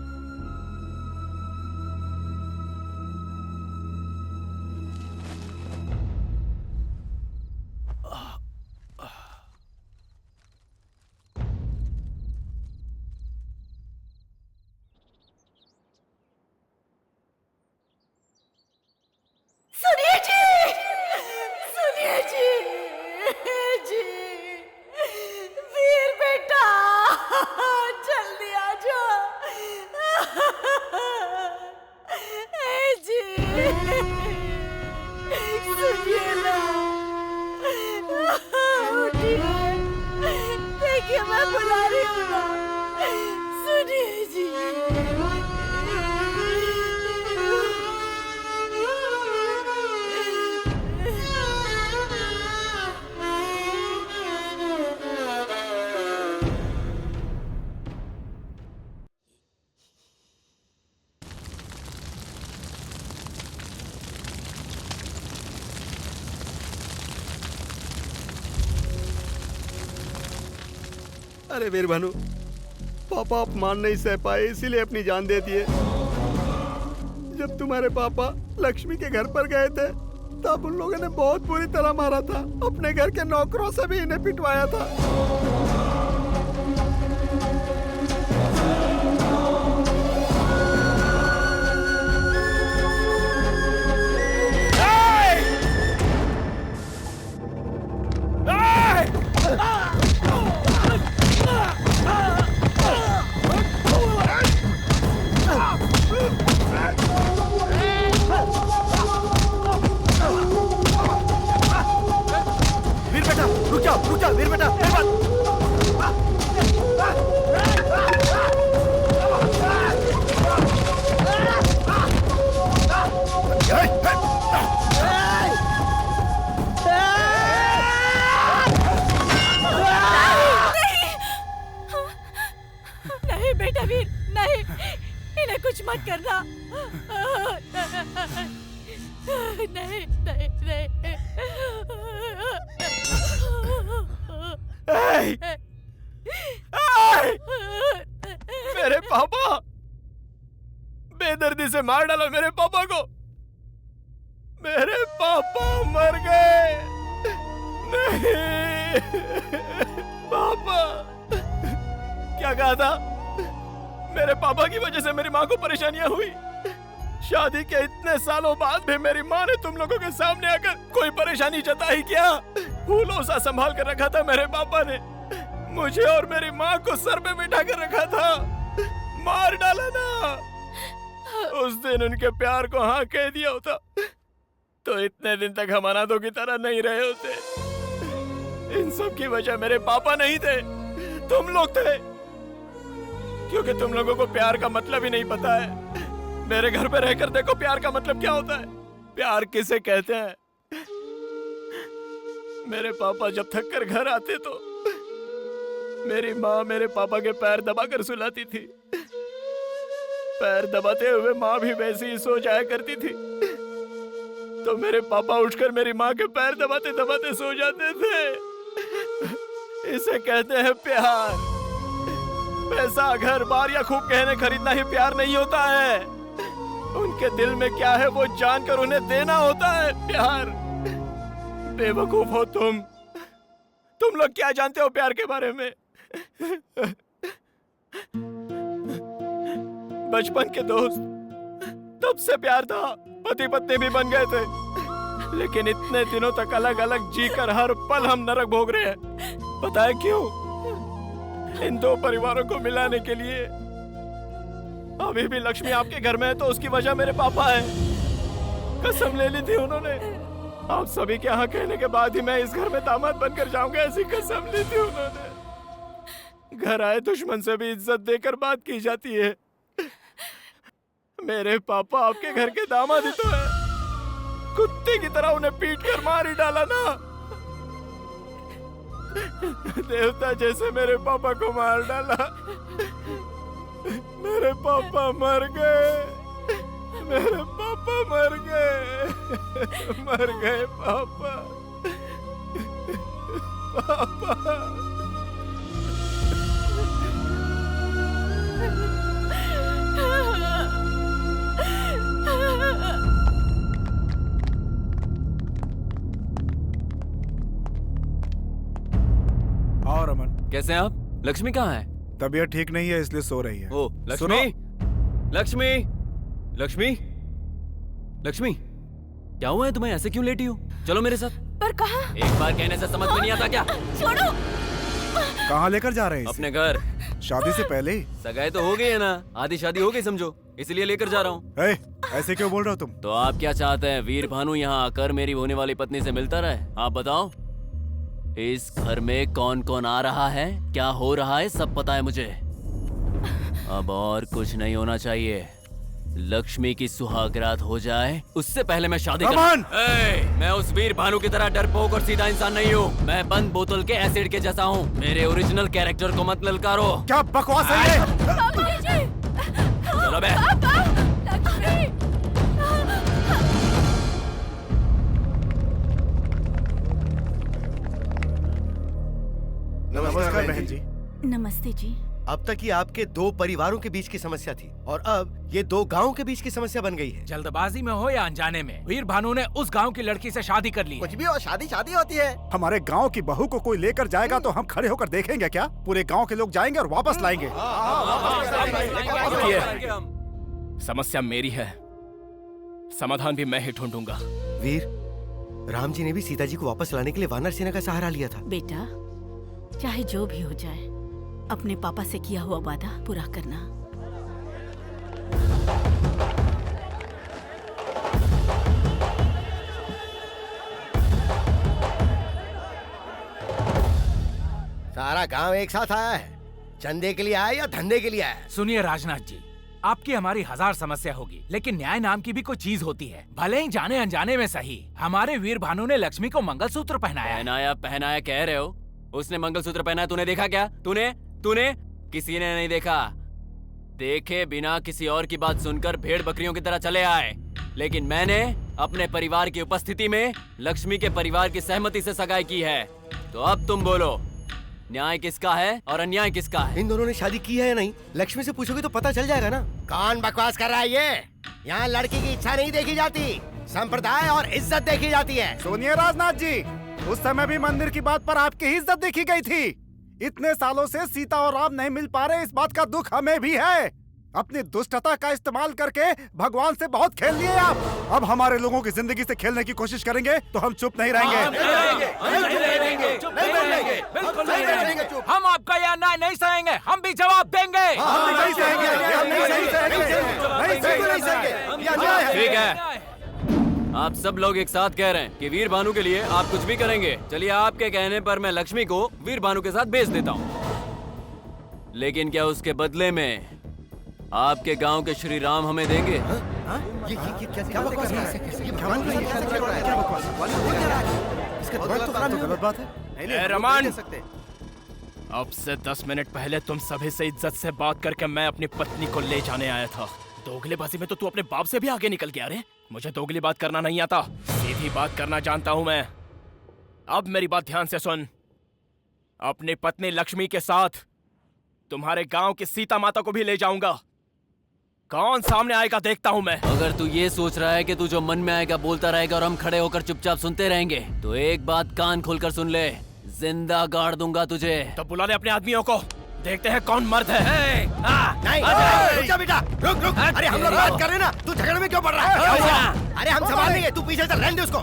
सुनिए जी, सुनिए जी, जी, वीर बेटा, जल्दी आ जाओ। जी, सुनिए ना, उठिए, देखिए मैं बुला रही हूँ ना, सुनिए जी। अरे वीर भानु, पापा अपमान नहीं सह पाए इसीलिए अपनी जान दे दिए। जब तुम्हारे पापा लक्ष्मी के घर पर गए थे तब उन लोगों ने बहुत बुरी तरह मारा था। अपने घर के नौकरों से भी इन्हें पिटवाया था। रुक जा वीर बेटा, मेरी बात। नहीं बेटा वीर, नहीं, इन्हें कुछ मत करना। नहीं नहीं नहीं। मेरे पापा, बेदर्दी से मार डाला मेरे पापा को। मेरे पापा मर गए। नहीं पापा, क्या कहा था? मेरे पापा की वजह से मेरी माँ को परेशानियां हुई। शादी के इतने सालों बाद भी मेरी माँ ने तुम लोगों के सामने आकर कोई परेशानी जताई क्या? फूलों सा संभाल कर रखा था मेरे पापा ने। मुझे और मेरी माँ को सर पे बिठा कर रखा था, मार डाला ना। उस दिन उनके प्यार को हाँ कह दिया होता तो इतने दिन तक हम अनाथों की तरह नहीं रहे होते। इन सब की वजह मेरे पापा नहीं थे, तुम लोग थे। क्योंकि तुम लोगों को प्यार का मतलब ही नहीं पता है। मेरे घर पे रहकर देखो प्यार का मतलब क्या होता है, प्यार किसे कहते हैं। मेरे पापा जब थक कर घर आते तो मेरी माँ मेरे पापा के पैर दबाकर सुलाती थी। पैर दबाते हुए माँ भी वैसे ही सो जाया करती थी। तो मेरे पापा उठकर मेरी माँ के पैर दबाते दबाते सो जाते थे। इसे कहते हैं प्यार। पैसा, घर बार या खूब गहने खरीदना ही प्यार नहीं होता है। उनके दिल में क्या है वो जानकर उन्हें देना होता है प्यार। बेवकूफ हो तुम लोग क्या जानते हो प्यार के बारे में? बचपन के दोस्त, तब से प्यार था, पति पत्नी भी बन गए थे। लेकिन इतने दिनों तक अलग अलग जीकर हर पल हम नरक भोग रहे हैं। पता है क्यों? इन दो परिवारों को मिलाने के लिए। अभी भी लक्ष्मी आपके घर में है तो उसकी वजह मेरे पापा है। कसम ले ली थी उन्होंने। आप सभी के यहाँ कहने के बाद ही मैं इस घर में दामाद बनकर जाऊंगा, ऐसी कसम ली थी उन्होंने। घर आए दुश्मन से भी इज्जत देकर बात की जाती है। मेरे पापा आपके घर के दामाद ही तो है। कुत्ते की तरह उन्हें पीट कर मार ही डाला ना। देवता जैसे मेरे पापा को मार डाला। मेरे पापा मर गए। मेरे पापा मर गए। मर गए पापा। पापा। और अमन, कैसे हैं आप? लक्ष्मी कहाँ है? तबीयत ठीक नहीं है इसलिए सो रही है। ओ लक्ष्मी, लक्ष्मी, लक्ष्मी, लक्ष्मी, क्या हुआ है तुम्हें? ऐसे क्यों लेटी हो? चलो मेरे साथ। पर कहाँ? एक बार कहने से समझ में नहीं आता क्या? छोड़ो। कहाँ लेकर जा रहे हैं? अपने घर। शादी से पहले ही? सगाई तो हो गई है ना, आधी शादी हो गई समझो, इसलिए लेकर जा रहा हूँ। ऐसे क्यों बोल रहे हो तुम? तो आप क्या चाहते हैं? वीर भानु यहाँ आकर मेरी होने वाली पत्नी से मिलता रहे? आप बताओ। इस घर में कौन कौन आ रहा है, क्या हो रहा है, सब पता है मुझे। अब और कुछ नहीं होना चाहिए। लक्ष्मी की सुहागरात हो जाए उससे पहले मैं शादी मैं उस वीर भानु की तरह डरपोक और सीधा इंसान नहीं हूँ। मैं बंद बोतल के एसिड के जैसा हूँ। मेरे ओरिजिनल कैरेक्टर को मत ललकारो। क्या बकवास है ये? चलो बे। नमस्कार बहन जी। नमस्ते जी। अब तक ये आपके दो परिवारों के बीच की समस्या थी और अब ये दो गांवों के बीच की समस्या बन गई है। जल्दबाजी में हो या अनजाने में, वीर भानु ने उस गांव की लड़की से शादी कर ली। कुछ भी हो, शादी शादी होती है। हमारे गांव की बहू को कोई लेकर जाएगा तो हम खड़े होकर देखेंगे क्या? पूरे गांव के लोग जाएंगे और वापस लाएंगे। समस्या मेरी है, समाधान भी मैं ही ढूंढूंगा। वीर, राम जी ने भी सीता जी को वापस लाने के लिए वानर सेना का सहारा लिया था। बेटा, चाहे जो भी हो जाए, अपने पापा से किया हुआ वादा पूरा करना। सारा गांव एक साथ आया है। चंदे के लिए आया या धंधे के लिए आया? सुनिए राजनाथ जी, आपकी हमारी 1000 समस्या होगी, लेकिन न्याय नाम की भी कोई चीज होती है। भले ही जाने अनजाने में सही, हमारे वीर भानु ने लक्ष्मी को मंगलसूत्र पहनाया। पहनाया कह रहे हो? उसने मंगलसूत्र पहना, तूने देखा क्या? तूने किसी ने नहीं देखा। देखे बिना किसी और की बात सुनकर भेड़ बकरियों की तरह चले आए, लेकिन मैंने अपने परिवार की उपस्थिति में लक्ष्मी के परिवार की सहमति से सगाई की है। तो अब तुम बोलो, न्याय किसका है और अन्याय किसका है? इन दोनों ने शादी की है या नहीं, लक्ष्मी से पूछोगे तो पता चल जाएगा ना। कौन बकवास कर रहा है ये? यहाँ लड़की की इच्छा नहीं देखी जाती, संप्रदाय और इज्जत देखी जाती है। सुनिए राजनाथ जी, उस समय भी मंदिर की बात पर आपकी ही इज्जत देखी गई थी। इतने सालों से सीता और राम नहीं मिल पा रहे, इस बात का दुख हमें भी है। अपनी दुष्टता का इस्तेमाल करके भगवान से बहुत खेल लिए आप। अब हमारे लोगों की जिंदगी से खेलने की कोशिश करेंगे तो हम चुप नहीं रहेंगे। हम आपका यह अन्याय नहीं सहेंगे, हम भी जवाब देंगे। ठीक है, आप सब लोग एक साथ कह रहे हैं कि वीर भानु के लिए आप कुछ भी करेंगे। चलिए, आपके कहने पर मैं लक्ष्मी को वीर भानु के साथ भेज देता हूँ, लेकिन क्या उसके बदले में आपके गांव के श्री राम हमें देंगे? क्या बकवास है? रमन, अब से 10 मिनट पहले तुम सभी से इज्जत से बात करके मैं अपनी पत्नी को ले जाने आया था। दोगलेबाजी में तो तू अपने बाप से भी आगे निकल गया रे। मुझे दोगली बात करना नहीं आता, सीधी बात करना जानता हूं मैं। अब मेरी बात ध्यान से सुन। अपनी पत्नी लक्ष्मी के साथ तुम्हारे गांव की सीता माता को भी ले जाऊंगा। कौन सामने आएगा देखता हूं मैं। अगर तू ये सोच रहा है कि तू जो मन में आएगा बोलता रहेगा और हम खड़े होकर चुपचाप सुनते रहेंगे, तो एक बात कान खोलकर सुन ले, जिंदा गाड़ दूंगा तुझे। तो बुला ले अपने आदमियों को, देखते हैं कौन मर्द है। नहीं, रुक जा बेटा, रुक। अरे हम लोग बात कर रहे हैं ना, तू झगड़े में क्यों पड़ रहा है? अरे हम संभाल लेंगे, तू पीछे चल, रहने दे उसको।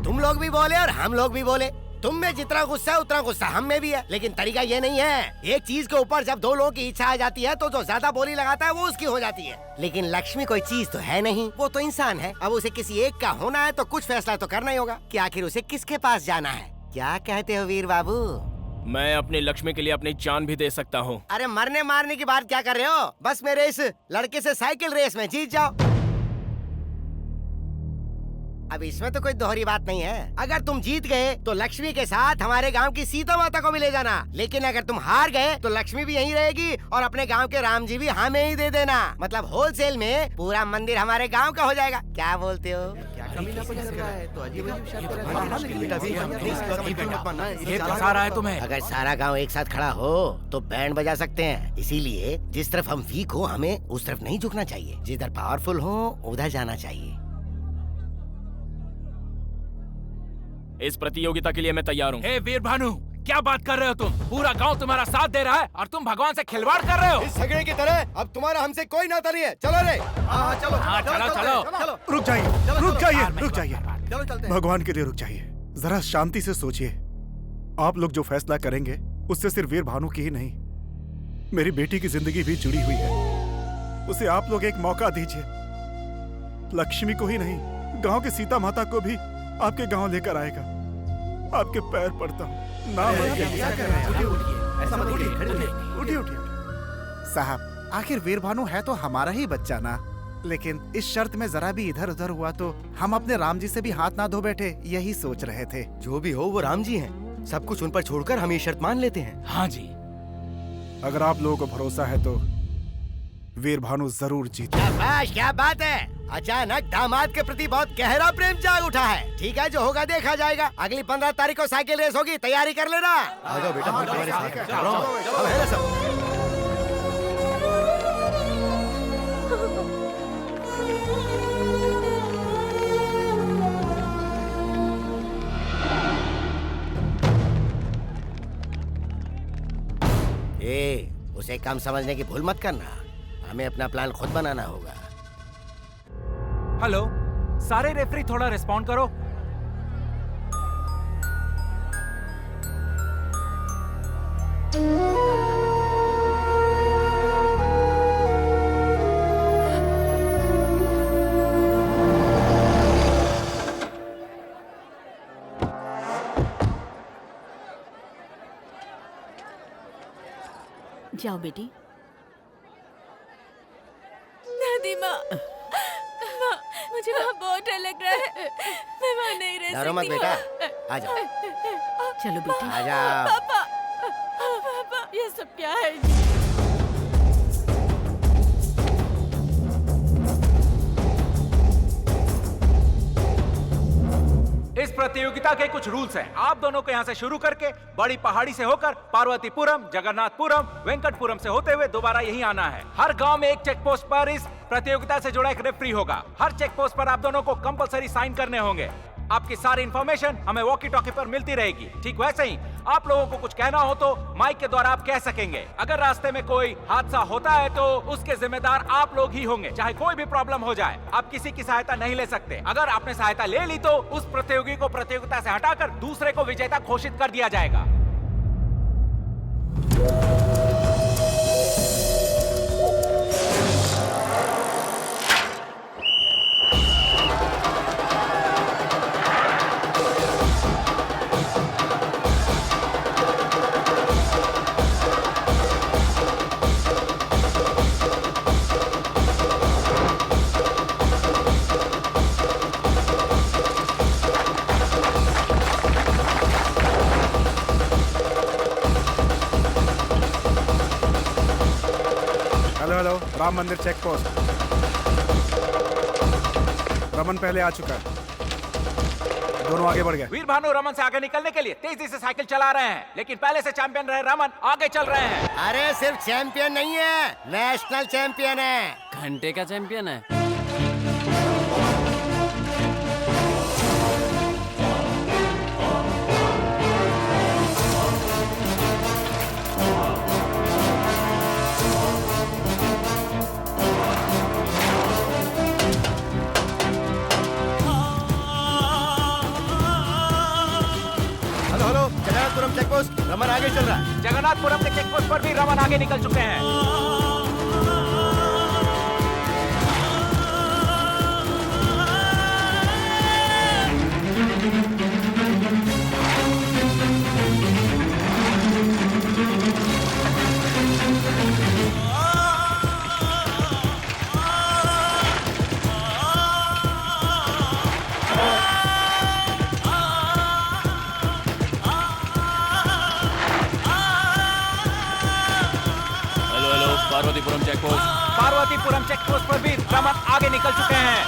तुम लोग भी बोले और हम लोग भी बोले। तुम में जितना गुस्सा है उतना गुस्सा हम में भी है, लेकिन तरीका ये नहीं है। एक चीज के ऊपर जब दो लोगों की इच्छा आ जाती है तो जो ज्यादा बोली लगाता है वो उसकी हो जाती है। लेकिन लक्ष्मी कोई चीज तो है नहीं, वो तो इंसान है। अब उसे किसी एक का होना है तो कुछ फैसला तो करना ही होगा कि आखिर उसे किसके पास जाना है। क्या कहते हो वीर बाबू? मैं अपनी लक्ष्मी के लिए अपनी जान भी दे सकता हूँ। अरे मरने मारने की बात क्या कर रहे हो? बस मेरे इस लड़के से साइकिल रेस में जीत जाओ। अब इसमें तो कोई दोहरी बात नहीं है। अगर तुम जीत गए तो लक्ष्मी के साथ हमारे गांव की सीता माता को भी ले जाना, लेकिन अगर तुम हार गए तो लक्ष्मी भी यहीं रहेगी और अपने गांव के राम जी भी हमें ही दे देना। मतलब होलसेल में पूरा मंदिर हमारे गांव का हो जाएगा। क्या बोलते हो? ये फंसा रहा है तुम्हें। अगर सारा गांव एक साथ खड़ा हो तो बैंड बजा सकते हैं। इसीलिए जिस तरफ हम वीक हो हमें उस तरफ नहीं झुकना चाहिए, जिधर पावरफुल हो उधर जाना चाहिए। इस प्रतियोगिता के लिए मैं तैयार हूँ। हे वीर भानु, क्या बात कर रहे हो तुम? पूरा गांव तुम्हारा साथ दे रहा है और तुम भगवान से खिलवाड़ कर रहे हो। इस झगड़े की तरह अब तुम्हारा हमसे कोई नाता नहीं है। चलो रे। चलो। रुक जाइए। भगवान के लिए रुक जाइए, जरा शांति से सोचिए। आप लोग जो फैसला करेंगे उससे सिर्फ वीर भानु की ही नहीं, मेरी बेटी की जिंदगी भी जुड़ी हुई है। उसे आप लोग एक मौका दीजिए। लक्ष्मी को ही नहीं, गांव की सीता माता को भी आपके गांव लेकर आएगा। आपके पैर पड़ता हूँ। उठिए। साहब, आखिर वीर भानु है तो हमारा ही बच्चा ना, लेकिन इस शर्त में जरा भी इधर उधर हुआ तो हम अपने राम जी से भी हाथ ना धो बैठे, यही सोच रहे थे। जो भी हो वो राम जी हैं, सब कुछ उन पर छोड़कर हम ये शर्त मान लेते हैं। हाँ जी। अगर आप लोगों को भरोसा है तो वीर भानु जरूर जीते। क्या बात है, अचानक दामाद के प्रति बहुत गहरा प्रेम जाग उठा है। ठीक है, जो होगा देखा जाएगा। अगली 15 तारीख को साइकिल रेस होगी, तैयारी कर लेना। आ जाओ बेटा, तुम्हारे साथ है ना सब। उसे कम समझने की भूल मत करना, हमें अपना प्लान खुद बनाना होगा। हेलो, सारे रेफरी थोड़ा रिस्पॉन्ड करो। जाओ बेटी। दादी माँ, माँ, मुझे वहाँ बहुत डर लग रहा है। मैं वहाँ नहीं रह डरो मत सकती। बेटा, आ जाओ। चलो बेटी। आ जाओ। पापा, पापा, ये सब क्या है? इस प्रतियोगिता के कुछ रूल्स हैं। आप दोनों को यहाँ से शुरू करके बड़ी पहाड़ी से होकर पार्वतीपुरम, जगन्नाथपुरम, वेंकटपुरम से होते हुए दोबारा यहीं आना है। हर गांव में एक चेक पोस्ट पर इस प्रतियोगिता से जुड़ा एक रेफरी होगा। हर चेक पोस्ट पर आप दोनों को कंपलसरी साइन करने होंगे। आपकी सारी इंफॉर्मेशन हमें वॉकी टॉकी पर मिलती रहेगी। ठीक वैसे ही आप लोगों को कुछ कहना हो तो माइक के द्वारा आप कह सकेंगे। अगर रास्ते में कोई हादसा होता है तो उसके जिम्मेदार आप लोग ही होंगे, चाहे कोई भी प्रॉब्लम हो जाए। आप किसी की सहायता नहीं ले सकते। अगर आपने सहायता ले ली तो उस प्रतियोगी को प्रतियोगिता से हटाकर दूसरे को विजेता घोषित कर दिया जाएगा। हेलो, राम मंदिर चेक पोस्ट। रमन पहले आ चुका है, दोनों आगे बढ़ गए। वीर भानु रमन से आगे निकलने के लिए तेजी से साइकिल चला रहे हैं, लेकिन पहले से चैंपियन रहे रमन आगे चल रहे हैं। अरे सिर्फ चैंपियन नहीं है, नेशनल चैंपियन है। घंटे का चैंपियन है। जगन्नाथपुरम चेक पोस्ट, रमन आगे चल रहा है। जगन्नाथपुरम के चेक पोस्ट पर भी रमन आगे निकल चुके हैं। Parvatipuram check post. Parvatipuram check post पर भी रमन आगे निकल चुके हैं।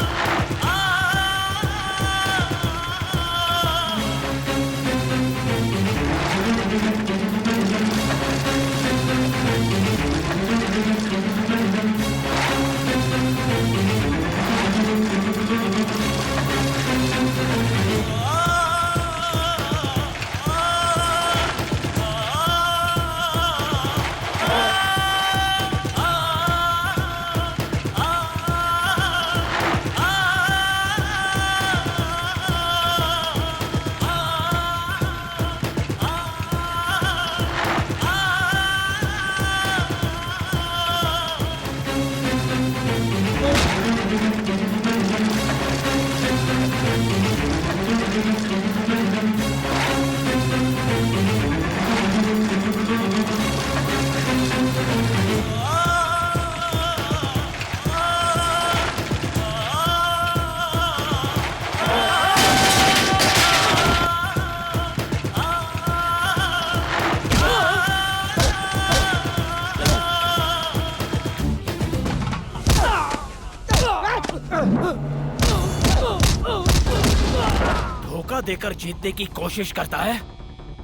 धोखा देकर जीतने की कोशिश करता है।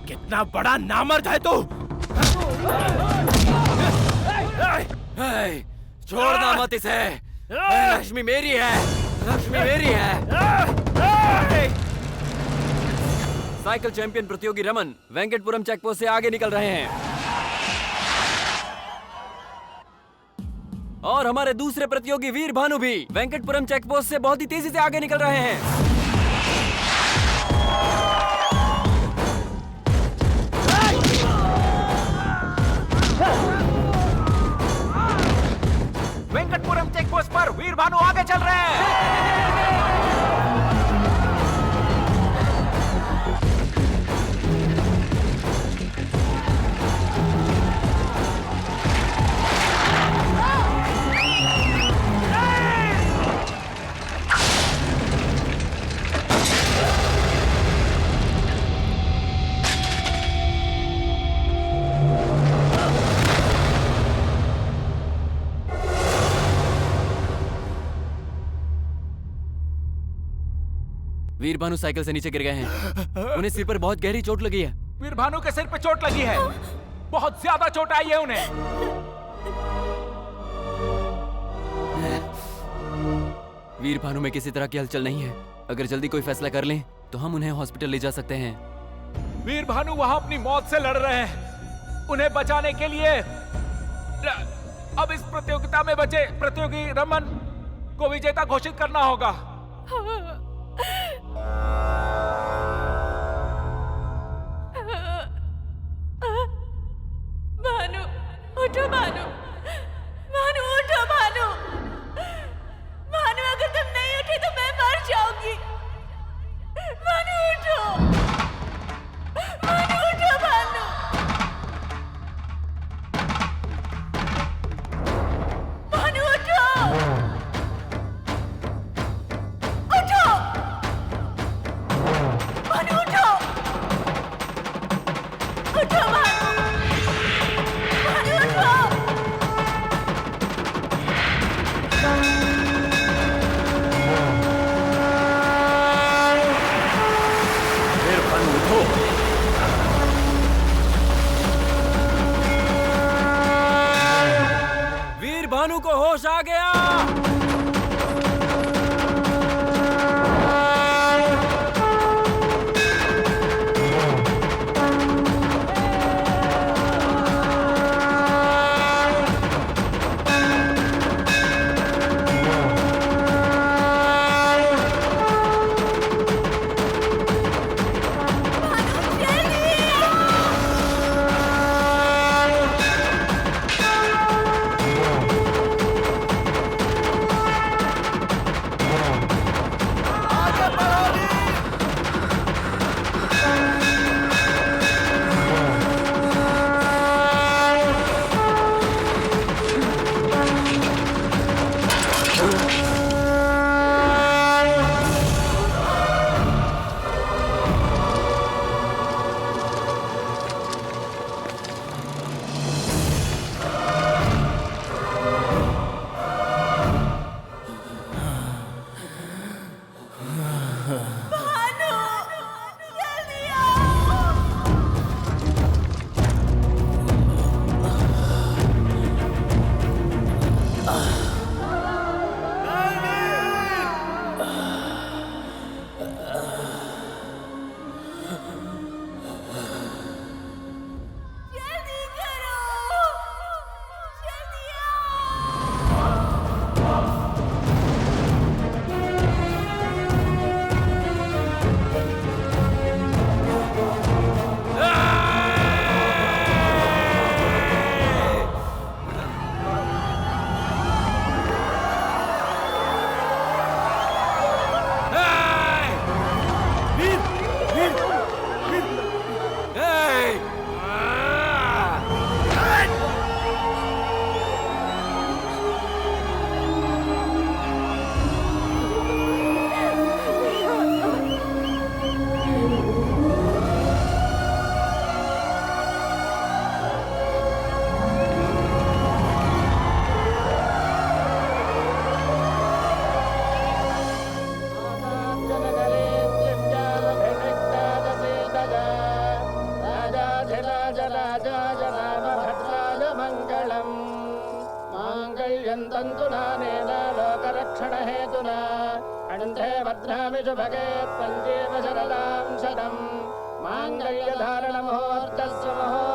कितना बड़ा नामर्द है तू। छोड़ना मत इसे। लक्ष्मी मेरी है, लक्ष्मी मेरी है। साइकिल चैंपियन प्रतियोगी रमन वेंकटपुरम चेकपोस्ट से आगे निकल रहे हैं और हमारे दूसरे प्रतियोगी वीर भानु भी वेंकटपुरम चेकपोस्ट से बहुत ही तेजी से आगे निकल रहे हैं। वेंकटपुरम चेक पोस्ट पर वीर भानु आगे चल रहे हैं। वीर भानु साइकिल से नीचे गिर गए हैं। उन्हें सिर पर बहुत गहरी चोट लगी है। वीर भानु के सिर पे चोट लगी है, बहुत ज्यादा चोट आई है उन्हें। वीर भानु में किसी तरह की हलचल नहीं है। अगर जल्दी कोई फैसला कर लें तो हम उन्हें हॉस्पिटल ले जा सकते हैं। वीर भानु वहां अपनी मौत से लड़ रहे हैं। उन्हें बचाने के लिए अब इस प्रतियोगिता में बचे प्रतियोगी रमन को विजेता घोषित करना होगा। भानु उठो, भानु भानु उठो, भानु भानु अगर तुम नहीं उठे तो मैं मर जाऊंगी। भानु उठो, भानु उठो, भानु भानु उठो, उठो भानु उठो, उठो भानु, भानु उठो। वीर भानु उठो। वीर भानु को होश आ गया। लोकरक्षणहेतुना अनन्ते भद्रामि शुभगे त्वञ्जीव शरदां शतम् माङ्गल्यधारणमुहूर्तस्य मुहूर्तम्